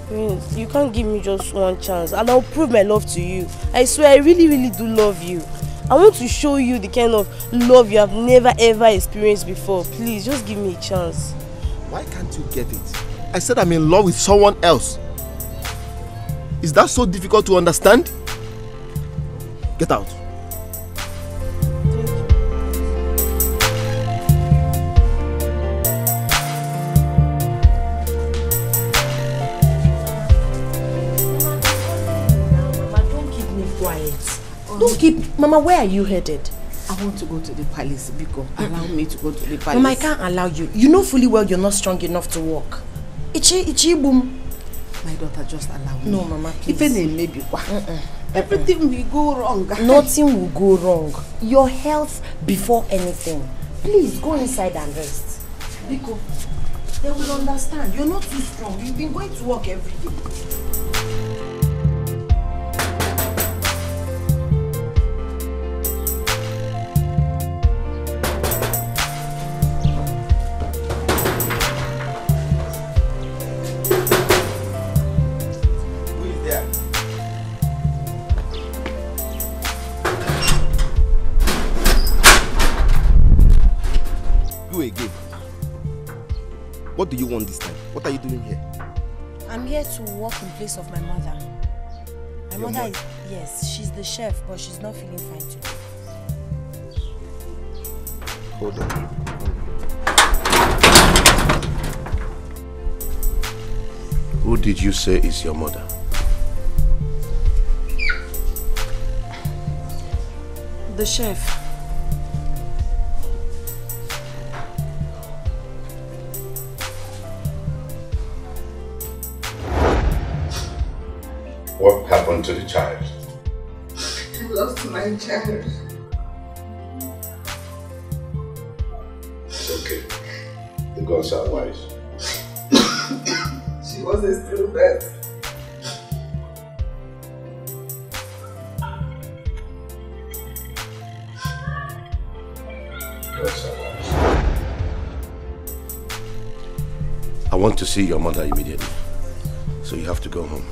Prince, you can't give me just one chance and I'll prove my love to you. I swear I really, really do love you. I want to show you the kind of love you have never ever experienced before. Please, just give me a chance. Why can't you get it? I said I'm in love with someone else. Is that so difficult to understand? Get out. Don't keep... Mama, where are you headed? I want to go to the palace, Biko. Allow me to go to the palace. Mama, I can't allow you. You know fully well you're not strong enough to walk. Ichi boom. My daughter, just allow me. No, Mama, please. Everything will go wrong. Nothing will go wrong. Your health before anything. Please, go inside and rest. Biko, they will understand. You're not too strong. You've been going to work every day. What do you want this time? What are you doing here? I'm here to work in place of my mother. My mother is... Yes, she's the chef, but she's not feeling fine today. Hold on. Who did you say is your mother? The chef. What happened to the child? I lost my child. It's okay. The gods are wise. She was a stillbirth. Gods are wise. I want to see your mother immediately. So you have to go home.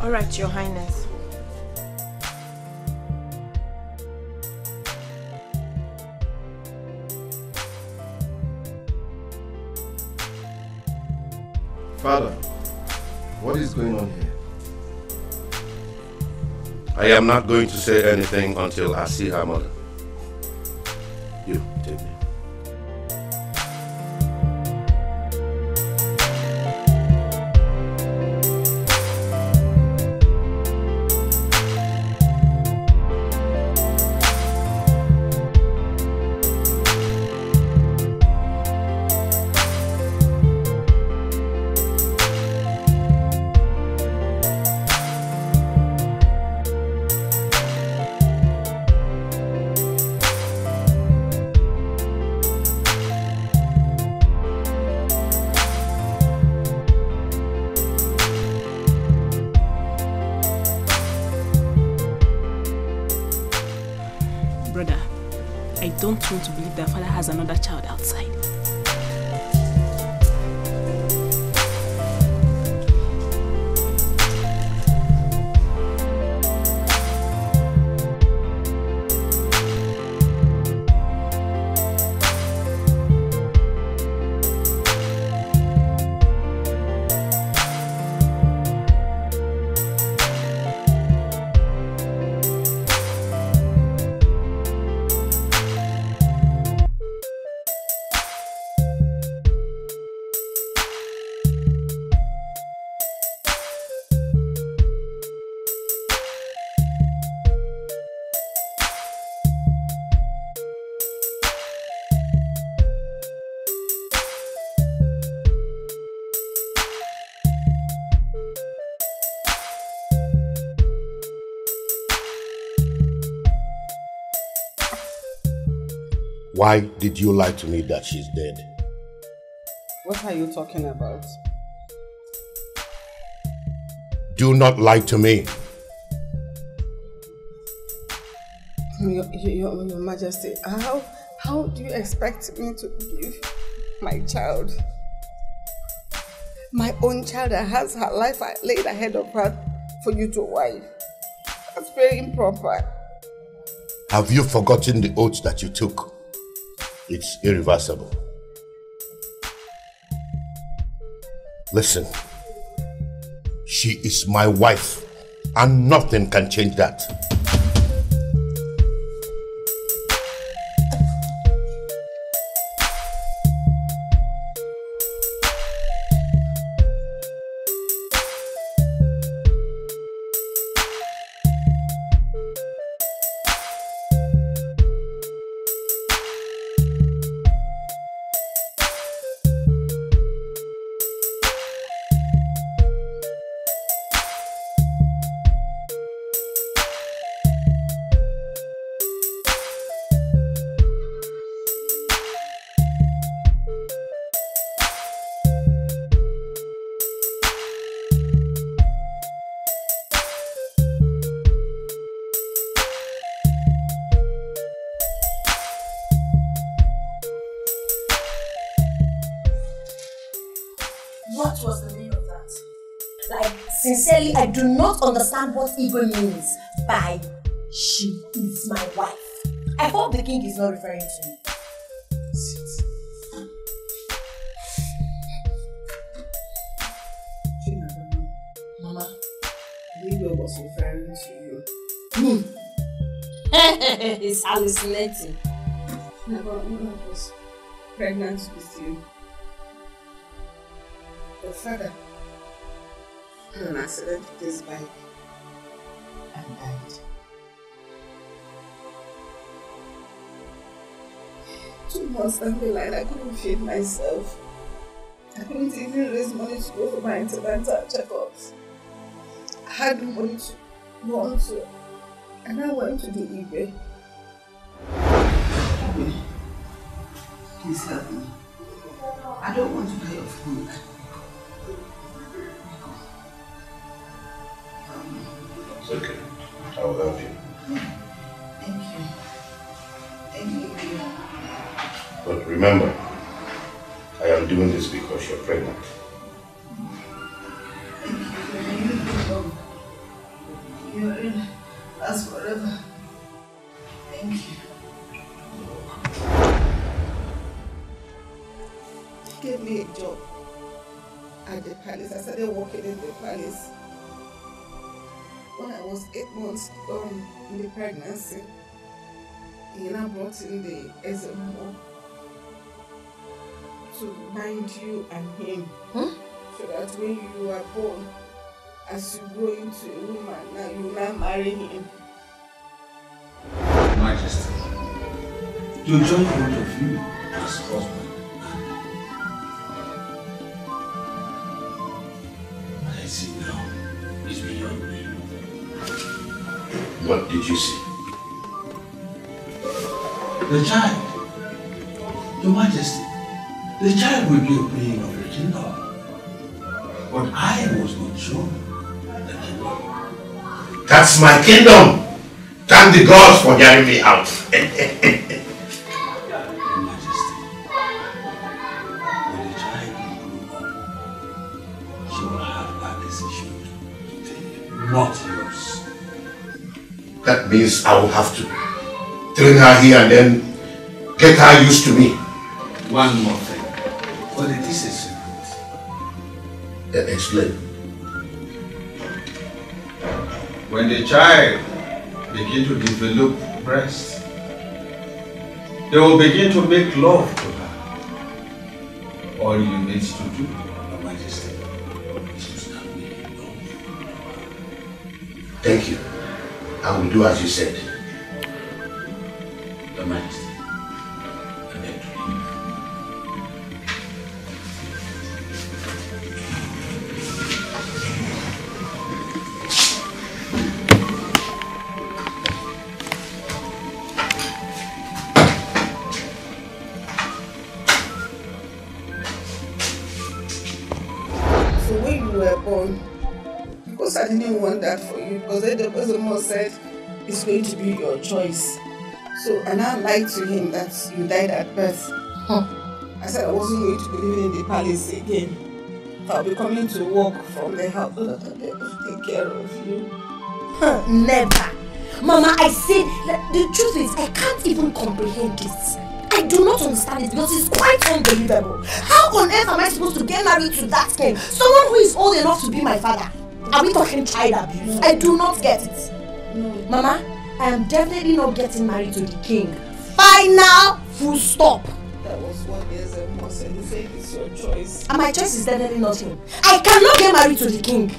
All right, Your Highness. Father, what is going on here? I am not going to say anything until I see her mother. You, take me. don't want to believe that father has another child outside. Why did you lie to me that she's dead? What are you talking about? Do not lie to me. Your Majesty, how do you expect me to give my child, my own child that has her life laid ahead of her, for you to wife? That's very improper. Have you forgotten the oath that you took? It's irreversible. Listen, she is my wife, and nothing can change that. What was the meaning of that? Like, sincerely, I do not understand what ego means by she is my wife. I hope the king is not referring to me. Sit. Mama, Ego was referring to you. He's hallucinating. Never was pregnant with you. The father had an accident with his bike and died. 2 months down the line, I couldn't feed myself. I couldn't even raise money to go for my antenatal checkups. I had no money to run to, and I went to the eBay. Please help me. I don't want to die of hunger. It's okay. I will help you. Thank you. Thank you. But remember, I am doing this because you're pregnant. You're in us forever. Thank you. He gave me a job at the palace. I started working in the palace. When I was 8 months in the pregnancy, he now brought in the SMO to bind you and him. So that when you are born, as you grow into a woman, now you now marry him. Majesty, you join both of you as husband. What I see now is beyond me. What did you see? The child. Your Majesty, the child will be a being of the kingdom. But I was not shown the kingdom. That's my kingdom! Thank the gods for getting me out. she will have that decision to take, not yours. That means I will have to train her here and then get her used to me. One more thing, but it is a secret. Explain. When the child begins to develop breast, they will begin to make love to her. All you need to do, Your Majesty, is to stand me. Thank you. I will do as you said. Your Majesty. Because I didn't want that for you, because the person said it's going to be your choice. So, and I lied to him that you died at birth. I said I wasn't going to be living in the palace again. I'll be coming to work from the house so that I'll be able to take care of you. Never. Mama, I said, the truth is, I can't even comprehend this. I do not understand it because it's quite unbelievable. How on earth am I supposed to get married to that king? Someone who is old enough to be my father. Are we talking child abuse? I do not get it. No. Mama, I am definitely not getting married to the king. Final full stop. That was what the SMO said. He said it's your choice. And my choice is definitely not him. I cannot get married to the king.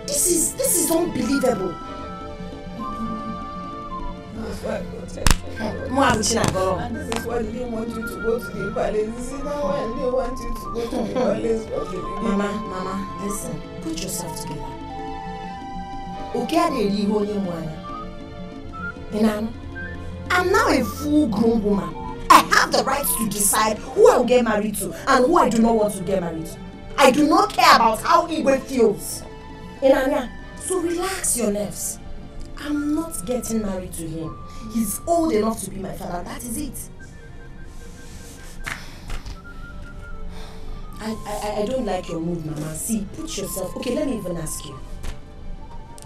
This is unbelievable. That's why I protected you. And this is why they didn't want you to go to the palace. You see, now why they want you to go to the palace from the beginning. Mama, listen. Put yourself together. I'm now a full-grown woman. I have the right to decide who I will get married to and who I do not want to get married to. I do not care about how Igwe feels. So relax your nerves. I'm not getting married to him. He's old enough to be my father. That is it. I don't like your mood, Mama. See, put yourself... Okay, let me even ask you.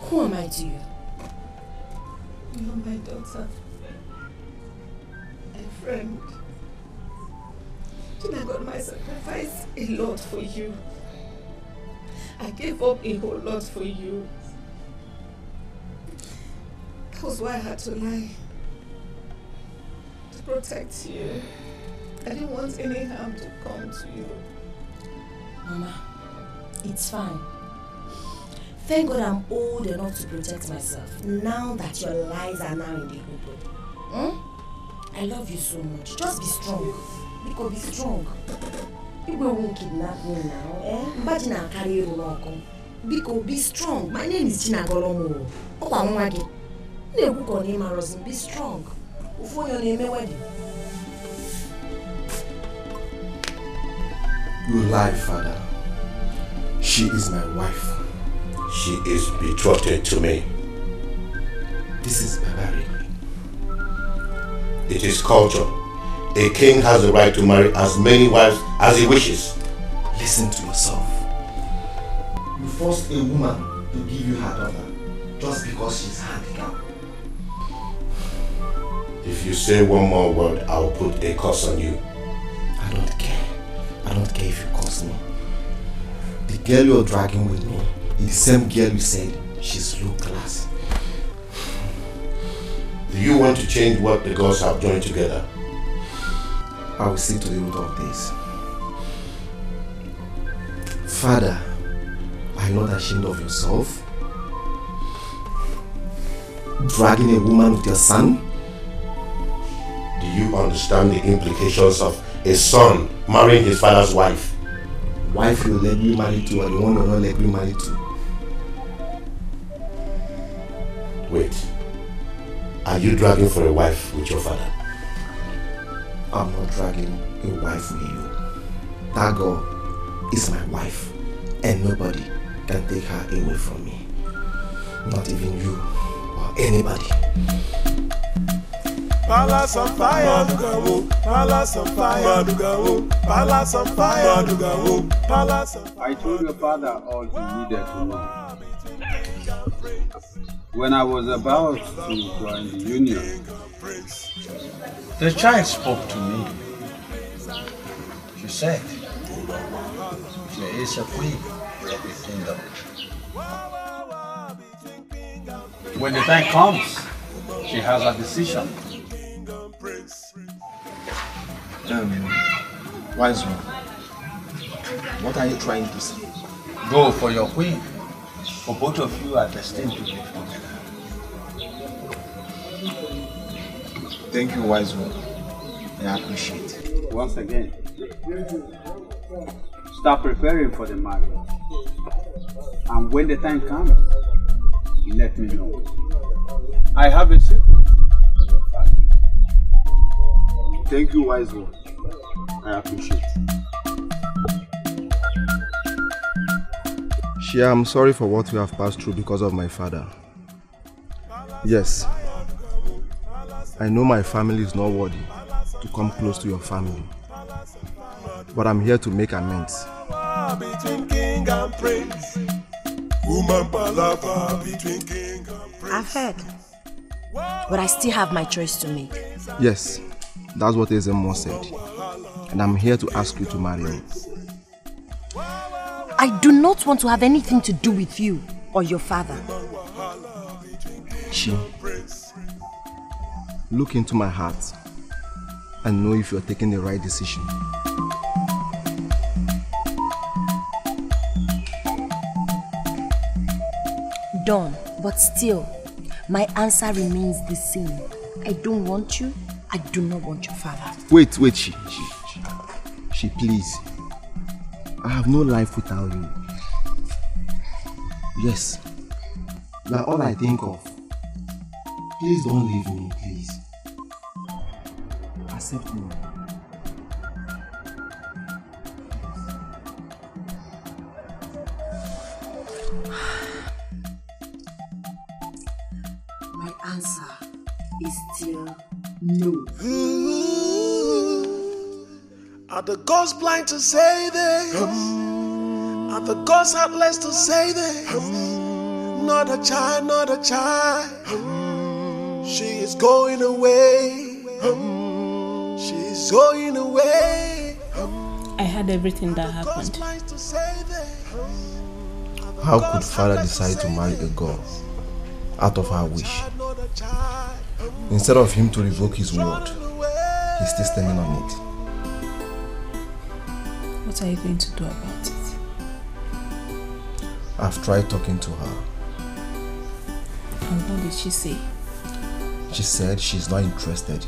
Who am I to you? You're my daughter. A friend. I got my sacrifice a lot for you. I gave up a whole lot for you. That was why I had to lie. To protect you. I didn't want any harm to come to you. Mama, it's fine. Thank God I'm old enough to protect myself. Now that your lies are now in the open. I love you so much. Just be strong. Biko, be strong. People won't kidnap me now. Imagine I'll carry you along. Biko, be strong. My name is Chinagolomo. Be strong. Before your name wedding. You lie, Father. She is my wife. She is betrothed to me. This is barbaric. It is culture. A king has the right to marry as many wives as he wishes. Listen to yourself. You forced a woman to give you her daughter just because she's handicapped. If you say one more word, I'll put a curse on you. I don't care. I don't care if you curse me. The girl you're dragging with me is the same girl you said she's low class. Do you want to change what the gods have joined together? I will see to the root of this. Father, are you not ashamed of yourself? Dragging a woman with your son? Do you understand the implications of a son marrying his father's wife? Wife you'll let me marry to or the one you'll not let me marry to? Wait. Are you dragging for a wife with your father? I'm not dragging a wife with you. That girl is my wife and nobody can take her away from me. Not even you or anybody. Palace on fire, Madugawo. Palace on fire, Madugawo. Palace on fire, Madugawo. Palace on fire. I told your father all he needed to know. When I was about to join the union, the child spoke to me. She said, there is a queen of the kingdom. When the time comes, she has a decision. Wise one, what are you trying to say? Go for your queen, for both of you are destined to live together. Thank you, wise one. I appreciate it. Once again, start preparing for the marriage. And when the time comes, let me know. I have a secret for your father. Thank you, wise one. I appreciate it. Shia, I'm sorry for what we have passed through because of my father. Yes, I know my family is not worthy to come close to your family, but I'm here to make amends. Between king and prince. Woman palava between king and prince. I've heard, but I still have my choice to make. Yes, that's what Ezemo said, and I'm here to ask you to marry me. I do not want to have anything to do with you or your father. She, look into my heart and know if you're taking the right decision. Done, but still, my answer remains the same. I don't want you. I do not want your father. Wait, she, please. I have no life without you. Yes, that's all I think of. Please don't leave me, please. Accept me. My answer is still no. Are the gods blind to say this? Are the gods heartless to say this? Not a child, not a child. She is going away. She's going away. I heard everything that happened. How could father decide to marry a girl out of her wish? Instead of him to revoke his word, he's still standing on it. What are you going to do about it? I've tried talking to her. And what did she say? She said she's not interested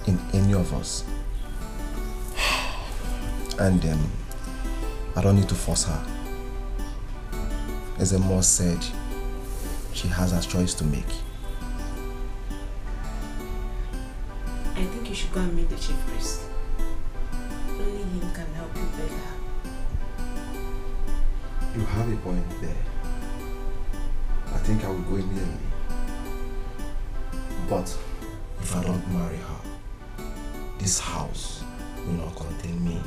in any of us. And I don't need to force her. As Ezemo said, she has a choice to make. I think you should go and meet the chief priest. Only him can help you beg her. You have a point there. I think I will go immediately. But if I don't marry her, this house will not contain me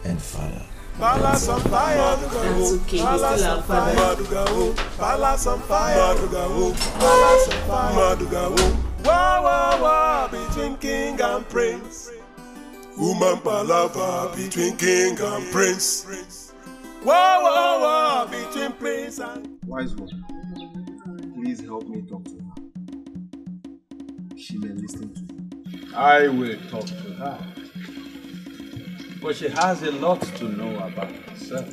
and father. Palace on fire, That's okay, you still have father. Palace on fire, Palace on fire, Wah wah wah between king and prince. Woman palava between king and prince. Wah wah wah between prince and. Wise one, please help me talk to her. She may listen to me. I will talk to her. But she has a lot to know about herself.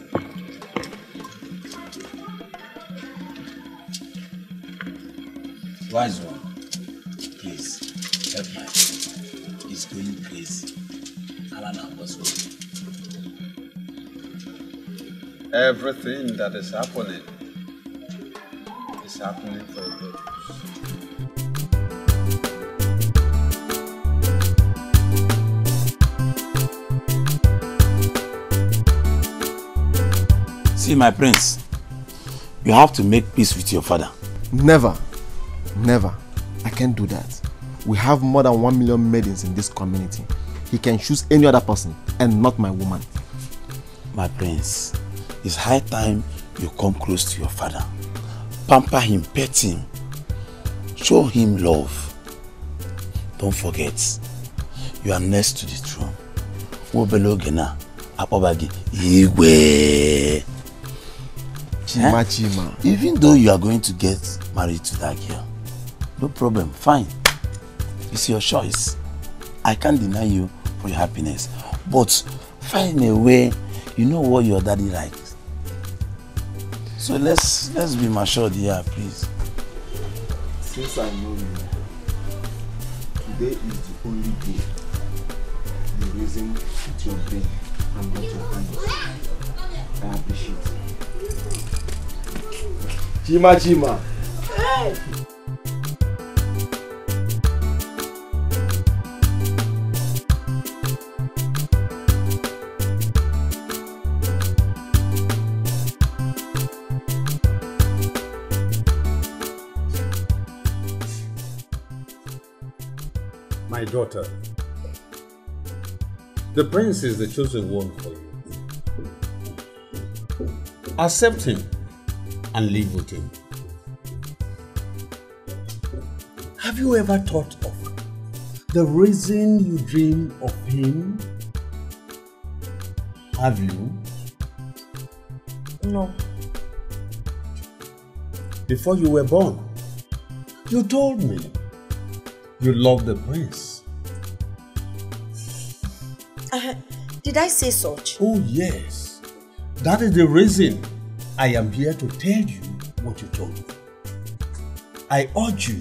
Wise one, please help my friend. He's going crazy. Alana was working. Everything that is happening for a purpose. See, my prince, you have to make peace with your father. Never. Never. I can't do that. We have more than 1 million maidens in this community. He can choose any other person and not my woman. My prince, it's high time you come close to your father. Pamper him, pet him. Show him love. Don't forget, you are next to the throne. Wobelogena, Apobagi, Igwe. Chima. Even though you are going to get married to that girl, no problem, fine. It's your choice. I can't deny you for your happiness. But find a way, you know what your daddy likes. So let's be matured here, please. Since I know you, today is the only day you reason with your brain and not your hands. I appreciate it. Chima. Hey. My daughter, the prince is the chosen one for you. Accept him and live with him. Have you ever thought of the reason you dream of him? Have you? No. Before you were born, you told me you love the prince. Did I say such? Oh yes. That is the reason I am here to tell you what you told me. I urge you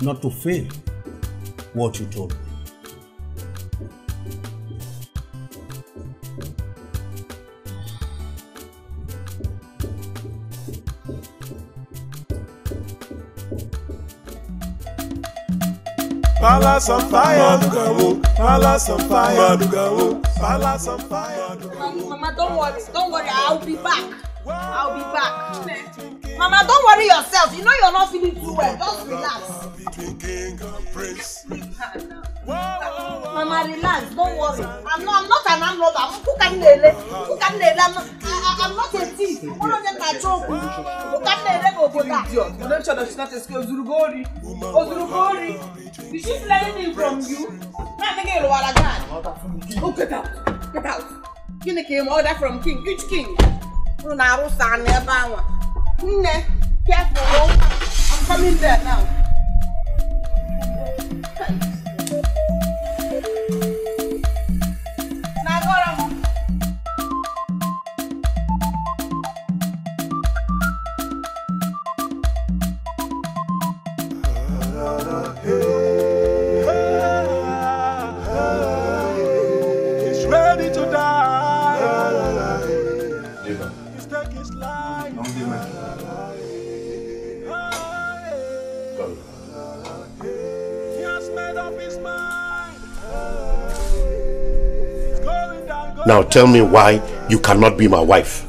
not to fail what you told me. Palace on fire, Palace on fire, Palace on fire. Mama, don't worry, I'll be back. Mama, don't worry yourself. You know you're not feeling too well. Just relax. Mama, relax. Don't worry. I'm not an armed I'm not a thief. One of them are joke. Make sure that she's not a skill. Ozurugori. Did she steal anything from you? Oh, get out. You came order from king. Which king? Careful. I'm coming there now. He's ready to die. He's taking his life. He has made up his mind. He's going down. Now tell me why you cannot be my wife.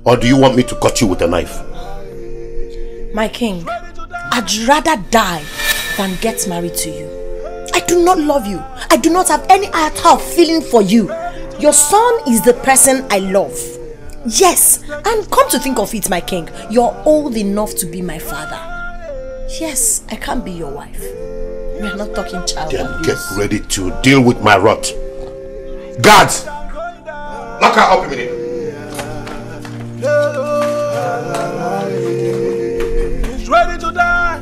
Or do you want me to cut you with a knife? My king, I'd rather die than get married to you. I do not love you. I do not have any iota of feeling for you. Your son is the person I love. Yes, and come to think of it, my king, you're old enough to be my father. Yes, I can't be your wife. We are not talking child Then abuse. get ready to deal with my wrath. Guards! Lock her up immediately. He's ready to die.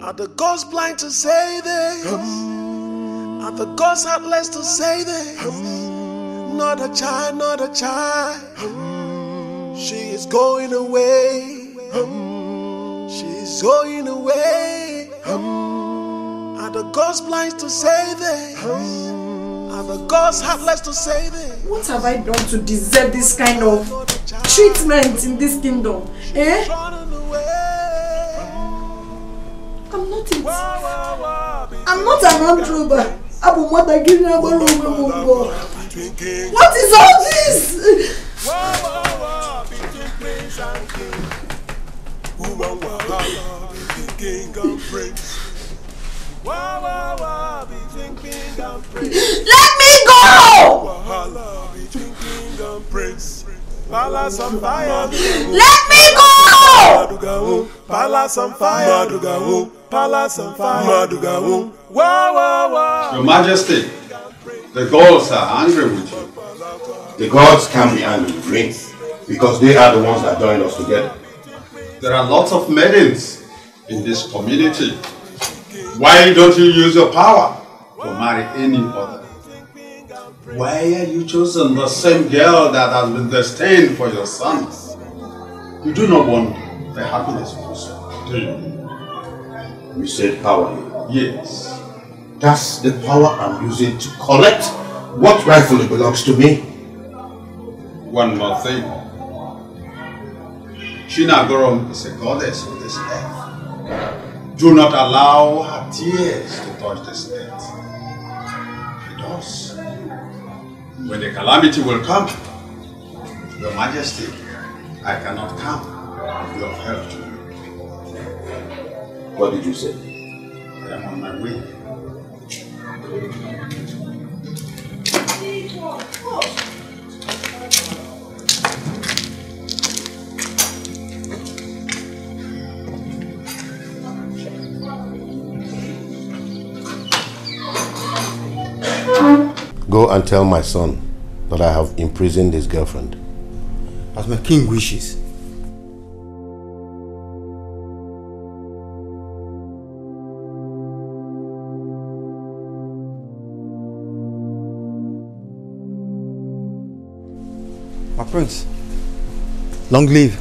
Are the gods blind to say this? Are the gods heartless to say this? Not a child, not a child. She is going away. She is going away. Are the gods blind to say this? Are the gods heartless to say this? What have I done to deserve this kind of treatment in this kingdom? Eh? I'm not an armed robber. What is all this? Palace on fire. Let me go! Palace on fire. Palace on fire. Your Majesty, the gods are angry with you. The gods can't be angry with me because they are the ones that joined us together. There are lots of maidens in this community. Why don't you use your power to marry any other? Why are you choosing the same girl that has been destined for your sons? You do not want the happiness of your son, do you? You said power. Yes. That's the power I'm using to collect what rightfully belongs to me. One more thing. Chinagorom is a goddess of this earth. Do not allow her tears to touch this earth. It does. When the calamity will come, Your Majesty, I cannot come if you have help to me. What did you say? I am on my way. Go and tell my son that I have imprisoned his girlfriend. As my king wishes. My prince, long live.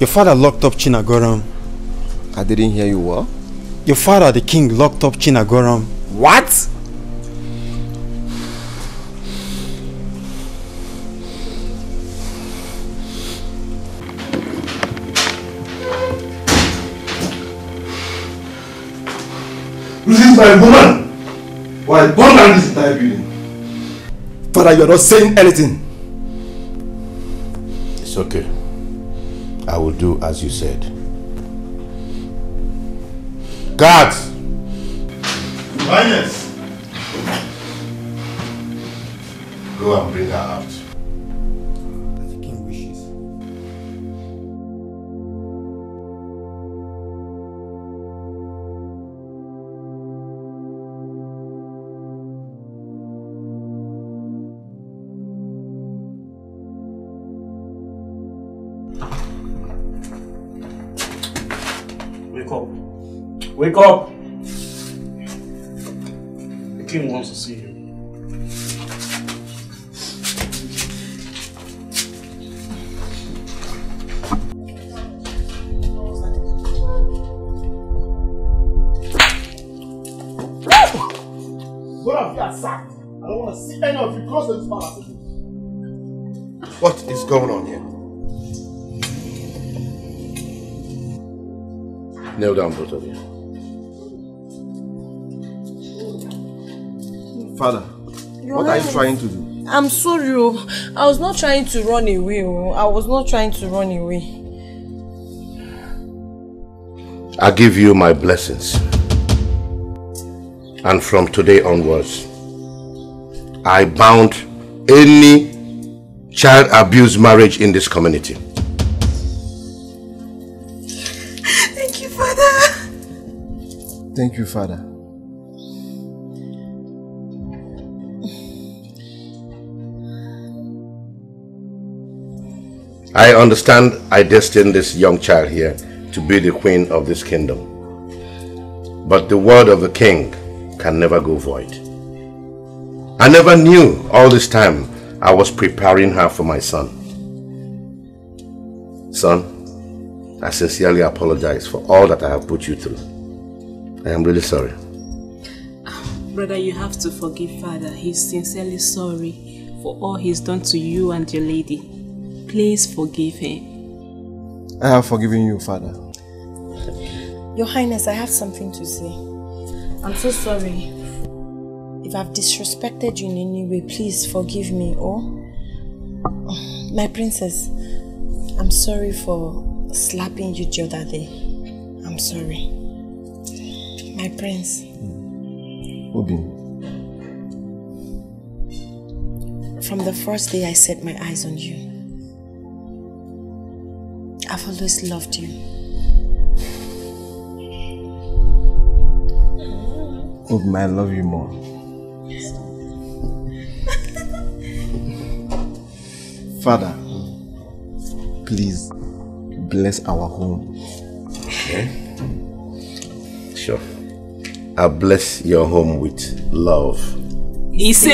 Your father locked up Chinagoram. I didn't hear you well. Your father, the king, locked up Chinagoram. What? This is my woman! Why burn down this entire building? Father, you're not saying anything. It's okay. I will do as you said. Guards! Yes. Go and bring her out. The king wishes. Wake up. Wake up! The king wants to see you. Both of you are sacked. I don't want to see any of you close to this palace. What is going on here? Kneel down, both of you. Father, what are you trying to do? I'm sorry, oh. I was not trying to run away, oh. I was not trying to run away. I give you my blessings. And from today onwards, I bound any child abuse marriage in this community. Thank you, Father. Thank you, Father. I understand I destined this young child here to be the queen of this kingdom. But the word of the king can never go void. I never knew all this time I was preparing her for my son. Son, I sincerely apologize for all that I have put you through. I am really sorry. Brother, you have to forgive Father. He's sincerely sorry for all he's done to you and your lady. Please forgive him. I have forgiven you, Father. Your Highness, I have something to say. I'm so sorry. If I've disrespected you in any way, please forgive me. Oh, my princess, I'm sorry for slapping you the other day. I'm sorry. My prince. Obi. From the first day I set my eyes on you, I've always loved you. Obi, I love you more. Father, please bless our home. Okay. Sure. I'll bless your home with love. Ise!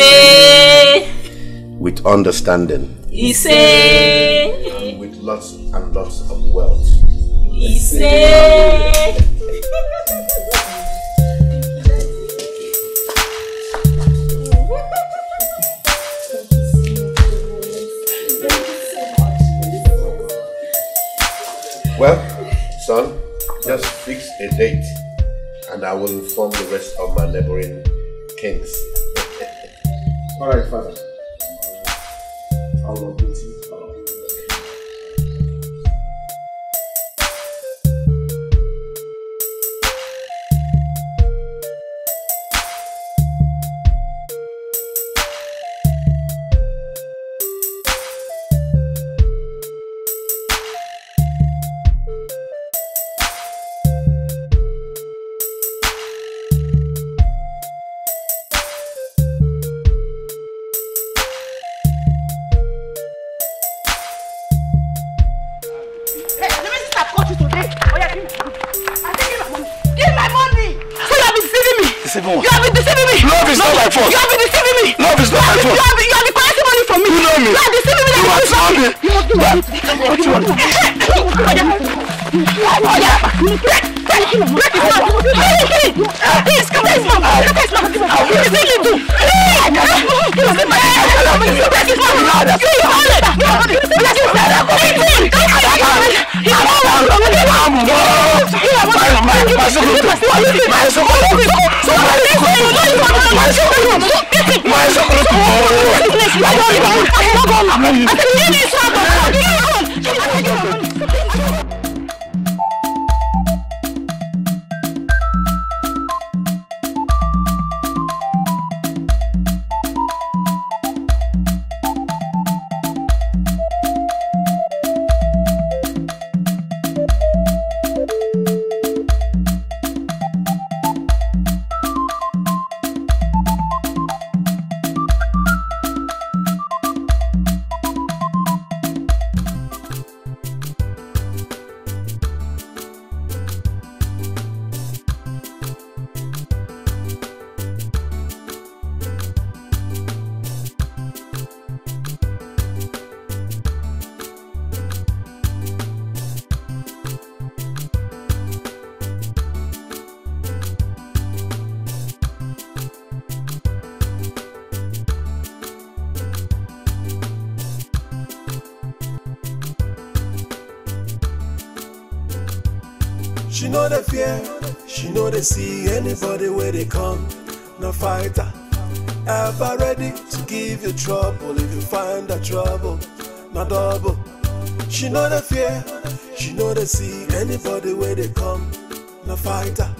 With understanding. Ise! And with lots and lots of wealth. Ise! Well, son, just fix a date and I will inform the rest of my neighboring kings. Alright, Father. I will update you. You have been deceiving me. Love is not my fault. You have been deceiving me. Love is not my fault. You have been collecting money from me. You know me. You are deceiving me. You are deceiving me. What do you want? Please, come here, mom. Look at his mom. What is he do? She know the fear, she know they see anybody where they come. No fighter, ever ready to give you trouble if you find that trouble. No double. She know the fear, she know they see anybody where they come. No fighter,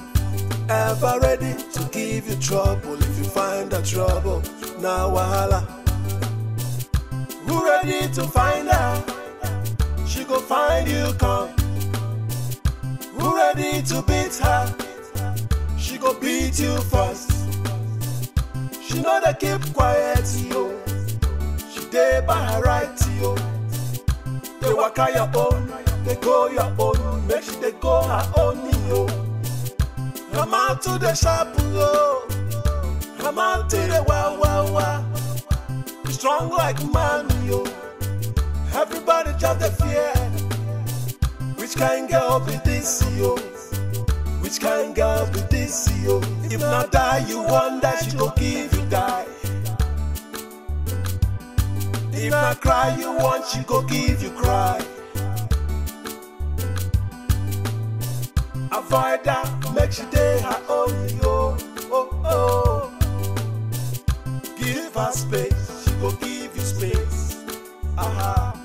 ever ready to give you trouble if you find that trouble. Now wahala. Who ready to find her? She go find you come. Who ready to beat her? She go beat you first. She know they keep quiet, yo. She dey by her right, yo. They walk out your own, they go your own. Make sure they go her own, yo. I'm out to the shop, yo. I'm out to the wow. Be strong like man, yo. Everybody just the fear. Which kind girl be this, yo? Which kind girl be this, yo? If not die, you wonder she go give you die. If not cry, you want she go give you cry. Avoid her, make she day her own, yo. Oh. Give her space, she go give you space. Aha.